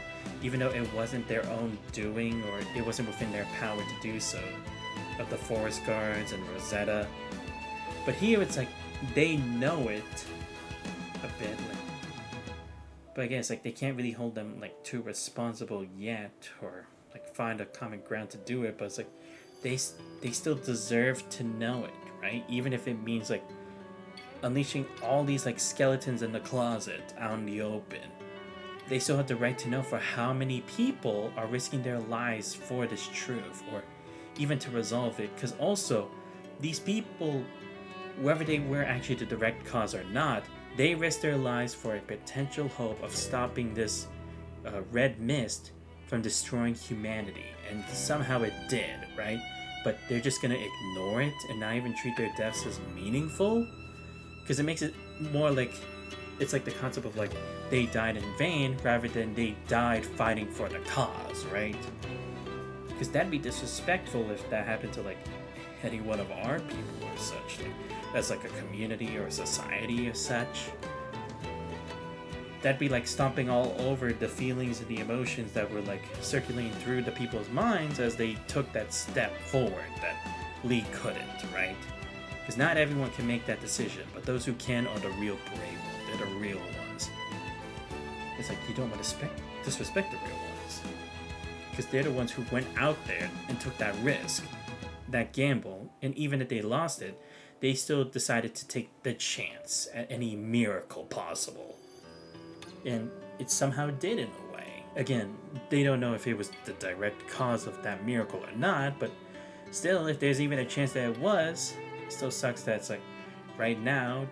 even though it wasn't their own doing, or it wasn't within their power to do so, of the Forest Guards and Rosetta. But here it's like, they know it a bit, like, but again, it's like they can't really hold them like too responsible yet, or like find a common ground to do it, but it's like, they still deserve to know it, right? Even if it means like unleashing all these like skeletons in the closet out in the open. They still have the right to know for how many people are risking their lives for this truth, or even to resolve it. Because also, these people, whether they were actually the direct cause or not, they risk their lives for a potential hope of stopping this red mist from destroying humanity. And somehow it did, right? But they're just gonna ignore it and not even treat their deaths as meaningful? Because it makes it more like, it's like the concept of like, they died in vain rather than they died fighting for the cause, right? Because that'd be disrespectful if that happened to like any one of our people or such, like as like a community or a society or such. That'd be like stomping all over the feelings and the emotions that were like circulating through the people's minds as they took that step forward that Lee couldn't, right? Because not everyone can make that decision, but those who can are the real brave ones. They're the real ones. It's like you don't want to disrespect the real ones, because they're the ones who went out there and took that risk, that gamble, and even if they lost it, they still decided to take the chance at any miracle possible. And it somehow did in a way. Again, they don't know if it was the direct cause of that miracle or not, but still, if there's even a chance that it was, it still sucks that it's like, right now,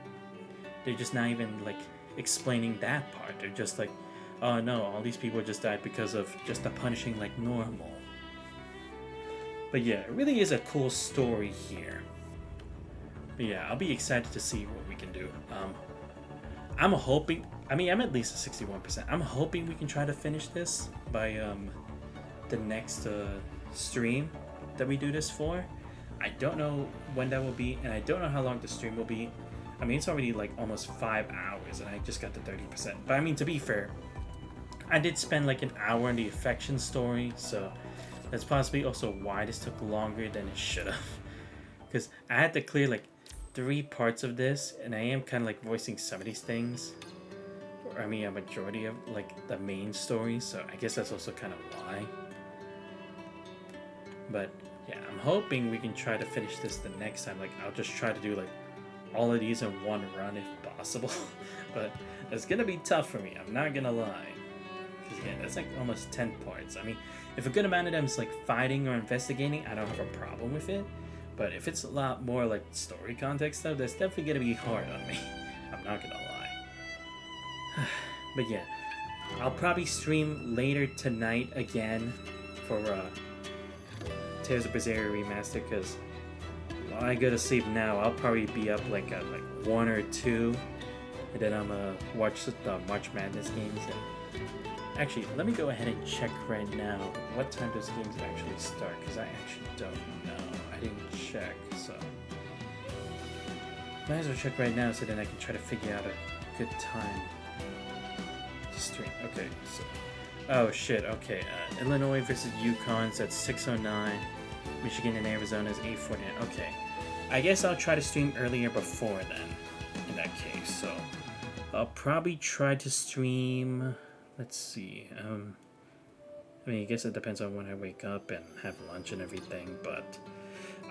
they're just not even like explaining that part. They're just like, oh no, all these people just died because of just the punishing like normal. But yeah, it really is a cool story here. But yeah, I'll be excited to see what we can do. I'm hoping, I'm at least a 61%. I'm hoping we can try to finish this by the next stream. that we do this for. I don't know when that will be, and I don't know how long the stream will be. I mean, it's already like almost 5 hours, and I just got the 30%. But I mean, to be fair, I did spend like an hour on the affection story, so that's possibly also why this took longer than it should have. Because I had to clear like 3 parts of this, and I am kind of like voicing some of these things. Or, I mean, a majority of like the main story, so I guess that's also kind of why. But yeah, I'm hoping we can try to finish this the next time. Like, I'll just try to do like all of these in one run if possible. But it's gonna be tough for me, I'm not gonna lie. Because again, that's like almost 10 parts. I mean, if a good amount of them is like fighting or investigating, I don't have a problem with it. But if it's a lot more like story context stuff, that's definitely gonna be hard on me. I'm not gonna lie. But yeah, I'll probably stream later tonight again for Tales of Berseria Remastered, because while I go to sleep now, I'll probably be up like at like 1 or 2, and then I'm gonna watch the March Madness games. And actually, let me go ahead and check right now what time those games actually start, because I actually don't know. I didn't check, so might as well check right now so then I can try to figure out a good time to stream. Okay, so oh shit, okay, Illinois versus Yukon's at 6:09, Michigan and Arizona is 8:49. Okay, I guess I'll try to stream earlier before then, in that case. So I'll probably try to stream, let's see, I mean, I guess it depends on when I wake up and have lunch and everything, but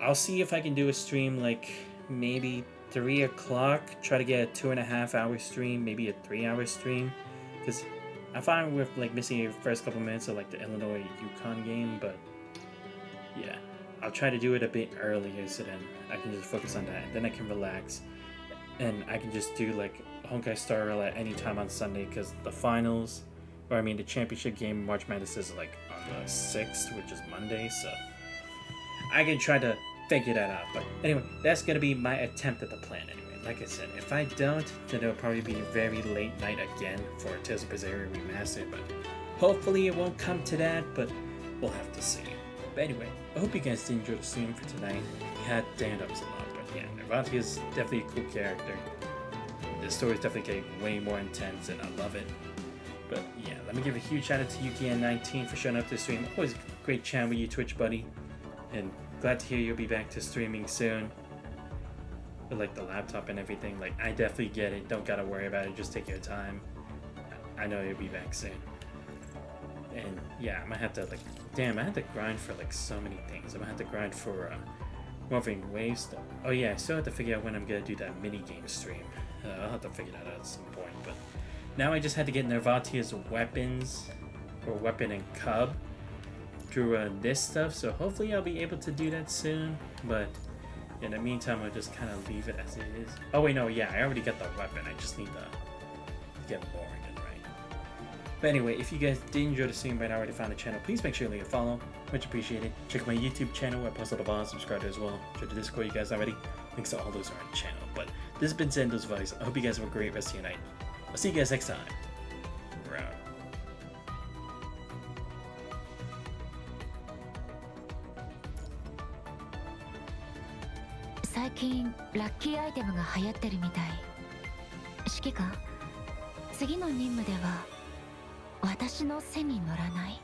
I'll see if I can do a stream like maybe 3 o'clock, try to get a 2.5 hour stream, maybe a 3 hour stream, because I'm fine with like missing the first couple minutes of like the Illinois Yukon game, but yeah, I'll try to do it a bit earlier so then I can just focus on that, and then I can relax, and I can just do like Honkai Star Rail at any time on Sunday, because the finals, or I mean the championship game, March Madness, is like on the 6th, which is Monday, so I can try to figure that out. But anyway, that's gonna be my attempt at the plan anyway. Like I said, if I don't, then it'll probably be very late night again for Tales of Berseria Remastered, but hopefully it won't come to that, but we'll have to see. But anyway, I hope you guys did enjoy the stream for tonight. God damn, that was a lot, but yeah, Nervatia is definitely a cool character. The story is definitely getting way more intense, and I love it. But yeah, let me give a huge shout out to Yukian19 for showing up to the stream. Always great chatting with you, Twitch buddy, and glad to hear you'll be back to streaming soon. With like the laptop and everything, like I definitely get it. Don't gotta worry about it. Just take your time. I know you'll be back soon. And yeah, I'm gonna have to like, damn, I had to grind for like so many things. I'm gonna have to grind for Moving Wave stuff. Oh yeah, I still have to figure out when I'm gonna do that mini game stream. I'll have to figure that out at some point. But now I just had to get Nervatia's weapons, or weapon and cub, through this stuff. So hopefully I'll be able to do that soon. But in the meantime, I'll just kind of leave it as it is. Oh wait, no, yeah, I already got the weapon. I just need to get more again, right? But anyway, if you guys did enjoy the stream but already found the channel, please make sure to leave a follow. Much appreciated. Check out my YouTube channel where I post all the VODs, subscribe to as well. Check the Discord, you guys already. Links to all those are on the channel. But this has been Zendo's Voice. I hope you guys have a great rest of your night. I'll see you guys next time. We're out.最近ラッキーアイテムが流行ってるみたい。指揮官、次の任務では私の背に乗らない？